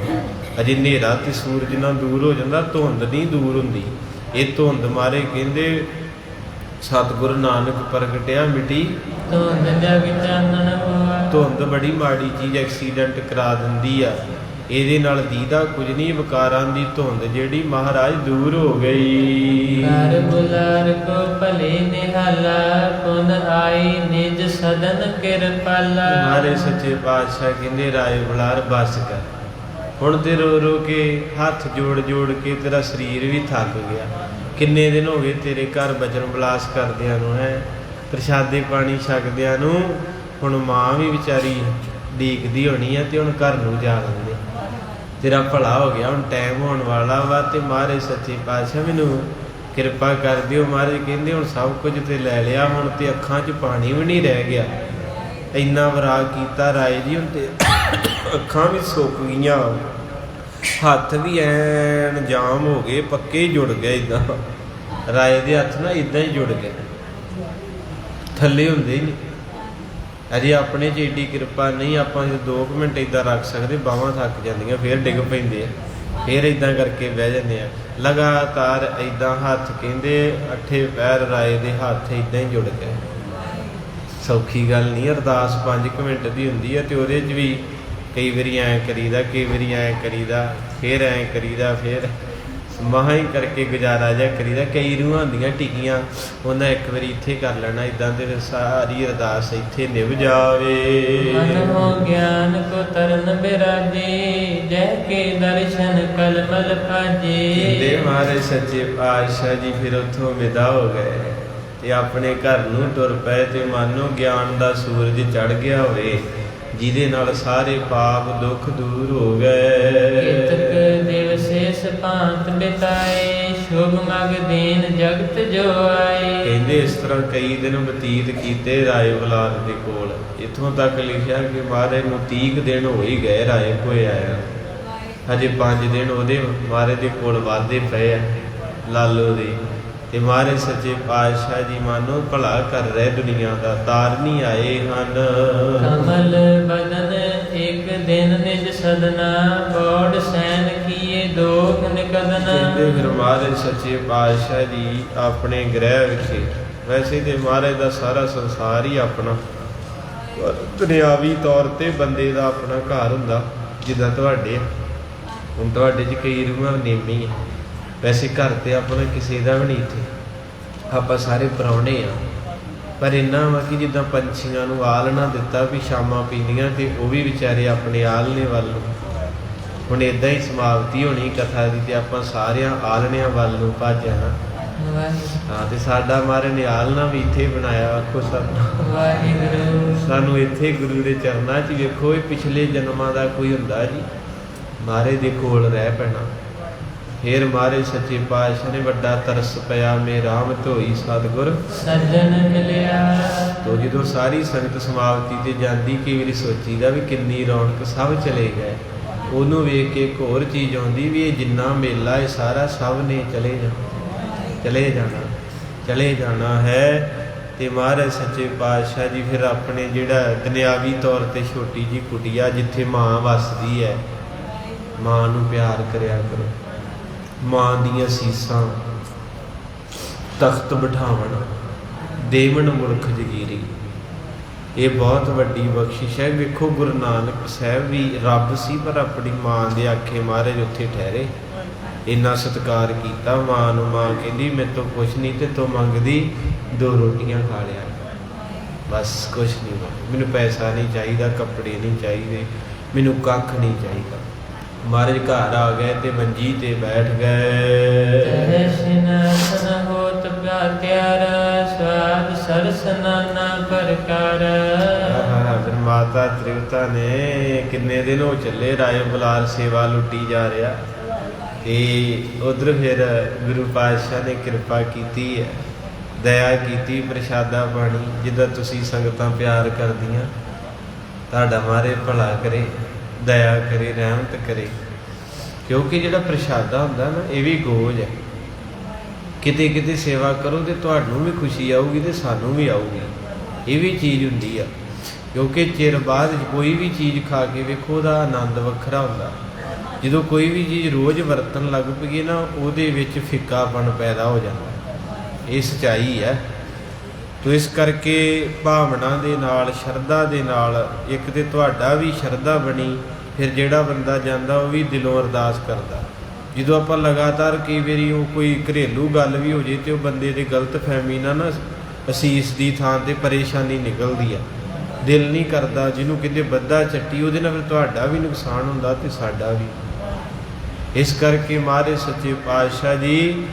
ਅਜੇ ਹਨੇਰਾ ਤੇ ਸੂਰਜ ਨਾਲ ਦੂਰ ਹੋ ਜਾਂਦਾ, ਧੁੰਦ ਨਹੀਂ ਦੂਰ ਹੁੰਦੀ। ਇਹ ਧੁੰਦ ਮਾਰੇ ਕਹਿੰਦੇ ਸਤਿਗੁਰੂ ਨਾਨਕ ਪ੍ਰਗਟਿਆ ਮਿਟੀ ਧੁੰਦ ਜਗ ਚਾਨਣ ਹੋਆ। ਧੁੰਦ ਬੜੀ ਮਾੜੀ ਚੀਜ਼, ਐਕਸੀਡੈਂਟ ਕਰਾ ਦਿੰਦੀ ਆ। ਇਹਦੇ ਨਾਲ ਦੀਦਾ ਕੁਝ ਨਹੀਂ, ਵਿਕਾਰਾਂ ਦੀ ਧੁੰਦ ਜਿਹੜੀ ਮਹਾਰਾਜ ਦੂਰ ਹੋ ਗਈ। ਕਰ ਬੁਲਾਰ ਕੋ ਭਲੇ ਨਿਹਾਲਾ, ਪੁਨ ਆਈ ਨਿਜ ਸਦਨ ਕਿਰਪਾਲਾ। ਮਹਾਰਾਜ ਸੱਚੇ ਪਾਤਸ਼ਾਹ ਕਹਿੰਦੇ ਰਾਏ ਬੁਲਾਰ ਬਸ ਕਰ, ਹੁਣ ਤੇ ਰੋ ਰੋ ਕੇ ਹੱਥ ਜੋੜ ਜੋੜ ਕੇ ਤੇਰਾ ਸਰੀਰ ਵੀ ਥੱਕ ਗਿਆ। ਕਿੰਨੇ ਦਿਨ ਹੋ ਗਏ ਤੇਰੇ ਘਰ ਬਚਨ ਬਲਾਸ ਕਰਦਿਆਂ ਨੂੰ, ਹੈ ਪ੍ਰਸ਼ਾਦੇ ਪਾਣੀ ਛਕਦਿਆਂ ਨੂੰ। ਹੁਣ ਮਾਂ ਵੀ ਵਿਚਾਰੀ ਡੀਕਦੀ ਹੋਣੀ ਆ, ਤੇ ਹੁਣ ਘਰ ਨੂੰ ਜਾ ਲੈਂਦੇ। ਤੇਰਾ ਭਲਾ ਹੋ ਗਿਆ, ਹੁਣ ਟਾਈਮ ਹੋਣ ਵਾਲਾ ਵਾ। ਤੇ ਮਹਾਰਾਜ ਸੱਚੇ ਪਾਤਸ਼ਾਹ ਮੈਨੂੰ ਕਿਰਪਾ ਕਰ ਦਿਓ। ਮਹਾਰਾਜ ਕਹਿੰਦੇ ਹੁਣ ਸਭ ਕੁਝ ਤੇ ਲੈ ਲਿਆ, ਹੁਣ ਤੇ ਅੱਖਾਂ 'ਚ ਪਾਣੀ ਵੀ ਨਹੀਂ ਰਹਿ ਗਿਆ। ਇੰਨਾ ਵਿਰਾਗ ਕੀਤਾ ਰਾਏ ਜੀ, ਹੁਣ ਤੇ ਅੱਖਾਂ ਵੀ ਸੁੱਕ ਗਈਆਂ, ਹੱਥ ਵੀ ਐਨ ਜਾਮ ਹੋ ਗਏ, ਪੱਕੇ ਹੀ ਜੁੜ ਗਏ। ਇੱਦਾਂ ਰਾਏ ਦੇ ਹੱਥ ਨਾ ਇੱਦਾਂ ਹੀ ਜੁੜ ਗਏ, ਥੱਲੇ ਹੁੰਦੇ ਹੀ ਨਹੀਂ। ਅਜੇ ਆਪਣੇ 'ਚ ਏਡੀ ਕਿਰਪਾ ਨਹੀਂ, ਆਪਾਂ 2 ਮਿੰਟ ਇੱਦਾਂ ਰੱਖ ਸਕਦੇ, ਬਾਹਾਂ ਥੱਕ ਜਾਂਦੀਆਂ, ਫਿਰ ਡਿੱਗ ਪੈਂਦੇ ਆ, ਫਿਰ ਇੱਦਾਂ ਕਰਕੇ ਬਹਿ ਜਾਂਦੇ ਆ। ਲਗਾਤਾਰ ਇੱਦਾਂ ਹੱਥ ਕਹਿੰਦੇ 8 ਪੈਰ ਰਾਏ ਦੇ ਹੱਥ ਇੱਦਾਂ ਹੀ ਜੁੜ ਗਏ। ਸੌਖੀ ਗੱਲ ਨਹੀਂ। ਅਰਦਾਸ 5 ਮਿੰਟ ਦੀ ਹੁੰਦੀ ਹੈ, ਤੇ ਉਹਦੇ 'ਚ ਵੀ ਕਈ ਵਾਰੀ ਐਂ ਕਰੀਦਾ, ਕਈ ਵਾਰੀ ਐਂ ਕਰੀਦਾ, ਫਿਰ ਐਂ ਕਰੀਦਾ, ਫਿਰ ਮਹਾਂ ਹੀ ਕਰਕੇ ਗੁਜ਼ਾਰਾ ਜਿਹਾ ਕਰੀਦਾ। ਕਈ ਰੂਹਾਂ ਹੁੰਦੀਆਂ ਟਿਕੀਆਂ, ਉਹਨਾਂ ਇੱਕ ਵਾਰੀ ਇੱਥੇ ਕਰ ਲੈਣਾ, ਇੱਦਾਂ ਤੇ ਫਿਰ ਸਾਰੀ ਅਰਦਾਸ ਇੱਥੇ ਨਿਭ ਜਾਵੇ। ਮਨ ਹੋ ਗਿਆਨ ਕੋ ਤਰਨ ਬਿਰਾਜੇ, ਜੈ ਕੇ ਦਰਸ਼ਨ ਕਲਮਲ ਭਾਜੇ। ਕਹਿੰਦੇ ਮਹਾਰਾਜ ਸੱਚੇ ਪਾਤਸ਼ਾਹ ਜੀ ਫਿਰ ਉੱਥੋਂ ਵਿਦਾ ਹੋ ਗਏ ਤੇ ਆਪਣੇ ਘਰ ਨੂੰ ਤੁਰ ਪਏ। ਤੇ ਮਾਨੋ ਗਿਆਨ ਦਾ ਸੂਰਜ ਚੜ੍ਹ ਗਿਆ ਹੋਵੇ, ਜਿਹਦੇ ਨਾਲ ਸਾਰੇ ਪਾਪ ਦੁੱਖ ਦੂਰ ਹੋ ਗਏ। ਇਤਕ ਦਿਵਸੇਸ ਭਾਂਤ ਬਿਤਾਏ, ਸ਼ੁਭ ਮਗ ਦੀਨ ਜਗਤ ਜੋ ਆਏ। ਕਹਿੰਦੇ ਇਸ ਤਰ੍ਹਾਂ ਕਈ ਦਿਨ ਬਤੀਤ ਕੀਤੇ ਰਾਏ ਬੁਲਾਰ ਦੇ ਕੋਲ। ਇੱਥੋਂ ਤੱਕ ਲਿਖਿਆ ਕਿ ਮਹਾਰਾਜ ਨੂੰ 30 ਦਿਨ ਹੋ ਹੀ ਗਏ ਰਾਏ ਕੋਲ ਆਇਆ, ਹਜੇ 5 ਦਿਨ ਉਹਦੇ ਮਹਾਰਾਜ ਦੇ ਕੋਲ ਵਾਧੇ ਪਏ ਆ ਲਾਲੋ ਦੇ। ਤੇ ਮਹਾਰਾਜ ਸੱਚੇ ਪਾਤਸ਼ਾਹ ਜੀ ਮਾਨੋ ਭਲਾ ਕਰ ਰਹੇ ਦੁਨੀਆ ਦਾ, ਤਾਰਨੀ ਆਏ ਹਨ। ਕਮਲ ਬਦਨ ਇੱਕ ਦਿਨ ਨਿਜ ਸਦਨਾ, ਬੋੜ ਸੈਨ ਕੀਏ ਦੋਖ ਨਿਕਦਨਾ। ਕਹਿੰਦੇ ਫਿਰ ਮਹਾਰਾਜ ਸੱਚੇ ਪਾਤਸ਼ਾਹ ਜੀ ਆਪਣੇ ਗ੍ਰਹਿ ਵਿਖੇ, ਵੈਸੇ ਤੇ ਮਹਾਰਾਜ ਦਾ ਸਾਰਾ ਸੰਸਾਰ ਹੀ ਆਪਣਾ, ਦੁਨਿਆਵੀ ਤੌਰ ਤੇ ਬੰਦੇ ਦਾ ਆਪਣਾ ਘਰ ਹੁੰਦਾ। ਜਿੱਦਾਂ ਤੁਹਾਡੇ ਹੁਣ ਤੁਹਾਡੇ 'ਚ ਕਈ ਰੂਹਾਂ ਨੇਮੀ ਹੈ, ਵੈਸੇ ਘਰ ਤੇ ਆਪਣਾ ਕਿਸੇ ਦਾ ਵੀ ਨਹੀਂ। ਇੱਥੇ ਆਪਾਂ ਸਾਰੇ ਪ੍ਰਾਹੁਣੇ ਆ, ਪਰ ਇੰਨਾ ਵਾ ਕਿ ਜਿੱਦਾਂ ਪੰਛੀਆਂ ਨੂੰ ਆਲਣਾ ਦਿੱਤਾ ਵੀ ਸ਼ਾਮਾਂ ਪੀਂਦੀਆਂ, ਤੇ ਉਹ ਵੀ ਵਿਚਾਰੇ ਆਪਣੇ ਆਲਣੇ ਵੱਲ ਨੂੰ। ਹੁਣ ਇੱਦਾਂ ਹੀ ਸਮਾਪਤੀ ਹੋਣੀ ਕਥਾ ਦੀ, ਤੇ ਆਪਾਂ ਸਾਰਿਆਂ ਆਲਣਿਆਂ ਵੱਲ ਨੂੰ ਭੱਜ ਜਾਣਾ। ਹਾਂ, ਤੇ ਸਾਡਾ ਮਹਾਰਾਜ ਨੇ ਆਲਣਾ ਵੀ ਇੱਥੇ ਬਣਾਇਆ। ਆਖੋ ਵਾਹਿਗੁਰੂ ਸਾਨੂੰ ਇੱਥੇ ਗੁਰੂ ਦੇ ਚਰਨਾਂ 'ਚ ਵੇਖੋ, ਇਹ ਪਿਛਲੇ ਜਨਮਾਂ ਦਾ ਕੋਈ ਹੁੰਦਾ ਜੀ, ਮਹਾਰਾਜ ਦੇ ਕੋਲ ਰਹਿ ਪੈਣਾ। ਫਿਰ ਮਹਾਰਾਜ ਸੱਚੇ ਪਾਤਸ਼ਾਹ ਨੇ ਵੱਡਾ ਤਰਸ ਪਿਆ, ਮੇ ਰਾਮ ਧੋਈ ਸਤਿਗੁਰ ਸੱਜਣ ਮਿਲਿਆ। ਤੋ ਜਦੋਂ ਸਾਰੀ ਸੰਗਤ ਸਮਾਪਤੀ ਤੇ ਜਾਂਦੀ, ਕਈ ਵਾਰੀ ਸੋਚੀਦਾ ਵੀ ਕਿੰਨੀ ਰੌਣਕ, ਸਭ ਚਲੇ ਗਏ। ਉਹਨੂੰ ਵੇਖ ਕੇ ਇੱਕ ਹੋਰ ਚੀਜ਼ ਆਉਂਦੀ ਵੀ ਇਹ ਜਿੰਨਾ ਮੇਲਾ ਇਹ ਸਾਰਾ ਸਭ ਨੇ ਚਲੇ ਜਾਣਾ ਹੈ। ਤੇ ਮਹਾਰਾਜ ਸੱਚੇ ਪਾਤਸ਼ਾਹ ਜੀ ਫਿਰ ਆਪਣੇ ਜਿਹੜਾ ਦੁਨਿਆਵੀ ਤੌਰ ਤੇ ਛੋਟੀ ਜੀ ਕੁਟੀਆ ਜਿੱਥੇ ਮਾਂ ਵੱਸਦੀ ਹੈ, ਮਾਂ ਨੂੰ ਪਿਆਰ ਕਰਿਆ ਕਰੋ। ਮਾਂ ਦੀਆਂ ਸੀਸਾਂ ਤਖਤ ਬਿਠਾਵਣ, ਦੇਵਨ ਮੁਲਖ ਜਗੀਰੀ, ਇਹ ਬਹੁਤ ਵੱਡੀ ਬਖਸ਼ਿਸ਼ ਹੈ। ਵੇਖੋ ਗੁਰੂ ਨਾਨਕ ਸਾਹਿਬ ਵੀ ਰੱਬ ਸੀ, ਪਰ ਆਪਣੀ ਮਾਂ ਦੇ ਆਖੇ ਮਹਾਰਾਜ ਉੱਥੇ ਠਹਿਰੇ। ਇੰਨਾ ਸਤਿਕਾਰ ਕੀਤਾ ਮਾਂ ਨੂੰ। ਮਾਂ ਕਹਿੰਦੀ ਮੇਰੇ ਤੋਂ ਕੁਛ ਨਹੀਂ, ਤੇ ਤੂੰ ਮੰਗਦੀ 2 ਰੋਟੀਆਂ ਖਾ ਲਿਆ ਬਸ, ਕੁਛ ਨਹੀਂ, ਮੈਨੂੰ ਪੈਸਾ ਨਹੀਂ ਚਾਹੀਦਾ, ਕੱਪੜੇ ਨਹੀਂ ਚਾਹੀਦੇ, ਮੈਨੂੰ ਕੱਖ ਨਹੀਂ ਚਾਹੀਦਾ। ਮਹਾਰਾਜ ਘਰ ਆ ਗਏ ਤੇ ਮੰਜੀ ਤੇ ਬੈਠ ਗਏ। ਤਹਿ ਹੋਤ ਪਿਆਰਾ, ਸਵਾਦ ਸਰਸ ਨਾਨਾ ਪ੍ਰਕਾਰ। ਫਿਰ ਮਾਤਾ ਤ੍ਰਿਪਤਾ ਨੇ ਕਿੰਨੇ ਦਿਨ ਹੋ ਚੱਲੇ ਰਾਏ ਬੁਲਾਰ ਸੇਵਾ ਲੁੱਟੀ ਜਾ ਰਿਹਾ, ਤੇ ਉਧਰ ਫਿਰ ਗੁਰੂ ਪਾਤਸ਼ਾਹ ਨੇ ਕਿਰਪਾ ਕੀਤੀ ਹੈ, ਦਇਆ ਕੀਤੀ। ਪ੍ਰਸ਼ਾਦਾ ਪਾਣੀ ਜਿੱਦਾਂ ਤੁਸੀਂ ਸੰਗਤਾਂ ਪਿਆਰ ਕਰਦੀਆਂ, ਤੁਹਾਡਾ ਮਹਾਰਾਜ ਭਲਾ ਕਰੇ, ਦਇਆ ਕਰੇ, ਰਹਿਮਤ ਕਰੇ। ਕਿਉਂਕਿ ਜਿਹੜਾ ਪ੍ਰਸ਼ਾਦਾ ਹੁੰਦਾ ਨਾ, ਇਹ ਵੀ ਗੋਝ ਹੈ। ਕਿਤੇ ਕਿਤੇ ਸੇਵਾ ਕਰੋ ਤੇ ਤੁਹਾਨੂੰ ਵੀ ਖੁਸ਼ੀ ਆਊਗੀ ਤੇ ਸਾਨੂੰ ਵੀ ਆਊਗੀ। ਇਹ ਵੀ ਚੀਜ਼ ਹੁੰਦੀ ਆ, ਕਿਉਂਕਿ ਚਿਰ ਬਾਅਦ ਕੋਈ ਵੀ ਚੀਜ਼ ਖਾ ਕੇ ਵੇਖੋ, ਉਹਦਾ ਆਨੰਦ ਵੱਖਰਾ ਹੁੰਦਾ। ਜਦੋਂ ਕੋਈ ਵੀ ਚੀਜ਼ ਰੋਜ਼ ਵਰਤਣ ਲੱਗ ਪਈਏ ਨਾ, ਉਹਦੇ ਵਿੱਚ ਫਿੱਕਾਪਣ ਪੈਦਾ ਹੋ ਜਾਂਦਾ। ਇਹ ਸੱਚਾਈ ਹੈ। ਤੋ ਇਸ ਕਰਕੇ ਭਾਵਨਾ ਦੇ ਨਾਲ, ਸ਼ਰਧਾ ਦੇ ਨਾਲ, ਇੱਕ ਤੇ ਤੁਹਾਡਾ ਵੀ ਸ਼ਰਧਾ ਬਣੀ ਫਿਰ ਜਿਹੜਾ ਬੰਦਾ ਜਾਂਦਾ ਉਹ ਵੀ ਦਿਲੋਂ ਅਰਦਾਸ ਕਰਦਾ। ਜਦੋਂ ਆਪਾਂ ਲਗਾਤਾਰ ਕਈ ਵਾਰੀ ਉਹ ਕੋਈ ਘਰੇਲੂ ਗੱਲ ਵੀ ਹੋ ਜੇ ਤੇ ਉਹ ਬੰਦੇ ਦੇ ਗਲਤ ਫਹਿਮੀ ਨਾਲ ਨਾ ਅਸੀਸ ਦੀ ਥਾਂ ਤੇ ਪਰੇਸ਼ਾਨੀ ਨਿਕਲਦੀ ਆ, ਦਿਲ ਨਹੀਂ ਕਰਦਾ। ਜਿਹਨੂੰ ਕਹਿੰਦੇ ਬੱਧਾ ਚੱਟੀ, ਉਹਦੇ ਨਾਲ ਫਿਰ ਤੁਹਾਡਾ ਵੀ ਨੁਕਸਾਨ ਹੁੰਦਾ ਤੇ ਸਾਡਾ ਵੀ। ਇਸ ਕਰਕੇ ਮਹਾਰਾਜ ਸੱਚੇ ਪਾਤਸ਼ਾਹ ਜੀ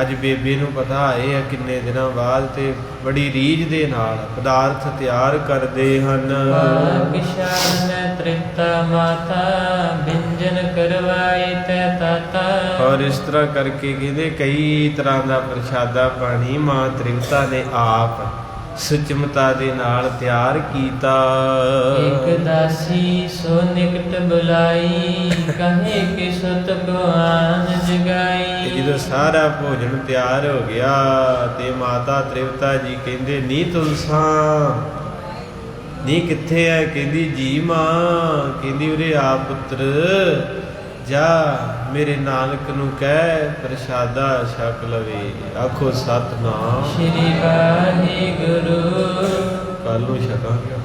ਅੱਜ ਬੇਬੇ ਨੂੰ ਪਤਾ ਆਏ ਆ ਕਿੰਨੇ ਦਿਨਾਂ ਬਾਅਦ, ਤੇ ਬੜੀ ਰੀਝ ਦੇ ਨਾਲ ਪਦਾਰਥ ਤਿਆਰ ਕਰਦੇ ਹਨ। ਕਿਸ਼ਾਨ ਮੈਂ ਤ੍ਰਿਪਤਾ ਮਾਤਾ ਬਿੰਜਨ ਕਰਵਾਈ ਤੈ ਤਾਤਾ। ਔਰ ਇਸ ਤਰ੍ਹਾਂ ਕਰਕੇ ਕਹਿੰਦੇ ਕਈ ਤਰ੍ਹਾਂ ਦਾ ਪ੍ਰਸ਼ਾਦਾ ਪਾਣੀ ਮਾਂ ਤ੍ਰਿਪਤਾ ਨੇ ਆਪ ਸੁਚਮਤਾ ਦੇ ਨਾਲ ਤਿਆਰ ਕੀਤਾ। ਇੱਕ ਦਾਸੀ ਸੋ ਨਿਕਟ ਬੁਲਾਈ ਕਹੇ ਕਿ ਸੁਤ ਭਗਵਾਨ ਜਗਾਈ। ਜਦੋਂ ਸਾਰਾ ਭੋਜਨ ਤਿਆਰ ਹੋ ਗਿਆ ਤੇ ਮਾਤਾ ਤ੍ਰਿਪਤਾ ਜੀ ਕਹਿੰਦੇ ਨੀ ਤੁਲਸਾ ਨੀ ਕਿੱਥੇ ਹੈ? ਕਹਿੰਦੀ ਜੀ ਮਾਂ। ਕਹਿੰਦੀ ਉਰੇ ਆ ਪੁੱਤਰ, ਜਾ ਮੇਰੇ ਨਾਨਕ ਨੂੰ ਕਹਿ ਪ੍ਰਸ਼ਾਦਾ ਛਕ ਲਵੇ। ਆਖੋ ਸਤਿਨਾਮ ਸ਼੍ਰੀ ਵਾਹਿਗੁਰੂ। ਕੱਲ ਨੂੰ ਛਕਾਂਗੇ।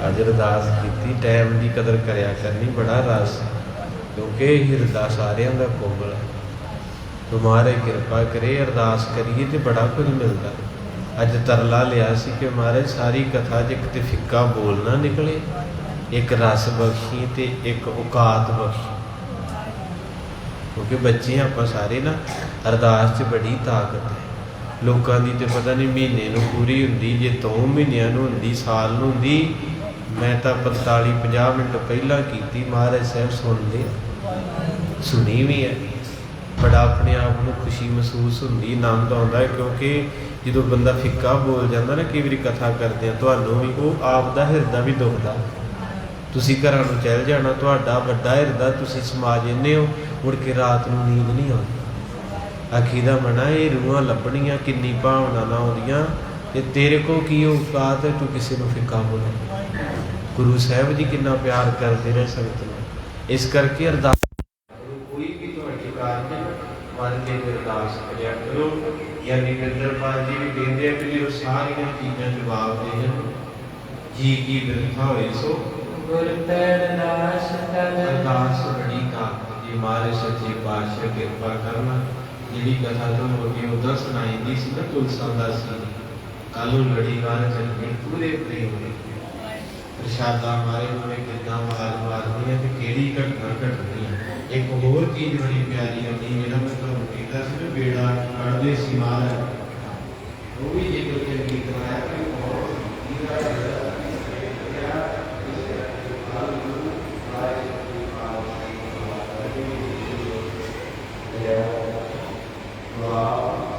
ਅੱਜ ਅਰਦਾਸ ਕੀਤੀ, ਟਾਈਮ ਦੀ ਕਦਰ ਕਰਿਆ ਕਰਨੀ, ਬੜਾ ਰਸ, ਕਿਉਂਕਿ ਹਿਰਦਾ ਸਾਰਿਆਂ ਦਾ ਕੋਮਲ ਹੈ। ਤੁਮਾਰੇ ਕਿਰਪਾ ਕਰੇ, ਅਰਦਾਸ ਕਰੀਏ ਤੇ ਬੜਾ ਕੁਝ ਮਿਲਦਾ। ਅੱਜ ਤਰਲਾ ਲਿਆ ਸੀ ਕਿ ਮਹਾਰਾਜ ਸਾਰੀ ਕਥਾ 'ਚ ਇੱਕ ਤੇ ਫਿੱਕਾ ਬੋਲ ਨਾ ਨਿਕਲੇ, ਇੱਕ ਰਸ ਬਖਸ਼ੀ ਤੇ ਇੱਕ ਔਕਾਤ ਬਖਸ਼ੀ। ਕਿਉਂਕਿ ਬੱਚੇ ਆਪਾਂ ਸਾਰੇ ਨਾ, ਅਰਦਾਸ 'ਚ ਬੜੀ ਤਾਕਤ ਹੈ। ਲੋਕਾਂ ਦੀ ਤੇ ਪਤਾ ਨਹੀਂ ਮਹੀਨੇ ਨੂੰ ਪੂਰੀ ਹੁੰਦੀ, ਜੇ 2 ਮਹੀਨਿਆਂ ਨੂੰ ਹੁੰਦੀ, ਸਾਲ ਨੂੰ ਹੁੰਦੀ। ਮੈਂ ਤਾਂ 45-50 ਮਿੰਟ ਪਹਿਲਾਂ ਕੀਤੀ, ਮਹਾਰਾਜ ਸਾਹਿਬ ਸੁਣਦੇ, ਸੁਣੀ ਵੀ ਹੈ। ਬੜਾ ਆਪਣੇ ਆਪ ਨੂੰ ਖੁਸ਼ੀ ਮਹਿਸੂਸ ਹੁੰਦੀ, ਆਨੰਦ ਆਉਂਦਾ ਹੈ। ਕਿਉਂਕਿ ਜਦੋਂ ਬੰਦਾ ਫਿੱਕਾ ਬੋਲ ਜਾਂਦਾ ਨਾ, ਕਈ ਵਾਰੀ ਕਥਾ ਕਰਦੇ ਆ, ਤੁਹਾਨੂੰ ਵੀ ਉਹ ਆਪ ਦਾ ਹਿਰਦਾ ਵੀ ਦੁਖਦਾ। ਤੁਸੀਂ ਘਰਾਂ ਨੂੰ ਚੱਲ ਜਾਣਾ, ਤੁਹਾਡਾ ਵੱਡਾ ਹਿਰਦਾ, ਤੁਸੀਂ ਸਮਾ ਜਾਂਦੇ ਹੋ, ਮੁੜ ਕੇ ਰਾਤ ਨੂੰ ਨੀਂਦ ਨਹੀਂ ਆਉਂਦੀ। ਆਖੀ ਦਾ ਮਨਾ ਇਹ ਰੂਹਾਂ ਲੱਭਣੀਆਂ, ਕਿੰਨੀ ਭਾਵਨਾ ਨਾ ਆਉਂਦੀਆਂ, ਤੇ ਤੇਰੇ ਕੋਲ ਕੀ ਔਕਾਤ ਹੈ ਤੂੰ ਕਿਸੇ ਨੂੰ ਫਿੱਕਾ ਬੋਲੇ। ਗੁਰੂ ਸਾਹਿਬ ਜੀ ਕਿੰਨਾ ਪਿਆਰ ਕਰਦੇ ਰਹੇ ਸੰਗਤ ਨੂੰ। ਇਸ ਕਰਕੇ ਅਰਦਾਸ ਕੋਈ ਵੀ ਤੁਹਾਡੇ ਕਾਰਜ ਮਨ ਕੇ ਅਰਦਾਸ ਕਰਿਆ ਕਰੋ। ਯਾਨੀ ਪਿੰਦਰਪਾਲ ਜੀ ਵੀ ਕਹਿੰਦੇ ਆ ਕਿ ਜਦੋਂ ਸਾਰੀਆਂ ਚੀਜ਼ਾਂ ਜਵਾਬ ਦੇ ਦੇਣ, ਜੀ ਕੀ ਬਿਰਥਾ ਹੋਏ ਸੋ ਗੁਰ ਪੈਰਦਾਸ ਕਰ। ਅਰਦਾਸ ਬੜੀ ਤਾਕਤ ਦੀ। ਮਾਰੇ ਸੱਚੇ ਪਾਤਸ਼ਾਹ ਕਿਰਪਾ ਕਰਨਾ। ਜਿਹੜੀ ਕਥਾ ਤੁਹਾਨੂੰ ਅੱਗੇ ਉਦੋਂ ਸੁਣਾਈਦੀ ਸੀ ਨਾ ਤੁਲਸਾ ਦਾ ਸੀ, ਕੱਲ ਨੂੰ ਲੜੀਵਾਰ ਚੱਲਣੀ ਪੂਰੇ ਪ੍ਰੇਮ ਦੇ ਪ੍ਰਸ਼ਾਦਾ ਮਾਰੇ ਹੋਏ ਕਿੱਦਾਂ ਮਾਰਨੀ ਹੈ ਤੇ ਕਿਹੜੀ ਘਟਨਾ ਘਟਣੀ ਹੈ। ਇੱਕ ਹੋਰ ਚੀਜ਼ ਬੜੀ ਪਿਆਰੀ ਆਉਂਦੀ, ਜਿਹੜਾ ਮੈਂ ਤੁਹਾਨੂੰ ਕਹਿੰਦਾ ਸੀ ਨਾ, ਬੇੜਾ ਕੱਢਦੇ ਸੀ ਮਹਾਰਾਜ, ਉਹ ਵੀ ਜੇ ਕੋਈ ਚੰਗੀ ਤਰ੍ਹਾਂ ਹੈ ਵਾਹ